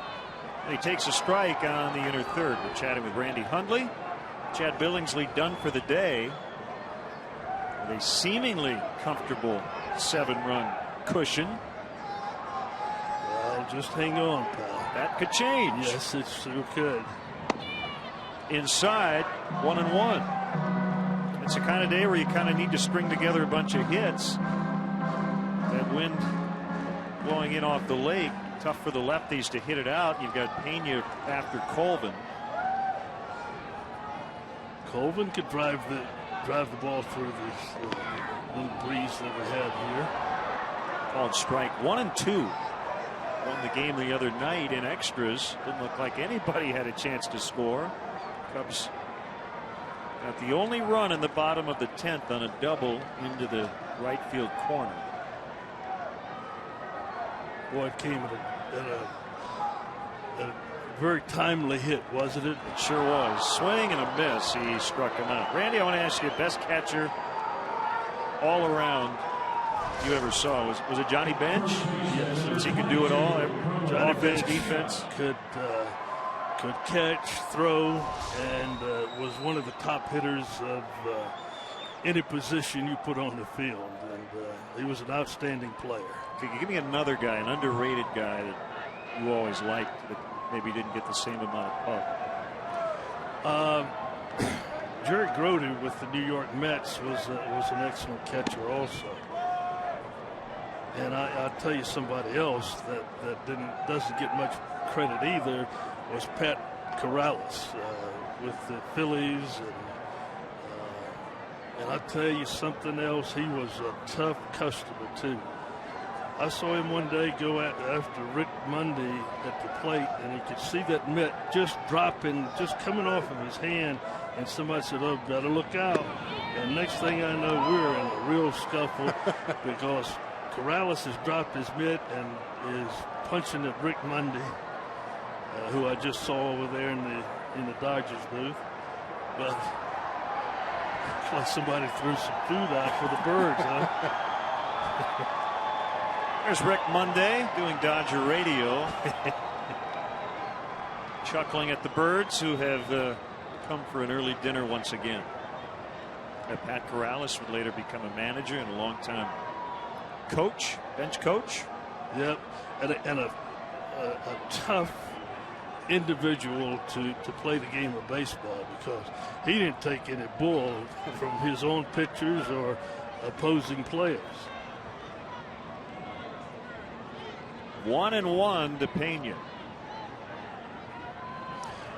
[SPEAKER 1] And he takes a strike on the inner third. We're chatting with Randy Hundley. Chad Billingsley done for the day with a seemingly comfortable 7-run cushion.
[SPEAKER 4] Well, just hang on, pal.
[SPEAKER 1] That could change.
[SPEAKER 4] Yes, it sure could.
[SPEAKER 1] Inside, 1-1. It's the kind of day where you kind of need to string together a bunch of hits. That wind blowing in off the lake, tough for the lefties to hit it out. You've got Pena after Colvin.
[SPEAKER 4] Colvin could drive the ball through this little breeze that we have here.
[SPEAKER 1] Called strike 1 and 2. Won the game the other night in extras. Didn't look like anybody had a chance to score. Cubs got the only run in the bottom of the 10th on a double into the right field corner.
[SPEAKER 4] Boy, it came at a very timely hit, wasn't it?
[SPEAKER 1] It sure was. Swing and a miss. He struck him out. Randy, I want to ask you, best catcher all around you ever saw? Was it Johnny Bench?
[SPEAKER 4] Yes.
[SPEAKER 1] He could do it all.
[SPEAKER 4] Johnny
[SPEAKER 1] Offense,
[SPEAKER 4] Bench
[SPEAKER 1] defense.
[SPEAKER 4] Could catch, throw, and was one of the top hitters of any position you put on the field. And he was an outstanding player.
[SPEAKER 1] Could you give me another guy, an underrated guy that you always liked that maybe didn't get the same amount of pub?
[SPEAKER 4] Jerry Grody with the New York Mets was an excellent catcher also. And I'll tell you somebody else that doesn't get much credit either was Pat Corrales with the Phillies. And I'll tell you something else, he was a tough customer too. I saw him one day go after Rick Mundy at the plate, and you could see that mitt just dropping, just coming off of his hand, and somebody said, "Oh, better look out." And next thing I know, we're in a real scuffle because Corrales has dropped his mitt and is punching at Rick Mundy, who I just saw over there in the Dodgers booth. But looks like somebody threw some food out for the birds, huh?
[SPEAKER 1] There's Rick Monday doing Dodger radio. Chuckling at the birds who have come for an early dinner once again. Pat Corrales would later become a manager and a longtime coach, bench coach.
[SPEAKER 4] Yep, and a tough individual to play the game of baseball because he didn't take any bull from his own pitchers or opposing players.
[SPEAKER 1] 1-1 to Pena.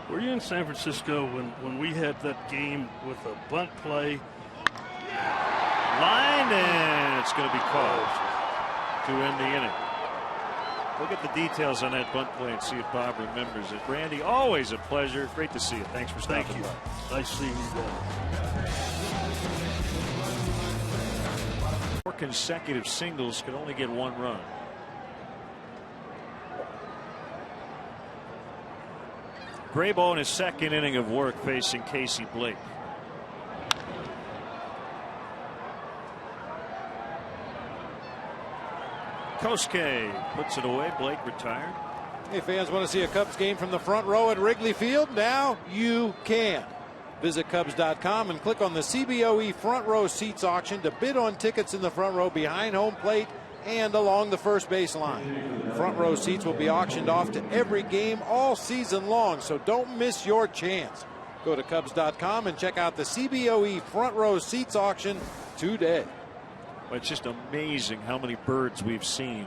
[SPEAKER 4] Were you in San Francisco when we had that game with a bunt play?
[SPEAKER 1] Line, and it's going to be called to end the inning. Look at the details on that bunt play and see if Bob remembers it. Randy, always a pleasure. Great to see you. Thanks for stopping by.
[SPEAKER 4] Nice seeing you guys.
[SPEAKER 1] 4 consecutive singles, could only get 1 run. Graybo in his second inning of work facing Casey Blake. Kosuke puts it away. Blake retired.
[SPEAKER 2] Hey, fans want to see a Cubs game from the front row at Wrigley Field? Now you can. Visit Cubs.com and click on the CBOE front row seats auction to bid on tickets in the front row behind home plate and along the first base line. Front row seats will be auctioned off to every game all season long, so don't miss your chance. Go to Cubs.com and check out the CBOE front row seats auction today.
[SPEAKER 1] Well, it's just amazing how many birds we've seen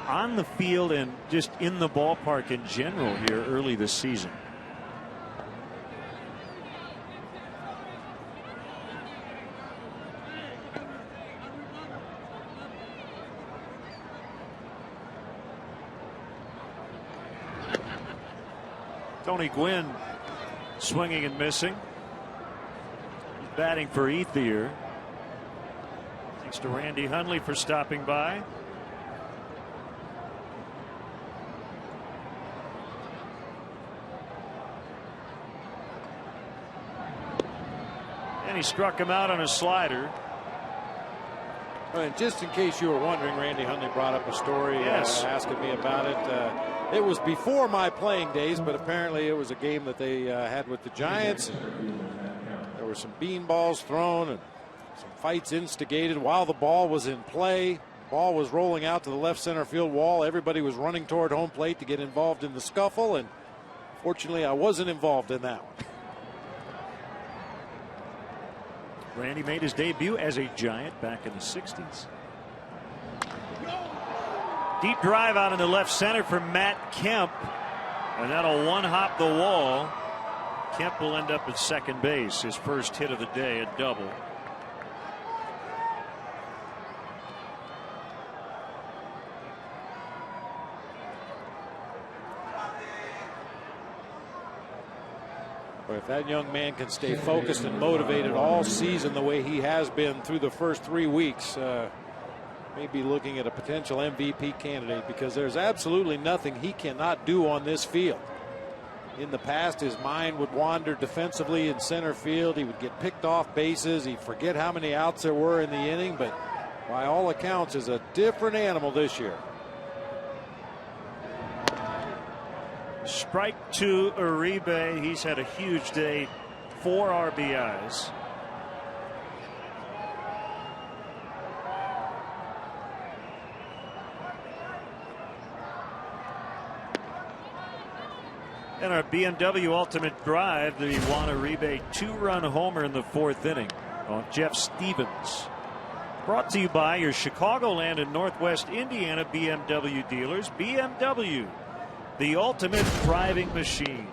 [SPEAKER 1] on the field and just in the ballpark in general here early this season. Tony Gwynn swinging and missing. He's batting for Ethier. Thanks to Randy Hundley for stopping by. And he struck him out on a slider.
[SPEAKER 2] And just in case you were wondering, Randy Hundley brought up a story asking me about it. It was before my playing days, but apparently it was a game that they had with the Giants. There were some beanballs thrown and some fights instigated while the ball was in play. Ball was rolling out to the left center field wall. Everybody was running toward home plate to get involved in the scuffle, and fortunately I wasn't involved in that one.
[SPEAKER 1] Randy made his debut as a Giant back in the 60s. Deep drive out into left center for Matt Kemp, and that'll one-hop the wall. Kemp will end up at second base, his first hit of the day, a double.
[SPEAKER 2] But if that young man can stay focused and motivated all season the way he has been through the first 3 weeks, may be looking at a potential MVP candidate, because there's absolutely nothing he cannot do on this field. In the past, his mind would wander defensively in center field. He would get picked off bases. He'd forget how many outs there were in the inning, but by all accounts is a different animal this year.
[SPEAKER 1] Strike to Uribe. He's had a huge day, 4 RBIs. And our BMW Ultimate Drive, the Juan Uribe 2-run homer in the 4th inning on Jeff Stevens. Brought to you by your Chicagoland and Northwest Indiana BMW dealers. BMW, the ultimate driving machine.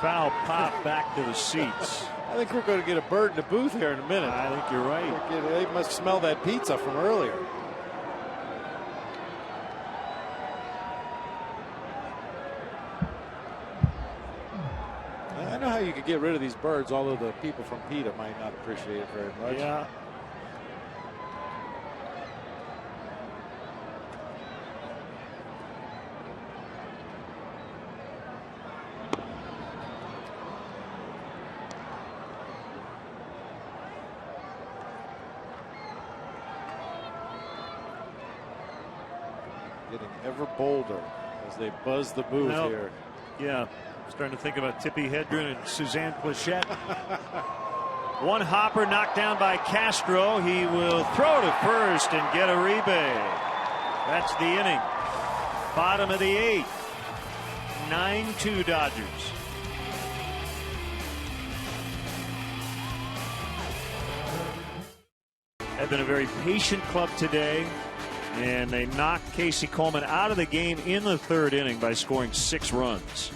[SPEAKER 1] Foul pop back to the seats.
[SPEAKER 2] I think we're going to get a bird in the booth here in a minute.
[SPEAKER 1] I think you're right.
[SPEAKER 2] They must smell that pizza from earlier. I know how you could get rid of these birds, although the people from PETA might not appreciate it very much.
[SPEAKER 1] Yeah.
[SPEAKER 2] Getting ever bolder as they buzz the booth here.
[SPEAKER 1] Yeah, starting to think about Tippy Hedren and Suzanne Plachette. One hopper knocked down by Castro. He will throw to first and get Uribe. That's the inning. Bottom of the 8th. 9-2 Dodgers. Have been a very patient club today. And they knocked Casey Coleman out of the game in the third inning by scoring 6 runs.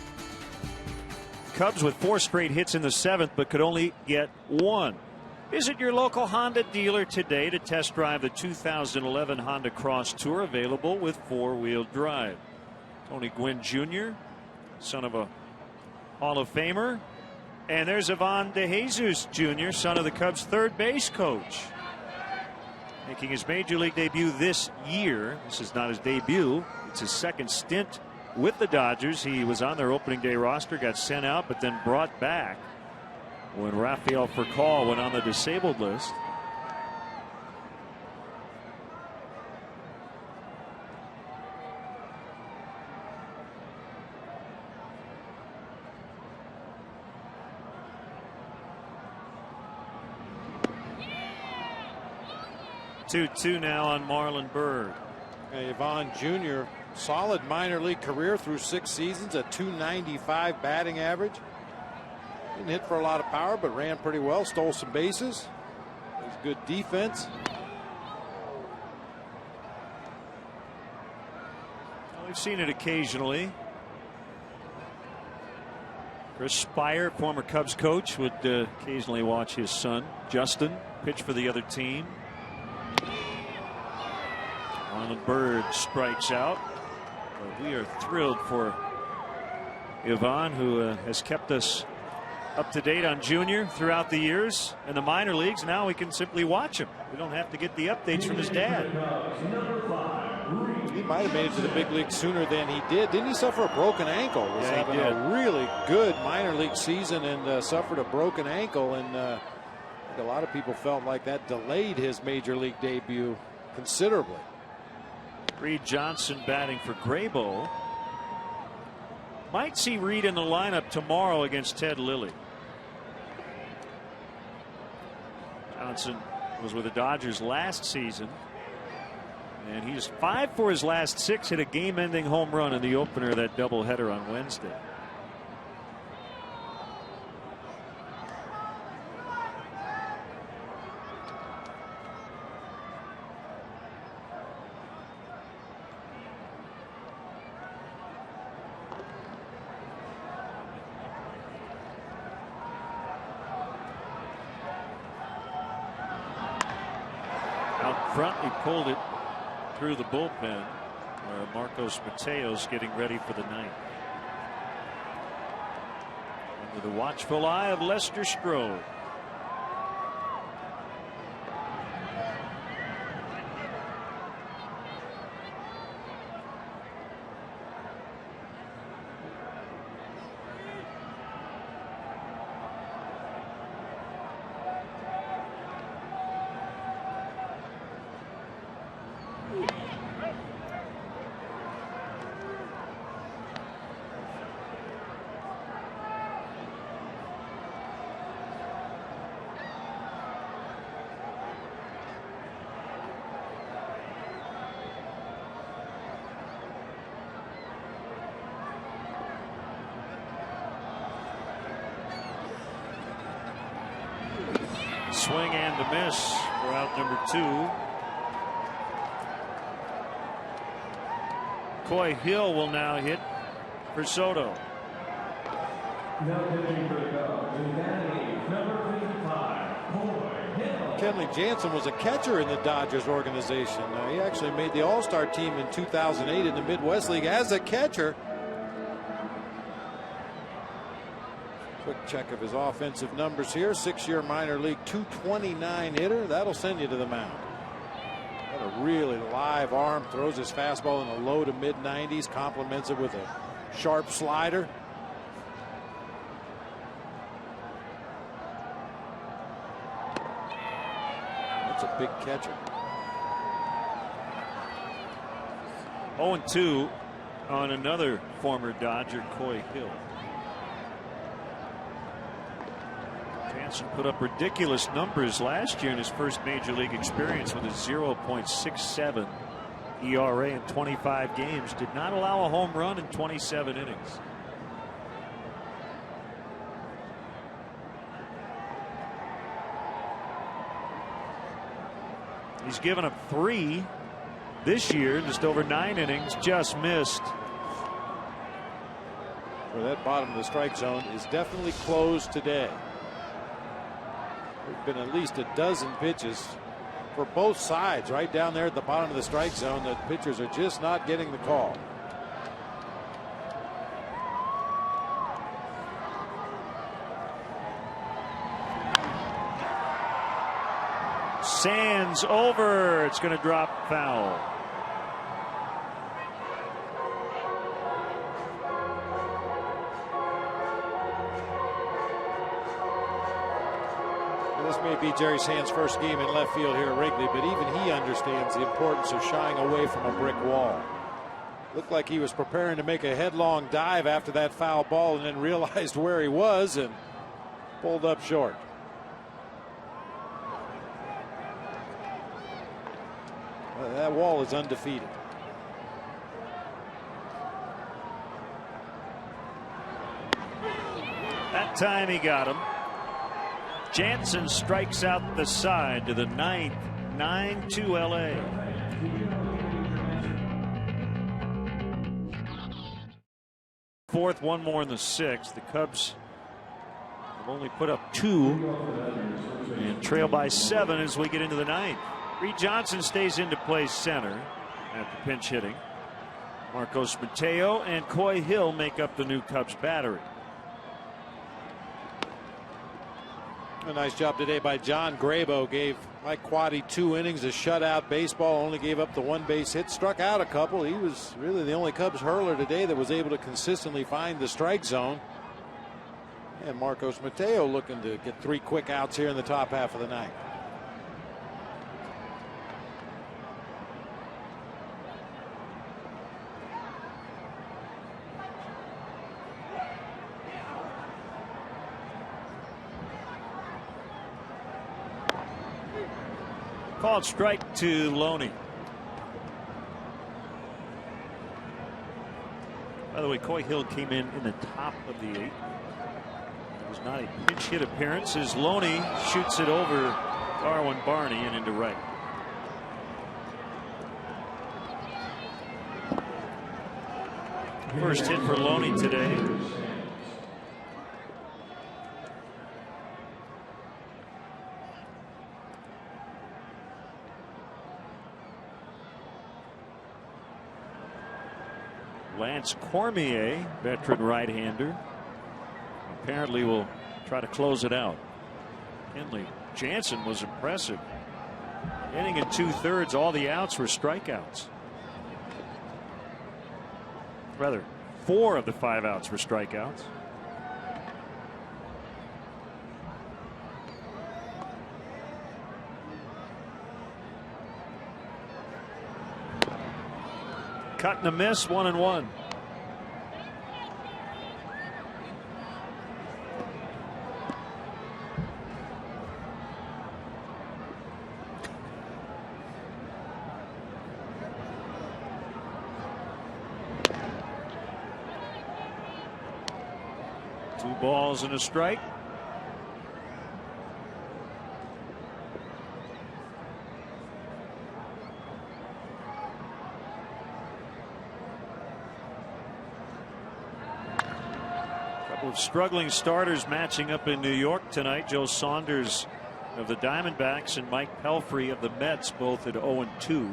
[SPEAKER 1] Cubs with 4 straight hits in the 7th, but could only get 1. Visit your local Honda dealer today to test drive the 2011 Honda Cross Tour, available with 4-wheel drive. Tony Gwynn Jr., son of a Hall of Famer. And there's Ivan DeJesus Jr., son of the Cubs' third base coach, making his major league debut this year. This is not his debut. It's his second stint with the Dodgers. He was on their opening day roster, got sent out, but then brought back when Rafael Furcal went on the disabled list. Two now on Marlon Byrd.
[SPEAKER 2] Ivan Jr., solid minor league career through 6 seasons, a .295 batting average. Didn't hit for a lot of power, but ran pretty well, stole some bases. It was good defense.
[SPEAKER 1] Well, we've seen it occasionally. Chris Spire, former Cubs coach, would occasionally watch his son, Justin, pitch for the other team. Marlon Byrd strikes out. But we are thrilled for Ivan, who has kept us up to date on Junior throughout the years in the minor leagues. Now we can simply watch him. We don't have to get the updates from his dad.
[SPEAKER 2] He might have made it to the big league sooner than he did. Didn't he suffer a broken ankle? Was
[SPEAKER 1] Yeah,
[SPEAKER 2] having a really good minor league season and suffered a broken ankle. And I think a lot of people felt like that delayed his major league debut considerably.
[SPEAKER 1] Reed Johnson batting for Graybo. Might see Reed in the lineup tomorrow against Ted Lilly. Johnson was with the Dodgers last season, and he's 5 for his last 6. Hit a game-ending home run in the opener of that doubleheader on Wednesday. Front, he pulled it through the bullpen, where Marcos Mateos getting ready for the ninth. Under the watchful eye of Lester Strode. Swing and a miss for out number 2. Coy Hill will now hit for Soto.
[SPEAKER 2] Kenley Jansen was a catcher in the Dodgers organization. He actually made the All-Star team in 2008 in the Midwest League as a catcher. Quick check of his offensive numbers here. 6-year minor league .229 hitter. That'll send you to the mound. Got a really live arm. Throws his fastball in the low to mid 90s. Complements it with a sharp slider. That's a big catcher.
[SPEAKER 1] 0-2 on another former Dodger, Coy Hill. Jansen put up ridiculous numbers last year in his first major league experience with a 0.67 ERA in 25 games. Did not allow a home run in 27 innings. He's given up 3 this year, just over 9 innings, just missed.
[SPEAKER 2] Well, that bottom of the strike zone is definitely closed today. There's been at least a dozen pitches for both sides right down there at the bottom of the strike zone that pitchers are just not getting the call.
[SPEAKER 1] Sands over. It's going to drop foul.
[SPEAKER 2] This may be Jerry Sands' first game in left field here at Wrigley, but even he understands the importance of shying away from a brick wall. Looked like he was preparing to make a headlong dive after that foul ball and then realized where he was and pulled up short. Well, that wall is undefeated.
[SPEAKER 1] That time he got him. Jansen strikes out the side to the 9th, 9-2 LA. Fourth, one more in the 6th. The Cubs have only put up 2 and trail by 7 as we get into the 9th. Reed Johnson stays into play center after pinch hitting. Marcos Mateo and Coy Hill make up the new Cubs battery.
[SPEAKER 2] A nice job today by John Grabo. Gave Mike Quaddy 2 innings of shutout baseball. Only gave up the 1 base hit. Struck out a couple. He was really the only Cubs hurler today that was able to consistently find the strike zone. And Marcos Mateo looking to get 3 quick outs here in the top half of the ninth.
[SPEAKER 1] Called strike to Loney. By the way, Coy Hill came in the top of the 8th. It was not a pinch hit appearance as Loney shoots it over Darwin Barney and into right. First hit for Loney today. Lance Cormier, veteran right-hander, apparently will try to close it out. Kenley Jansen was impressive. Inning in 2/3, all the outs were strikeouts. Rather, 4 of the 5 outs were strikeouts. Cut and a miss, 1-1. Two balls and a strike. Of struggling starters matching up in New York tonight. Joe Saunders of the Diamondbacks and Mike Pelfrey of the Mets, both at 0-2.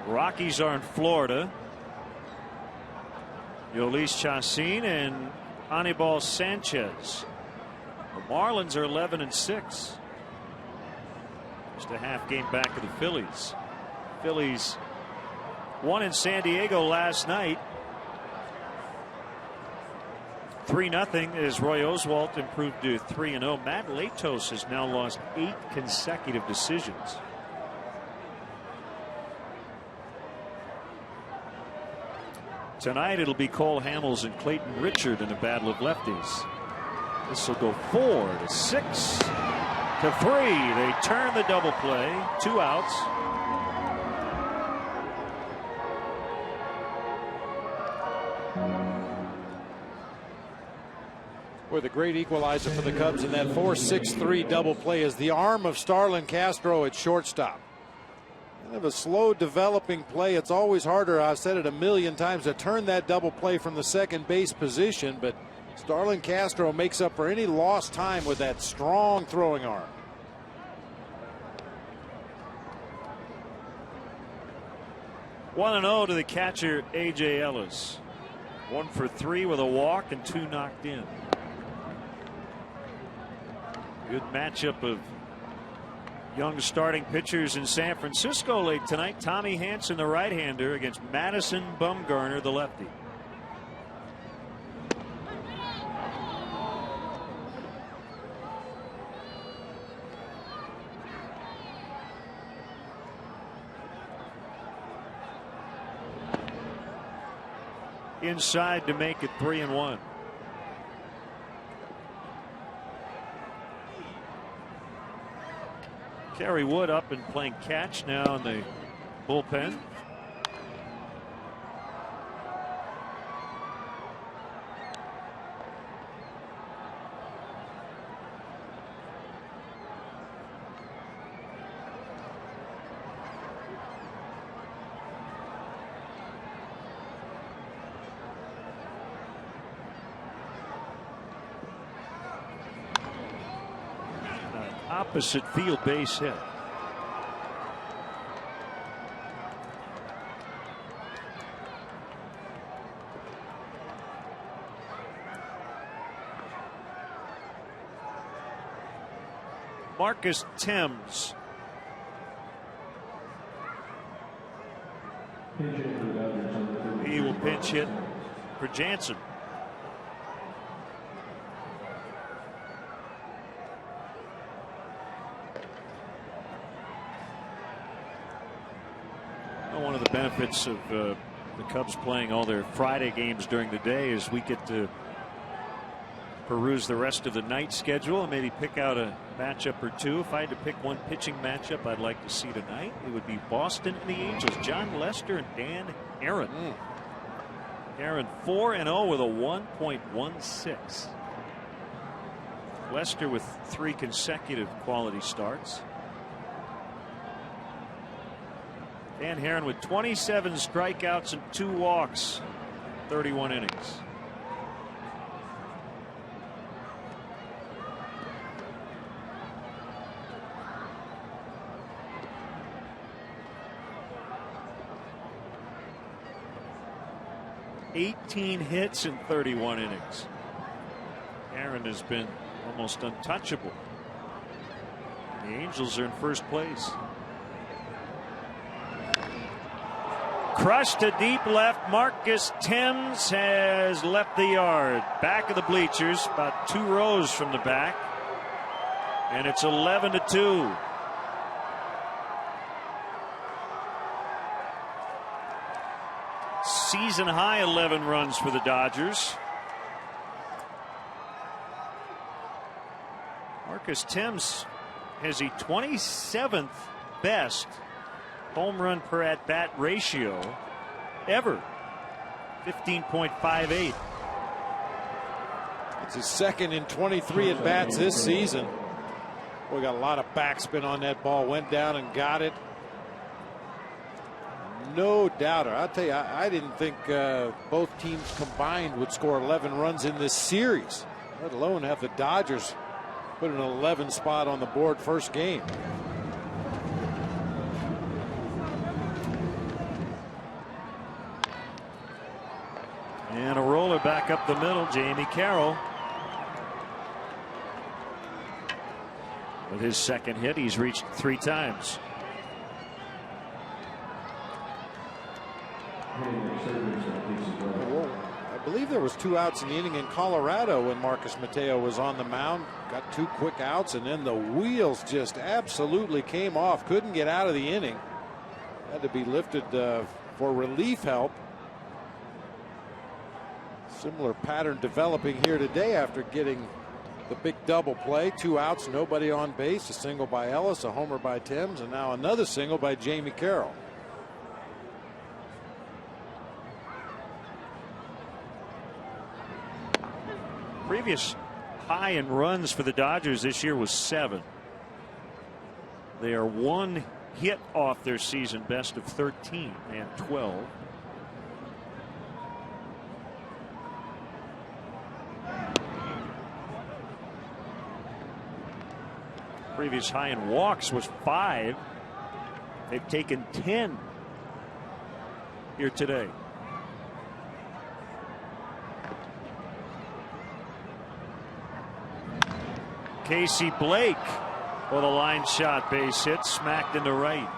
[SPEAKER 1] Rockies are in Florida. Yolis Chacin and Anibal Sanchez. The Marlins are 11-6. Just a half game back of the Phillies. Phillies won in San Diego last night. 3-0 as Roy Oswalt improved to 3-0. Matt Latos has now lost 8 consecutive decisions. Tonight it'll be Cole Hamels and Clayton Richard in a battle of lefties. This will go 4-6 to 3. They turn the double play. 2 outs.
[SPEAKER 2] Boy, the great equalizer for the Cubs in that 4-6-3 double play is the arm of Starlin Castro at shortstop. Kind of a slow developing play. It's always harder, I've said it a million times, to turn that double play from the second base position, but Starlin Castro makes up for any lost time with that strong throwing arm.
[SPEAKER 1] One 1-0 to the catcher, A.J. Ellis. 1 for 3 with a walk and 2 knocked in. Good matchup of young starting pitchers in San Francisco late tonight. Tommy Hanson, the right-hander, against Madison Bumgarner, the lefty. Inside to make it 3-1. Kerry Wood up and playing catch now in the bullpen. Opposite field base hit. Marcus Thames. He will pinch hit for Jansen. One of the benefits of the Cubs playing all their Friday games during the day is we get to peruse the rest of the night schedule and maybe pick out a matchup or two. If I had to pick one pitching matchup I'd like to see tonight, it would be Boston and the Angels. John Lester and Dan Aaron. Aaron 4-0 with a 1.16. Lester with 3 consecutive quality starts. Dan Herron with 27 strikeouts and 2 walks, 31 innings. $18 hits in 31 innings. Aaron has been almost untouchable. The Angels are in first place. Crushed to deep left. Marcus Thames has left the yard. Back of the bleachers, about 2 rows from the back. And it's 11-2. Season high 11 runs for the Dodgers. Marcus Thames has a 27th best home run per at bat ratio ever. 15.58.
[SPEAKER 2] It's his second in 23 at bats this season. We got a lot of backspin on that ball. Went down and got it. No doubter. I'll tell you, I didn't think both teams combined would score 11 runs in this series, let alone have the Dodgers put an 11 spot on the board first game.
[SPEAKER 1] And a roller back up the middle. Jamie Carroll with his second hit. He's reached 3 times.
[SPEAKER 2] I believe there was 2 outs in the inning in Colorado when Marcus Mateo was on the mound. Got 2 quick outs, and then the wheels just absolutely came off. Couldn't get out of the inning. Had to be lifted for relief help. Similar pattern developing here today after getting the big double play. 2 outs, nobody on base. A single by Ellis, a homer by Thames, and now another single by Jamie Carroll.
[SPEAKER 1] Previous high in runs for the Dodgers this year was 7. They are 1 hit off their season best of 13 and 12. Previous high in walks was 5. They've taken 10 here today. Casey Blake with a line shot base hit, smacked into right.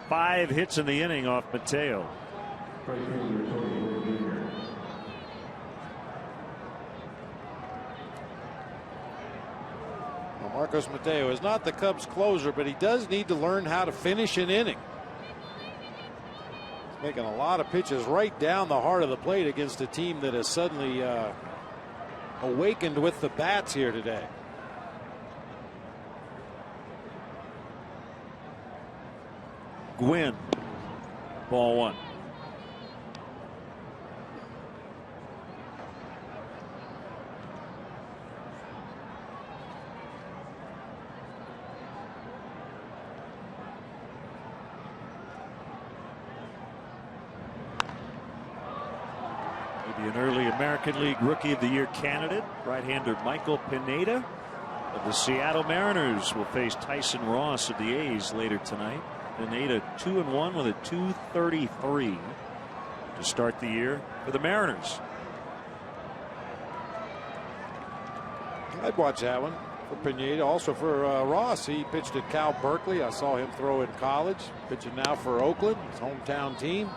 [SPEAKER 1] Five hits in the inning off Mateo.
[SPEAKER 2] Well, Marcos Mateo is not the Cubs closer, but he does need to learn how to finish an inning. Making a lot of pitches right down the heart of the plate against a team that has suddenly awakened with the bats here today.
[SPEAKER 1] Gwynn, ball 1. An early American League Rookie of the Year candidate, right-hander Michael Pineda of the Seattle Mariners will face Tyson Ross of the A's later tonight. Pineda 2-1 with a .233 to start the year for the Mariners.
[SPEAKER 2] I'd watch that one for Pineda. Also for Ross. He pitched at Cal Berkeley. I saw him throw in college. Pitching now for Oakland, his hometown team.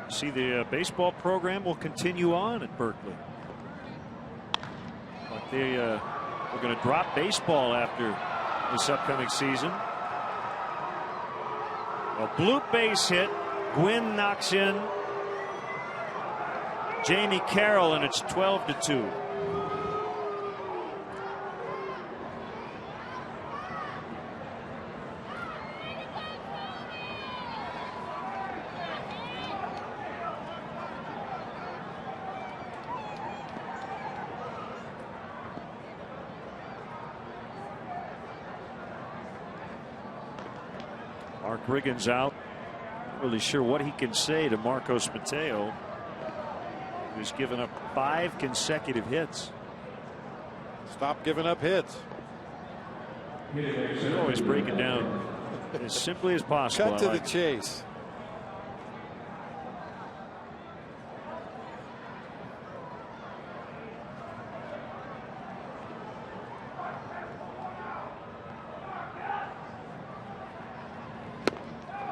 [SPEAKER 1] See, the baseball program will continue on at Berkeley. But we're going to drop baseball after this upcoming season. A bloop base hit. Gwynn knocks in Jamie Carroll, and it's 12-2. Mark Riggins out. Not really sure what he can say to Marcos Mateo, who's given up 5 consecutive hits.
[SPEAKER 2] Stop giving up hits.
[SPEAKER 1] He's always break it down as simply as possible.
[SPEAKER 2] Cut to the chase.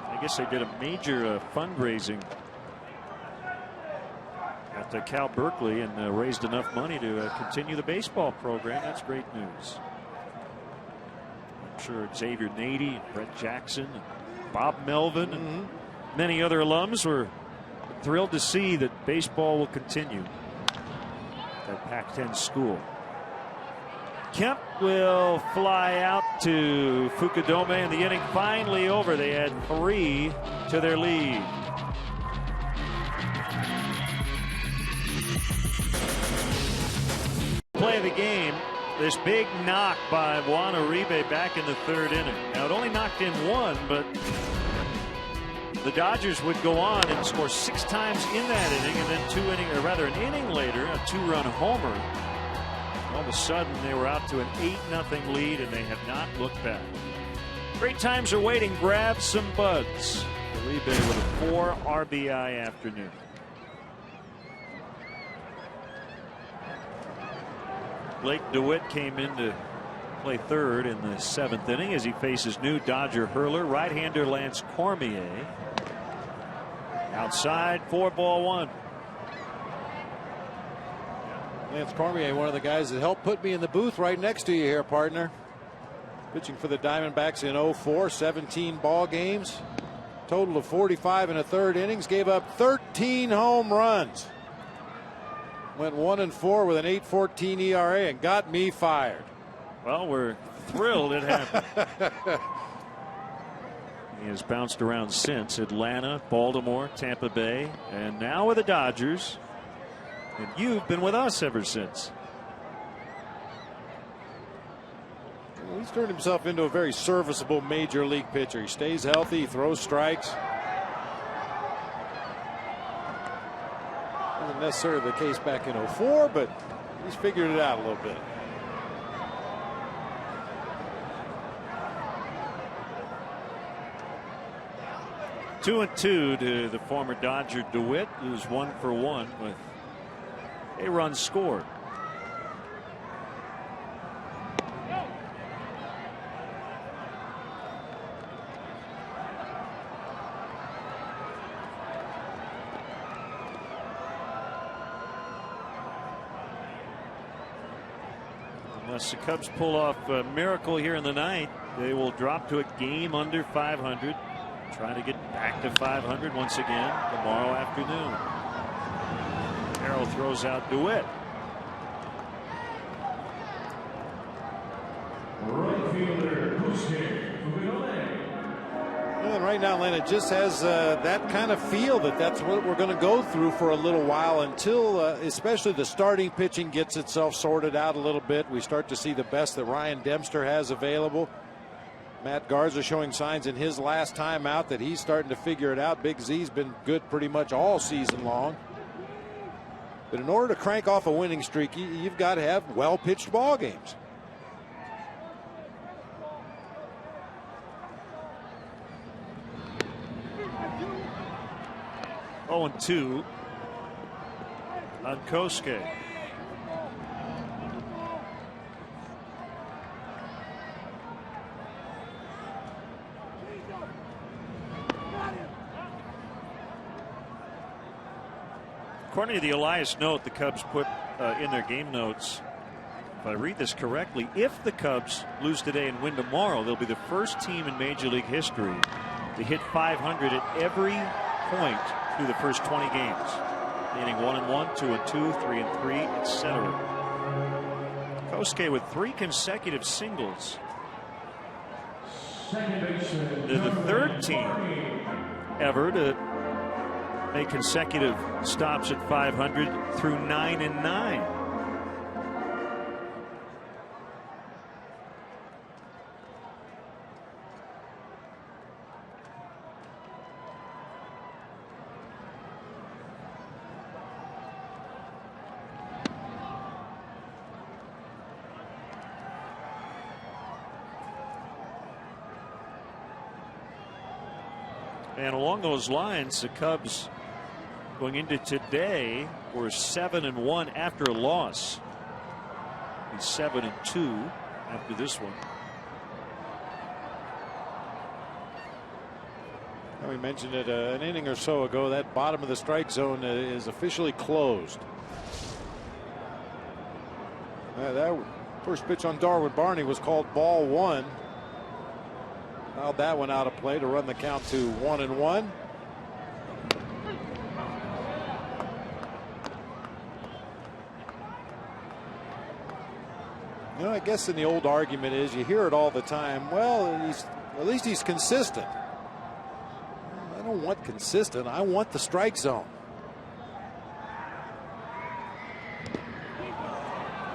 [SPEAKER 1] I guess they did a major fundraising at Cal Berkeley and raised enough money to continue the baseball program. That's great news. I'm sure Xavier Nady, Brett Jackson, Bob Melvin, and many other alums were thrilled to see that baseball will continue at Pac-10 school. Kemp will fly out to Fukudome, and the inning finally over. They had 3 to their lead. Play of the game, this big knock by Juan Uribe back in the 3rd inning. Now, it only knocked in 1, but the Dodgers would go on and score 6 times in that inning, and then an inning later, a 2-run homer. All of a sudden, they were out to an 8-0 lead, and they have not looked back. Great times are waiting. Grab some buds. Uribe with a 4 RBI afternoon. Blake DeWitt came in to play 3rd in the 7th inning as he faces new Dodger hurler, right-hander Lance Cormier. Outside, 4-1.
[SPEAKER 2] Lance Cormier, one of the guys that helped put me in the booth right next to you here, partner. Pitching for the Diamondbacks in 04, 17 ball games. Total of 45 in a third innings. Gave up 13 home runs. Went 1-4 with an 8.14 ERA and got me fired.
[SPEAKER 1] Well, we're thrilled it happened. He has bounced around since Atlanta, Baltimore, Tampa Bay, and now with the Dodgers. And you've been with us ever since.
[SPEAKER 2] Well, he's turned himself into a very serviceable major league pitcher. He stays healthy, he throws strikes. Wasn't necessarily the case back in '04, but he's figured it out a little bit.
[SPEAKER 1] Two and two to the former Dodger DeWitt, who's 1 for 1 with a run scored. Unless the Cubs pull off a miracle here in the ninth, they will drop to a game under 500. Trying to get back to 500 once again tomorrow afternoon. Carroll throws out DeWitt.
[SPEAKER 3] Right fielder,
[SPEAKER 2] And right now, Atlanta just has that kind of feel that's what we're going to go through for a little while until especially the starting pitching gets itself sorted out a little bit. We start to see the best that Ryan Dempster has available. Matt Garza showing signs in his last time out that he's starting to figure it out. Big Z's been good pretty much all season long. But in order to crank off a winning streak, you've got to have well-pitched ball games.
[SPEAKER 1] Oh, 2 on Kosuke. According to the Elias note the Cubs put in their game notes, if I read this correctly, if the Cubs lose today and win tomorrow, they'll be the first team in Major League history to hit 500 at every point through the first 20 games, meaning 1-1, 2-2, 3-3, etc. Kosuke with 3 consecutive singles. They're the third team ever to make consecutive stops at 500 through 9 and 9. And along those lines, the Cubs going into today were 7-1 after a loss. And 7-2 after this one.
[SPEAKER 2] We mentioned it an inning or so ago. That bottom of the strike zone is officially closed. That first pitch on Darwin Barney was called ball 1. Fouled that one out of play to run the count to 1-1. You know, I guess in the old argument is you hear it all the time. Well, at least he's consistent. I don't want consistent. I want the strike zone.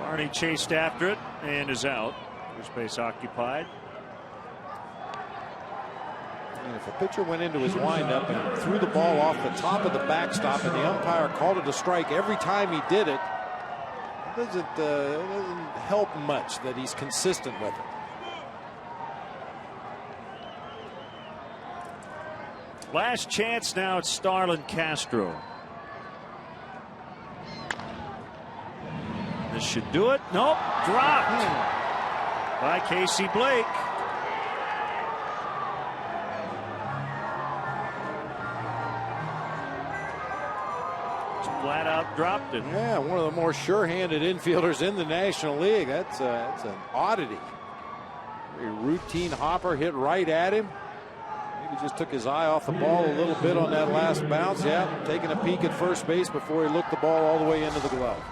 [SPEAKER 1] Barney chased after it and is out. First base occupied.
[SPEAKER 2] And if a pitcher went into his windup and threw the ball off the top of the backstop and the umpire called it a strike every time he did it, it doesn't help much that he's consistent with it.
[SPEAKER 1] Last chance now at Starlin Castro. This should do it. Nope. Dropped by Casey Blake. Flat out dropped it.
[SPEAKER 2] Yeah, one of the more sure-handed infielders in the National League. That's an oddity. Very routine hopper hit right at him. Maybe just took his eye off the ball a little bit on that last bounce. Yeah, taking a peek at first base before he looked the ball all the way into the glove.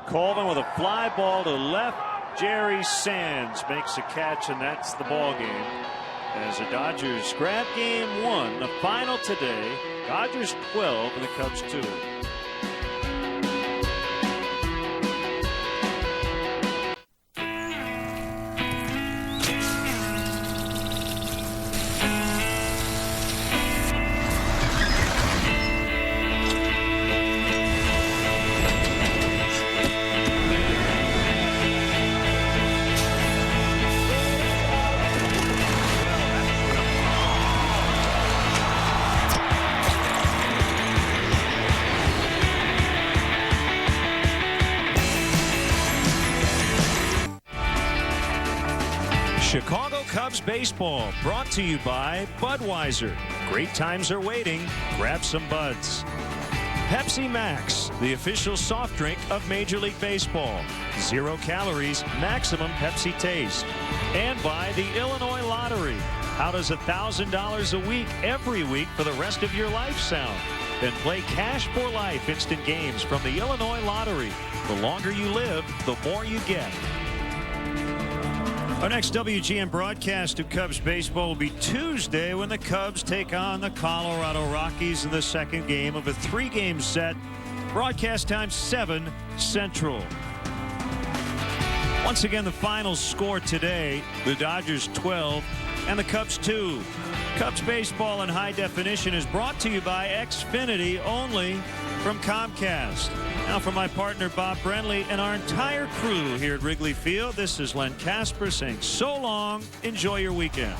[SPEAKER 1] Colvin with a fly ball to left. Jerry Sands makes a catch, and that's the ball game. As the Dodgers grab game 1, the final today. Dodgers 12 and the Cubs 2. Chicago Cubs baseball brought to you by Budweiser. Great times are waiting. Grab some buds. Pepsi Max, the official soft drink of Major League Baseball. 0 calories, maximum Pepsi taste. And by the Illinois Lottery. How does $1,000 a week every week for the rest of your life sound? Then play Cash for Life instant games from the Illinois Lottery. The longer you live, the more you get. Our next WGN broadcast of Cubs baseball will be Tuesday when the Cubs take on the Colorado Rockies in the second game of a 3-game set. Broadcast time 7 Central. Once again, the final score today, the Dodgers 12 and the Cubs 2. Cubs baseball in high definition is brought to you by Xfinity, only from Comcast. Now for my partner Bob Brenly and our entire crew here at Wrigley Field, this is Len Casper saying so long. Enjoy your weekend.